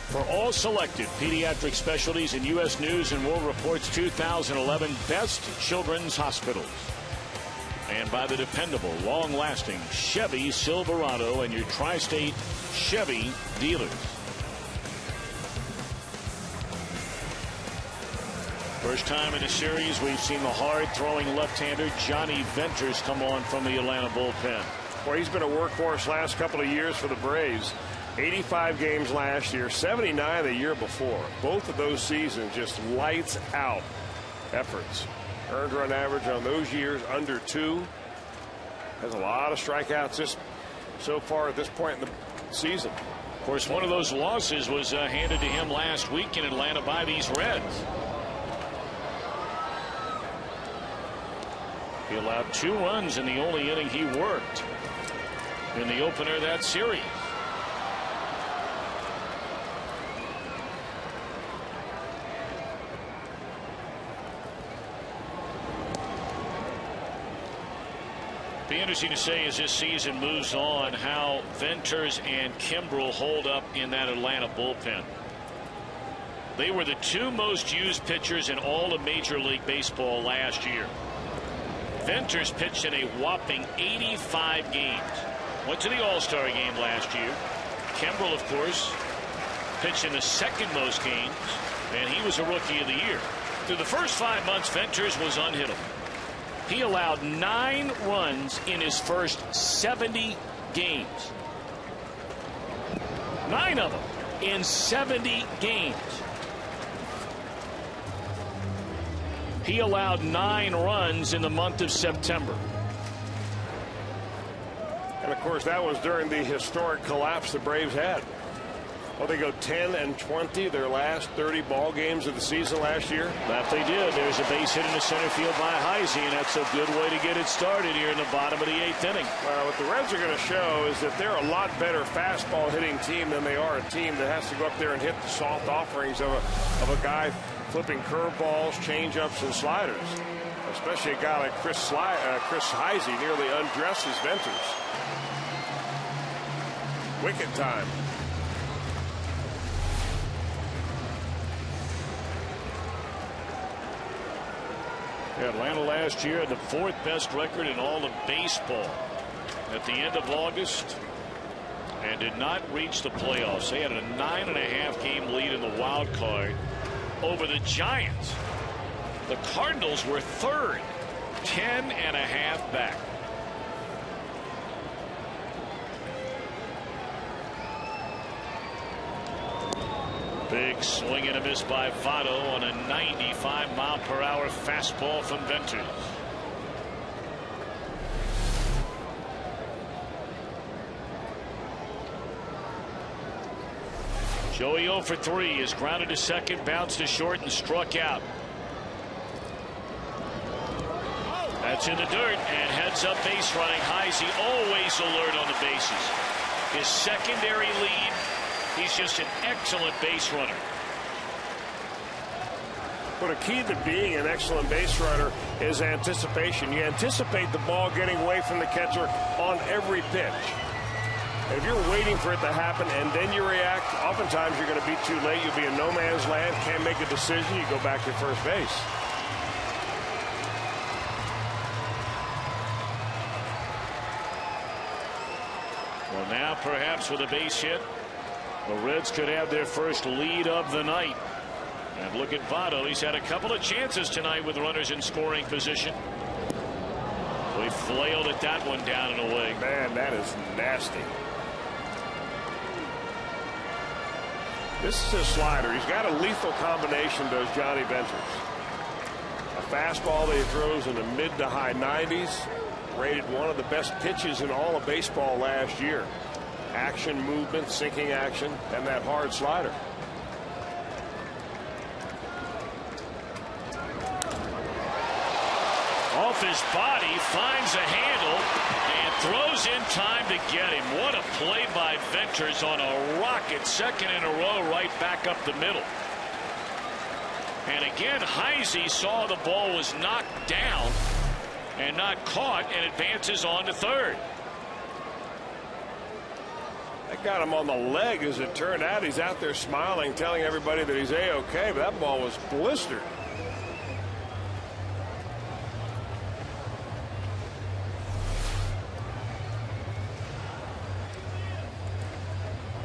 for all selected pediatric specialties in U.S. News and World Report's 2011 Best Children's Hospitals. And by the dependable, long-lasting Chevy Silverado and your tri-state Chevy dealers. First time in the series we've seen the hard-throwing left-hander Johnny Venters come on from the Atlanta bullpen. Well, he's been a workhorse last couple of years for the Braves. 85 games last year, 79 the year before. Both of those seasons just lights out efforts. Earned run average on those years under 2. Has a lot of strikeouts just so far at this point in the season. Of course, one of those losses was handed to him last week in Atlanta by these Reds. He allowed 2 runs in the only inning he worked in the opener of that series. Be interesting to say as this season moves on how Venters and Kimbrel hold up in that Atlanta bullpen. They were the 2 most used pitchers in all of Major League Baseball last year. Venters pitched in a whopping 85 games. Went to the All-Star game last year. Kimbrel, of course, pitched in the 2nd most games, and he was a Rookie of the Year. Through the first 5 months, Venters was unhittable. He allowed 9 runs in his first 70 games. 9 of them in 70 games. He allowed 9 runs in the month of September. And of course, that was during the historic collapse the Braves had. Well, they go 10-20 their last 30 ball games of the season last year. That they did. There's a base hit in the center field by Heisey, and that's a good way to get it started here in the bottom of the 8th inning. Well, what the Reds are going to show is that they're a lot better fastball hitting team than they are a team that has to go up there and hit the soft offerings of a guy flipping curveballs, changeups, and sliders. Especially a guy like Chris Heisey nearly undresses Venters. Wicket time. Atlanta last year had the 4th best record in all of baseball at the end of August and did not reach the playoffs. They had a 9.5 game lead in the wild card over the Giants. The Cardinals were 3rd, 10.5 back. Big swing and a miss by Votto on a 95-mile-per-hour fastball from Venters. Joey 0 for 3 is grounded to second, bounced to short, and struck out. That's in the dirt and heads up base running. Heisey always alert on the bases. His secondary lead. He's just an excellent base runner. But a key to being an excellent base runner is anticipation. You anticipate the ball getting away from the catcher on every pitch. And if you're waiting for it to happen and then you react, oftentimes you're going to be too late. You'll be in no man's land, can't make a decision. You go back to first base. Well, now perhaps with a base hit, the Reds could have their first lead of the night. And look at Votto. He's had a couple of chances tonight with runners in scoring position. We flailed at that one down and away. Man, that is nasty. This is a slider. He's got a lethal combination, does Johnny Venters. A fastball that he throws in the mid to high 90s. Rated one of the best pitches in all of baseball last year. Action, movement, sinking action, and that hard slider. Off his body, finds a handle, and throws in time to get him. What a play by Venters on a rocket, 2nd in a row, right back up the middle. And again, Heisey saw the ball was knocked down and not caught, and advances on to 3rd. That got him on the leg. As it turned out, he's out there smiling, telling everybody that he's A-OK, but that ball was blistered.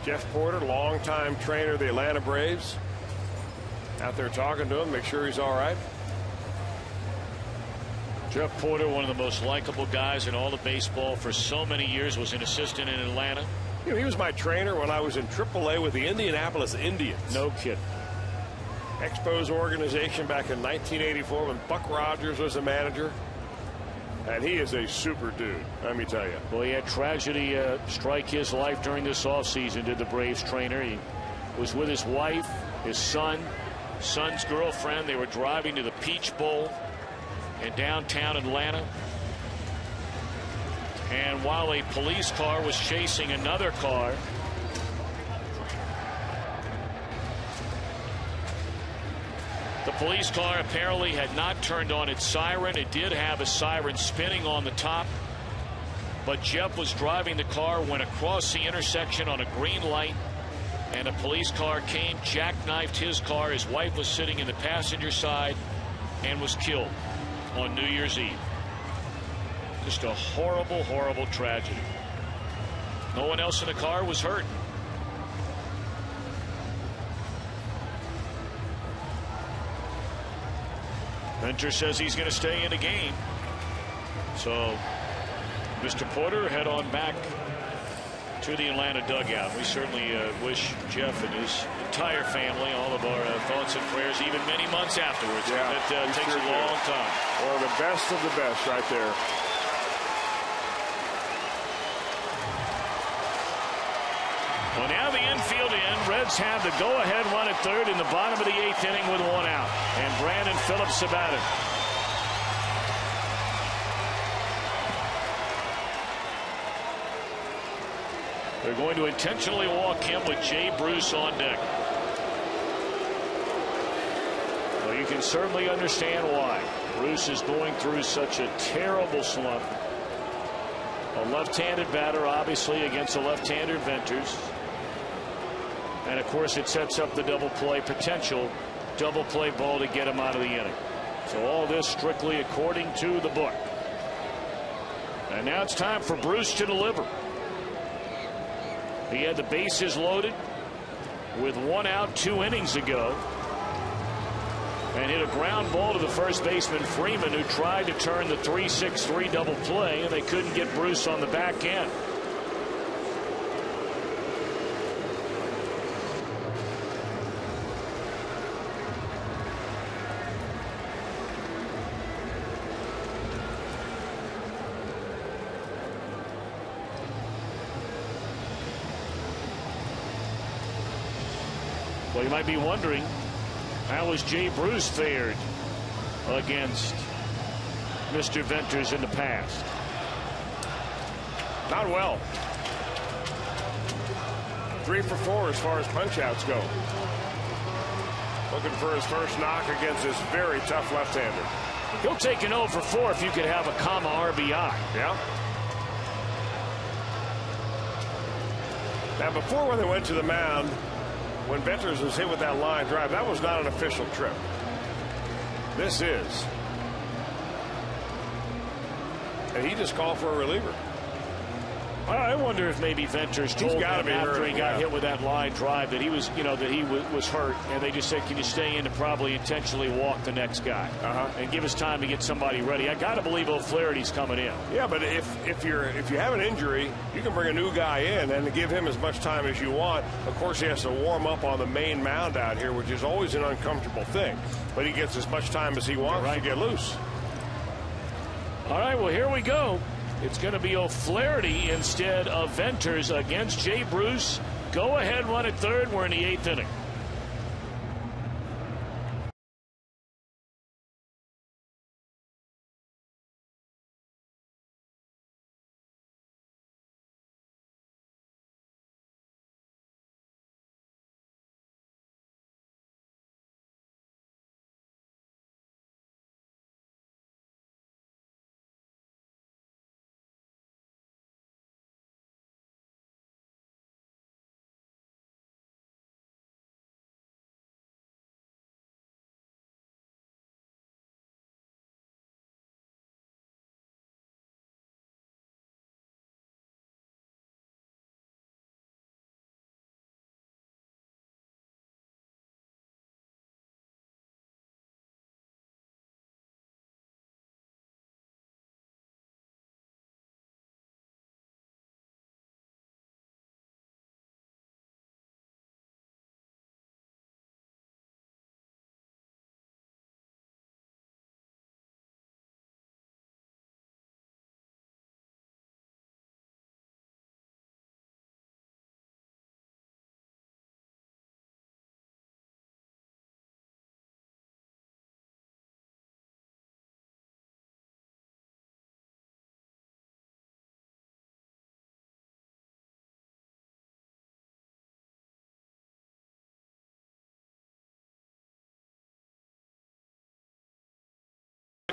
Jeff Porter, longtime trainer of the Atlanta Braves, out there talking to him, make sure he's all right. Jeff Porter, one of the most likable guys in all of baseball for so many years, was an assistant in Atlanta. You know, he was my trainer when I was in AAA with the Indianapolis Indians. No kidding. Expos organization back in 1984 when Buck Rogers was the manager. And he is a super dude, let me tell you. Well, he had tragedy strike his life during this offseason, did the Braves trainer. He was with his wife, his son's girlfriend. They were driving to the Peach Bowl in downtown Atlanta. And while a police car was chasing another car, the police car apparently had not turned on its siren. It did have a siren spinning on the top, but Jeff was driving the car, went across the intersection on a green light, and a police car came, jackknifed his car. His wife was sitting in the passenger side and was killed on New Year's Eve. Just a horrible, horrible tragedy. No one else in the car was hurt. Venter says he's going to stay in the game. So Mr. Porter, head on back to the Atlanta dugout. We certainly wish Jeff and his entire family all of our thoughts and prayers, even many months afterwards. Yeah, that takes a long time. One of the best right there. Well, now the infield in. Reds have the go-ahead run at third in the bottom of the 8th inning with 1 out. And Brandon Phillips about it. They're going to intentionally walk him with Jay Bruce on deck. Well, you can certainly understand why. Bruce is going through such a terrible slump. A left-handed batter, obviously, against the left-handed Venters. And, of course, it sets up the double play potential, double play ball to get him out of the inning. So all this strictly according to the book. And now it's time for Bruce to deliver. He had the bases loaded with 1 out 2 innings ago. And hit a ground ball to the first baseman Freeman, who tried to turn the 3-6-3 double play, and they couldn't get Bruce on the back end. Well, you might be wondering, how has Jay Bruce fared against Mr. Venters in the past? Not well. 3 for 4 as far as punch-outs go. Looking for his first knock against this very tough left-hander. He'll take an 0 for 4 if you could have a comma RBI. Yeah. Now, before when they went to the mound, when Venters was hit with that line drive, that was not an official trip. This is. And he just called for a reliever. I wonder if maybe Venters told him after he got hit with that line drive that he was, that he was hurt, and they just said, "Can you stay in to probably intentionally walk the next guy and give us time to get somebody ready?" I got to believe O'Flaherty's coming in. Yeah, but if you have an injury, you can bring a new guy in and give him as much time as you want. Of course, he has to warm up on the main mound out here, which is always an uncomfortable thing. But he gets as much time as he wants to get loose. All right, well, here we go. It's going to be O'Flaherty instead of Venters against Jay Bruce. Go ahead, run at third. We're in the 8th inning.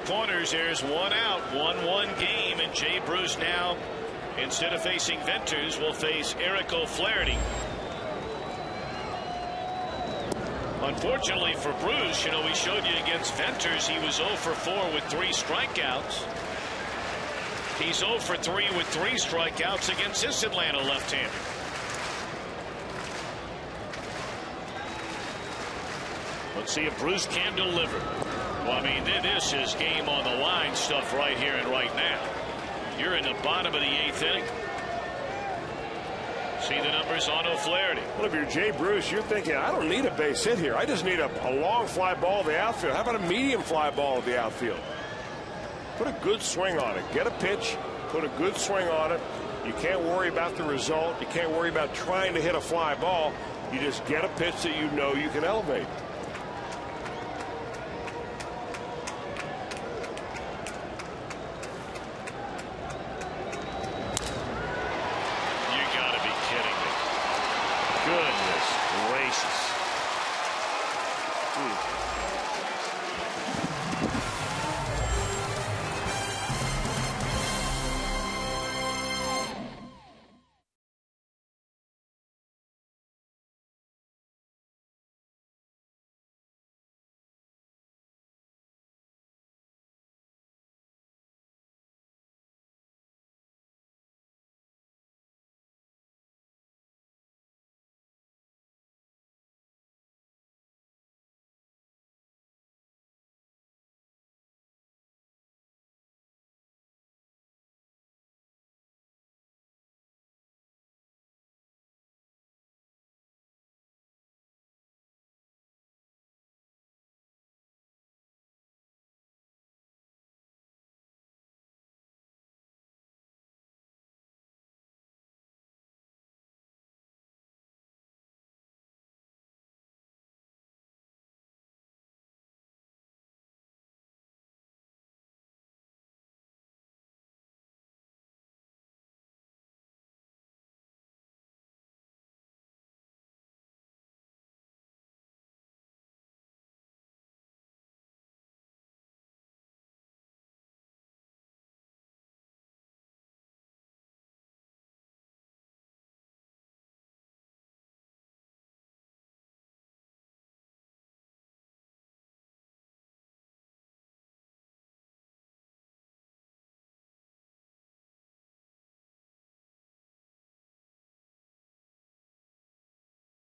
Corners, there's one out, 1-1 game, and Jay Bruce now, instead of facing Venters, will face Eric O'Flaherty. Unfortunately for Bruce, you know, we showed you against Venters, he was 0 for 4 with 3 strikeouts. He's 0 for 3 with 3 strikeouts against this Atlanta left-hander. Let's see if Bruce can deliver. Well, I mean, this is game on the line stuff right here and right now. You're in the bottom of the 8th inning. See the numbers on O'Flaherty. Well, if you're Jay Bruce, you're thinking, I don't need a base hit here. I just need a long fly ball to the outfield. How about a medium fly ball to the outfield? Put a good swing on it. Get a pitch. Put a good swing on it. You can't worry about the result. You can't worry about trying to hit a fly ball. You just get a pitch that you know you can elevate.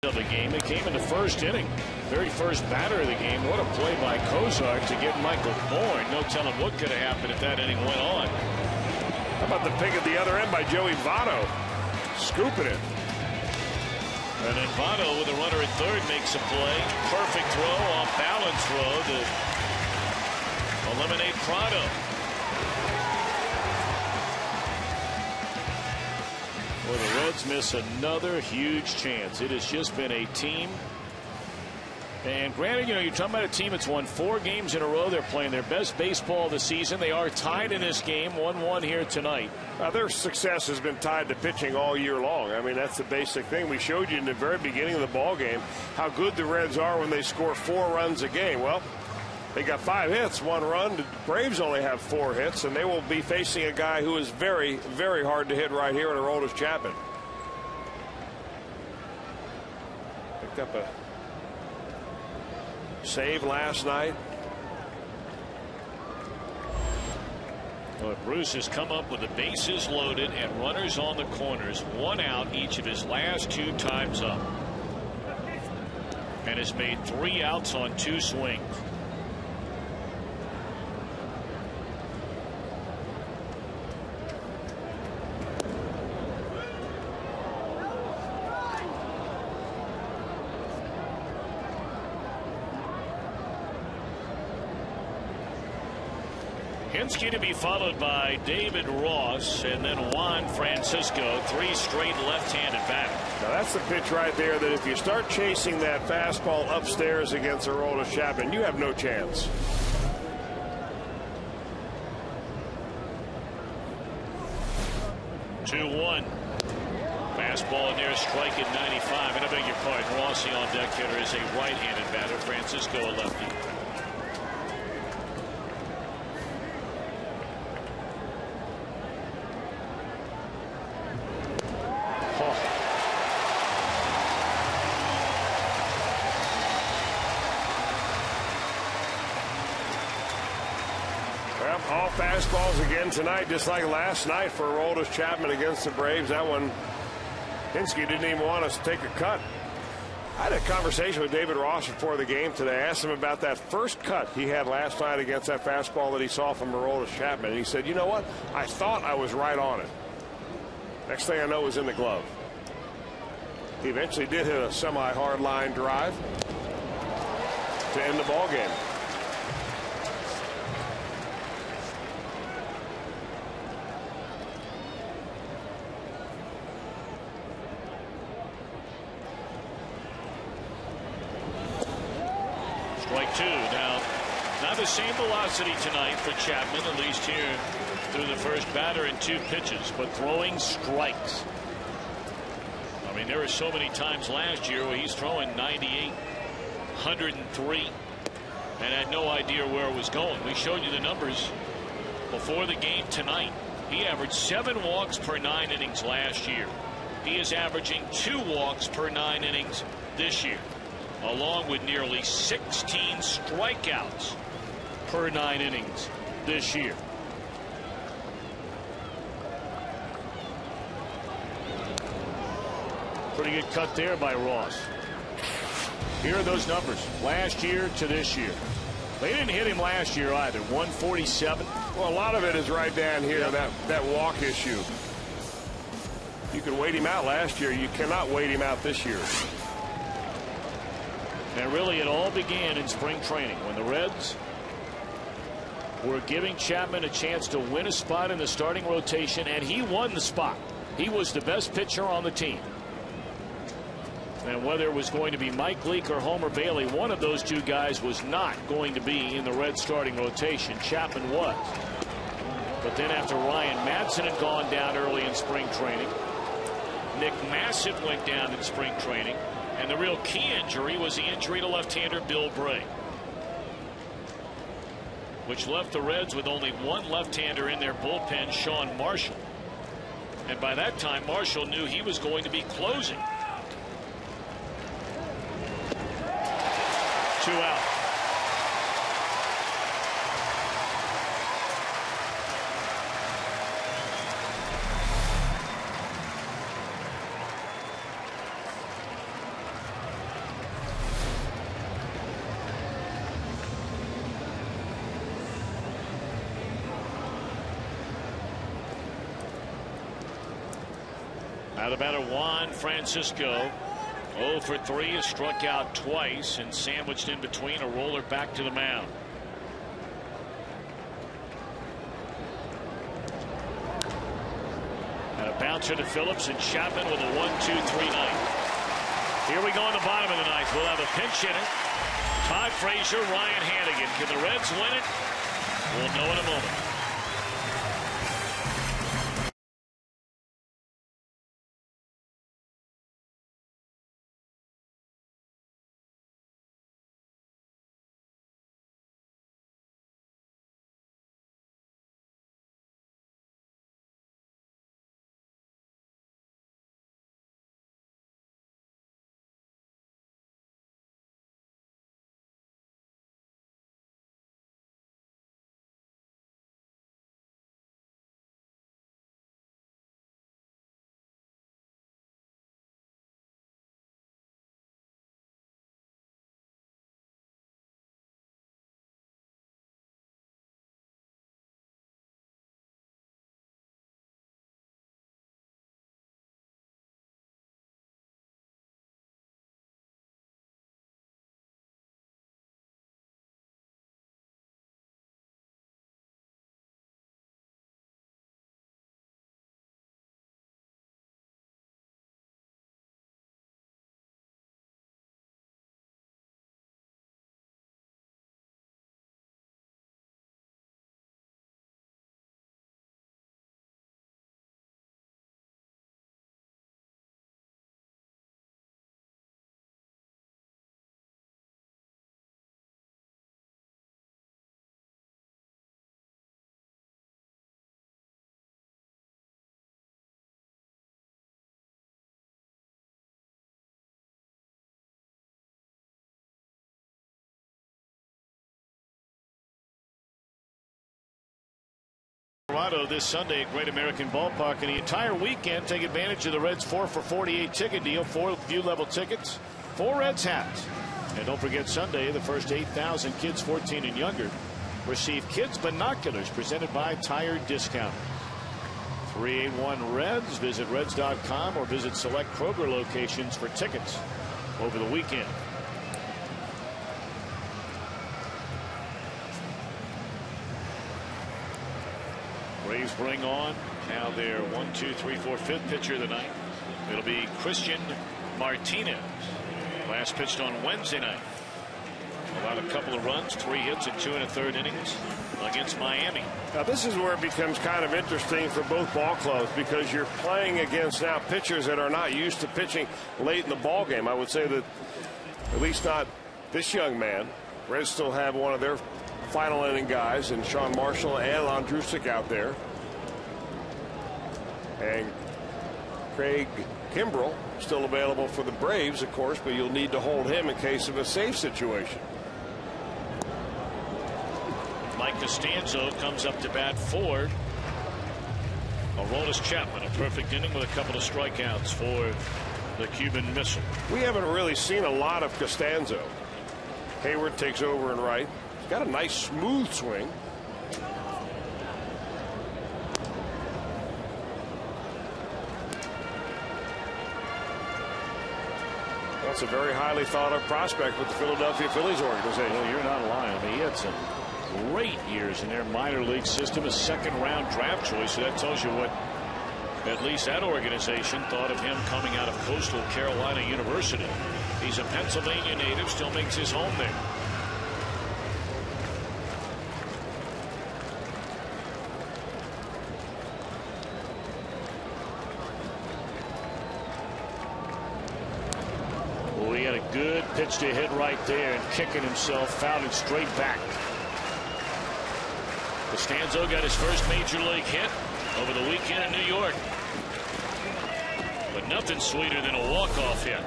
Of the game, it came in the first inning. Very first batter of the game. What a play by Kozar to get Michael Bourne. No telling what could have happened if that inning went on. How about the pick at the other end by Joey Votto? Scooping it. And then Votto with a runner at third makes a play. Perfect throw, off balance throw to eliminate Prado. Well, the Reds miss another huge chance. It has just been a team. And granted, you know, you're talking about a team that's won 4 games in a row. They're playing their best baseball of the season. They are tied in this game, 1-1 here tonight. Their success has been tied to pitching all year long. I mean, that's the basic thing. We showed you in the very beginning of the ball game how good the Reds are when they score 4 runs a game. Well, they got 5 hits, 1 run. The Braves only have 4 hits, and they will be facing a guy who is very, very hard to hit right here in Aroldis Chapman. Picked up a save last night. Well, Bruce has come up with the bases loaded and runners on the corners. 1 out each of his last 2 times up. And has made 3 outs on 2 swings. Hinske to be followed by David Ross and then Juan Francisco. 3 straight left-handed batters. Now that's the pitch right there that if you start chasing that fastball upstairs against Aroldis Chapman, you have no chance. Two-one. Fastball in there, strike at 95. And I beg your pardon, Rossi on deck hitter is a right-handed batter. Francisco a lefty. fastballs again tonight, just like last night for Aroldis Chapman against the Braves. That one, Hinske didn't even want us to take a cut. I had a conversation with David Ross before the game today. I asked him about that first cut he had last night against that fastball that he saw from Aroldis Chapman. And he said, you know what? I thought I was right on it. Next thing I know, it was in the glove. He eventually did hit a semi-hard line drive to end the ball game. Strike two. Now, not the same velocity tonight for Chapman, at least here through the first batter and 2 pitches, but throwing strikes. I mean, there were so many times last year where he's throwing 98, 103, and had no idea where it was going. We showed you the numbers before the game tonight. He averaged 7 walks per 9 innings last year. He is averaging 2 walks per 9 innings this year, along with nearly 16 strikeouts per 9 innings this year. Pretty good cut there by Ross. Here are those numbers, last year to this year. They didn't hit him last year either. 147. Well, a lot of it is right down here, Yep. that walk issue. You could wait him out last year. You cannot wait him out this year. And really, it all began in spring training when the Reds were giving Chapman a chance to win a spot in the starting rotation, and he won the spot. He was the best pitcher on the team. And whether it was going to be Mike Leake or Homer Bailey, one of those 2 guys was not going to be in the Reds starting rotation. Chapman was. But then after Ryan Madsen had gone down early in spring training, Nick Massett went down in spring training, and the real key injury was the injury to left-hander Bill Bray, which left the Reds with only 1 left-hander in their bullpen, Sean Marshall. And by that time, Marshall knew he was going to be closing. 2 out. Now the batter Juan Francisco, 0 for 3, has struck out twice and sandwiched in between a roller back to the mound. And a bouncer to Phillips, and Chapman with a 1-2-3 ninth. Here we go in the bottom of the ninth. We'll have a pinch hitter, Todd Frazier, Ryan Hannigan. Can the Reds win it? We'll know in a moment. Colorado this Sunday at Great American Ballpark, and the entire weekend take advantage of the Reds 4 for 48 ticket deal. 4 view level tickets, 4 Reds hats. And don't forget, Sunday the first 8,000 kids 14 and younger receive kids binoculars presented by Tire Discount. 381 Reds. Visit Reds.com or visit select Kroger locations for tickets over the weekend. Braves bring on now their 1, 2, 3, 4, 5th pitcher of the night. It'll be Christian Martinez. Last pitched on Wednesday night. Allowed a couple of runs, 3 hits in 2 1/3 innings against Miami. Now this is where it becomes kind of interesting for both ball clubs, because you're playing against now pitchers that are not used to pitching late in the ball game. I would say that at least not this young man. Reds still have one of their final inning guys in Sean Marshall and Andrusik out there. And Craig Kimbrell still available for the Braves, of course, but you'll need to hold him in case of a save situation. Mike Costanzo comes up to bat for Aroldis Chapman. A perfect inning with a couple of strikeouts for the Cuban Missile. We haven't really seen a lot of Costanzo. Hayward takes over in right. He's got a nice smooth swing. That's a very highly thought of prospect with the Philadelphia Phillies organization. Well, you're not lying. I mean, he had some great years in their minor league system, a 2nd-round draft choice. So that tells you what at least that organization thought of him coming out of Coastal Carolina University. He's a Pennsylvania native, still makes his home there. Well, he had a good pitch to hit right there, and kicking himself, fouled it straight back. Costanzo got his first major league hit over the weekend in New York. But nothing sweeter than a walk-off hit.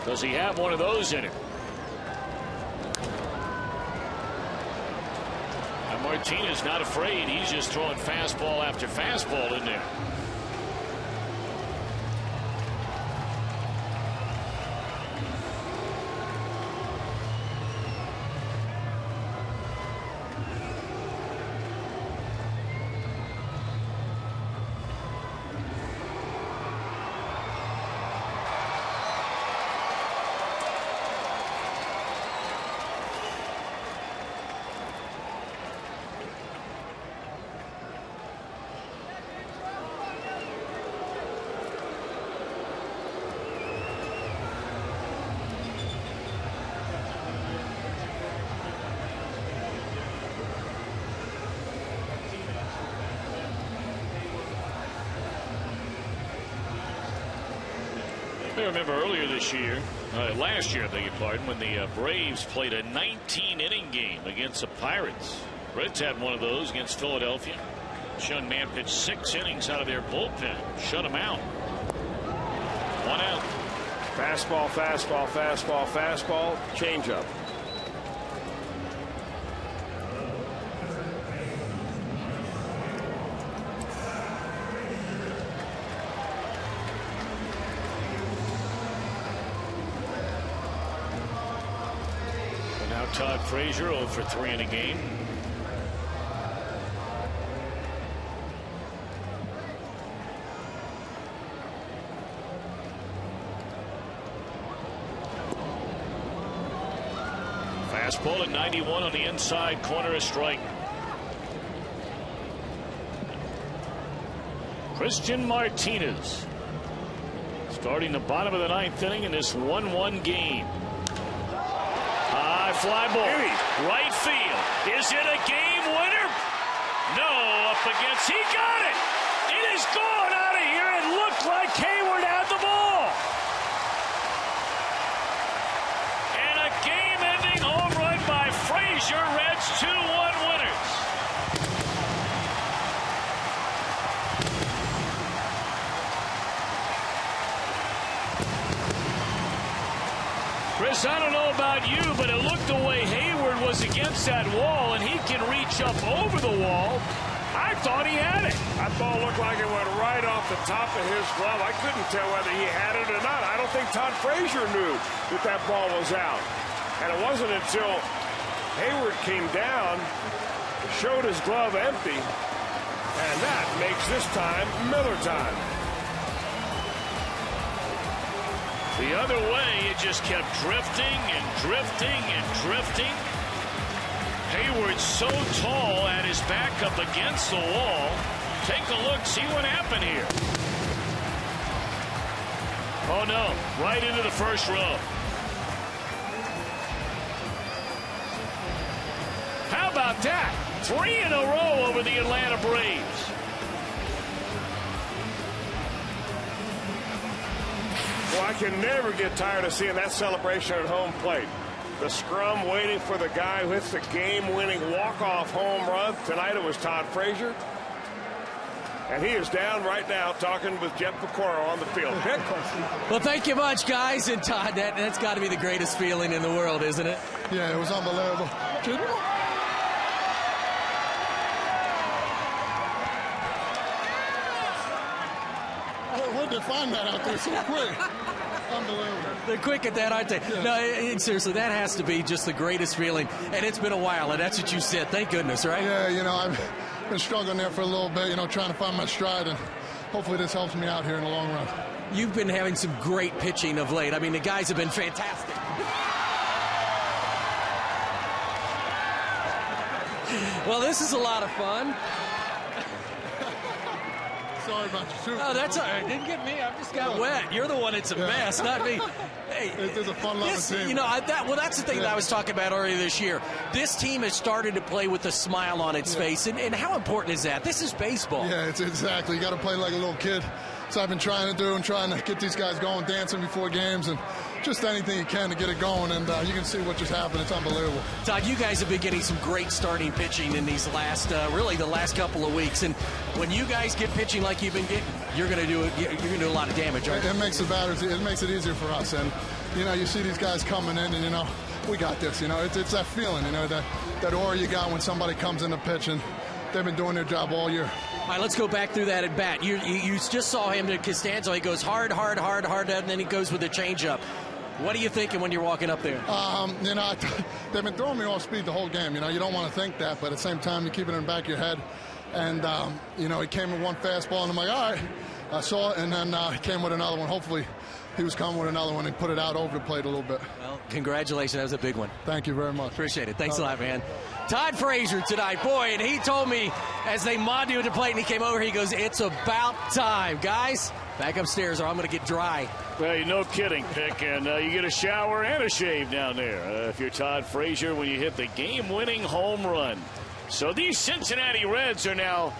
Does he have one of those in him? And Martinez not afraid. He's just throwing fastball after fastball in there. I remember earlier this year, last year, I beg your pardon, when the Braves played a 19-inning game against the Pirates. Reds had one of those against Philadelphia. Shun Man pitched 6 innings out of their bullpen. Shut him out. 1 out. Fastball, fastball, fastball, fastball, changeup. Todd Frazier 0 for 3 in a game. Fastball at 91 on the inside corner, a strike. Christian Martinez starting the bottom of the 9th inning in this 1-1 game. Fly ball, right field. Is it a game winner? No, up against. He got it. It is gone out of here. It looked like Hayward had the ball. And a game-ending home run by Frazier. Reds 2-1 winners. Chris, I don't know about you, but it looked the way Hayward was against that wall, and he can reach up over the wall. I thought he had it. That ball looked like it went right off the top of his glove. I couldn't tell whether he had it or not. I don't think Todd Frazier knew that that ball was out. And it wasn't until Hayward came down, showed his glove empty, and that makes this time Miller time. The other way, it just kept drifting and drifting and drifting. Hayward's so tall, had his back up against the wall. Take a look, see what happened here. Oh no, right into the first row. How about that? 3 in a row over the Atlanta Braves. Well, I can never get tired of seeing that celebration at home plate. The scrum waiting for the guy who hits the game-winning walk-off home run. Tonight it was Todd Frazier. And he is down right now talking with Jeff Pecoro on the field. Pick. Well, thank you much, guys. And Todd, that's got to be the greatest feeling in the world, isn't it? Yeah, it was unbelievable. Where'd they find that out there so quick? Unbelievable. They're quick at that, aren't they? Yeah. No, seriously, that has to be just the greatest feeling. And it's been a while, and that's what you said. Thank goodness, right? Yeah, you know, I've been struggling there for a little bit, you know, trying to find my stride, and hopefully this helps me out here in the long run. You've been having some great pitching of late. I mean, the guys have been fantastic. Well, this is a lot of fun. Sorry about you. Oh, that's all right. Didn't get me. I just got wet. You're the one that's a mess, not me. Hey, it's a fun-loving team. You know, that's the thing that I was talking about earlier this year. This team has started to play with a smile on its face, and how important is that? This is baseball. Yeah, it's exactly. You got to play like a little kid. So I've been trying to do and trying to get these guys going, dancing before games, and just anything you can to get it going. And you can see what just happened. It's unbelievable. Todd, you guys have been getting some great starting pitching in these last, really the last couple of weeks. And when you guys get pitching like you've been getting, you're going to do it. You're going to do a lot of damage, right? It makes the batters. It makes it easier for us. And you know, you see these guys coming in, and you know, we got this. You know, it's that feeling. You know, that aura you got when somebody comes in to pitch, and they've been doing their job all year. All right, let's go back through that at bat. You just saw him to Costanzo. He goes hard, and then he goes with a changeup. What are you thinking when you're walking up there? You know, they've been throwing me off speed the whole game. You know, you don't want to think that, but at the same time, you keep it in the back of your head. And, you know, he came with one fastball, and I'm like, all right. I saw it, and then he came with another one. Hopefully, he was coming with another one and put it out over the plate a little bit. Well, congratulations. That was a big one. Thank you very much. Appreciate it. Thanks a lot, man. Todd Frazier tonight. Boy, and he told me as they mobbed you at the plate and he came over, he goes, it's about time. Guys, back upstairs or I'm going to get dry. Well, you're no kidding, Pick. And you get a shower and a shave down there if you're Todd Frazier when you hit the game-winning home run. So these Cincinnati Reds are now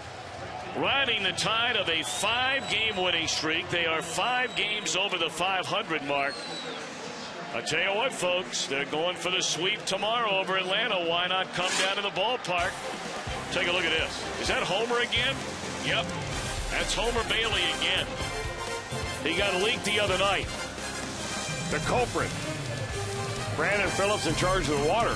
riding the tide of a 5-game winning streak. They are 5 games over the 500 mark. I tell you what, folks, they're going for the sweep tomorrow over Atlanta. Why not come down to the ballpark? Take a look at this. Is that Homer again? Yep, that's Homer Bailey again. He got leaked the other night. The culprit. Brandon Phillips in charge of the water.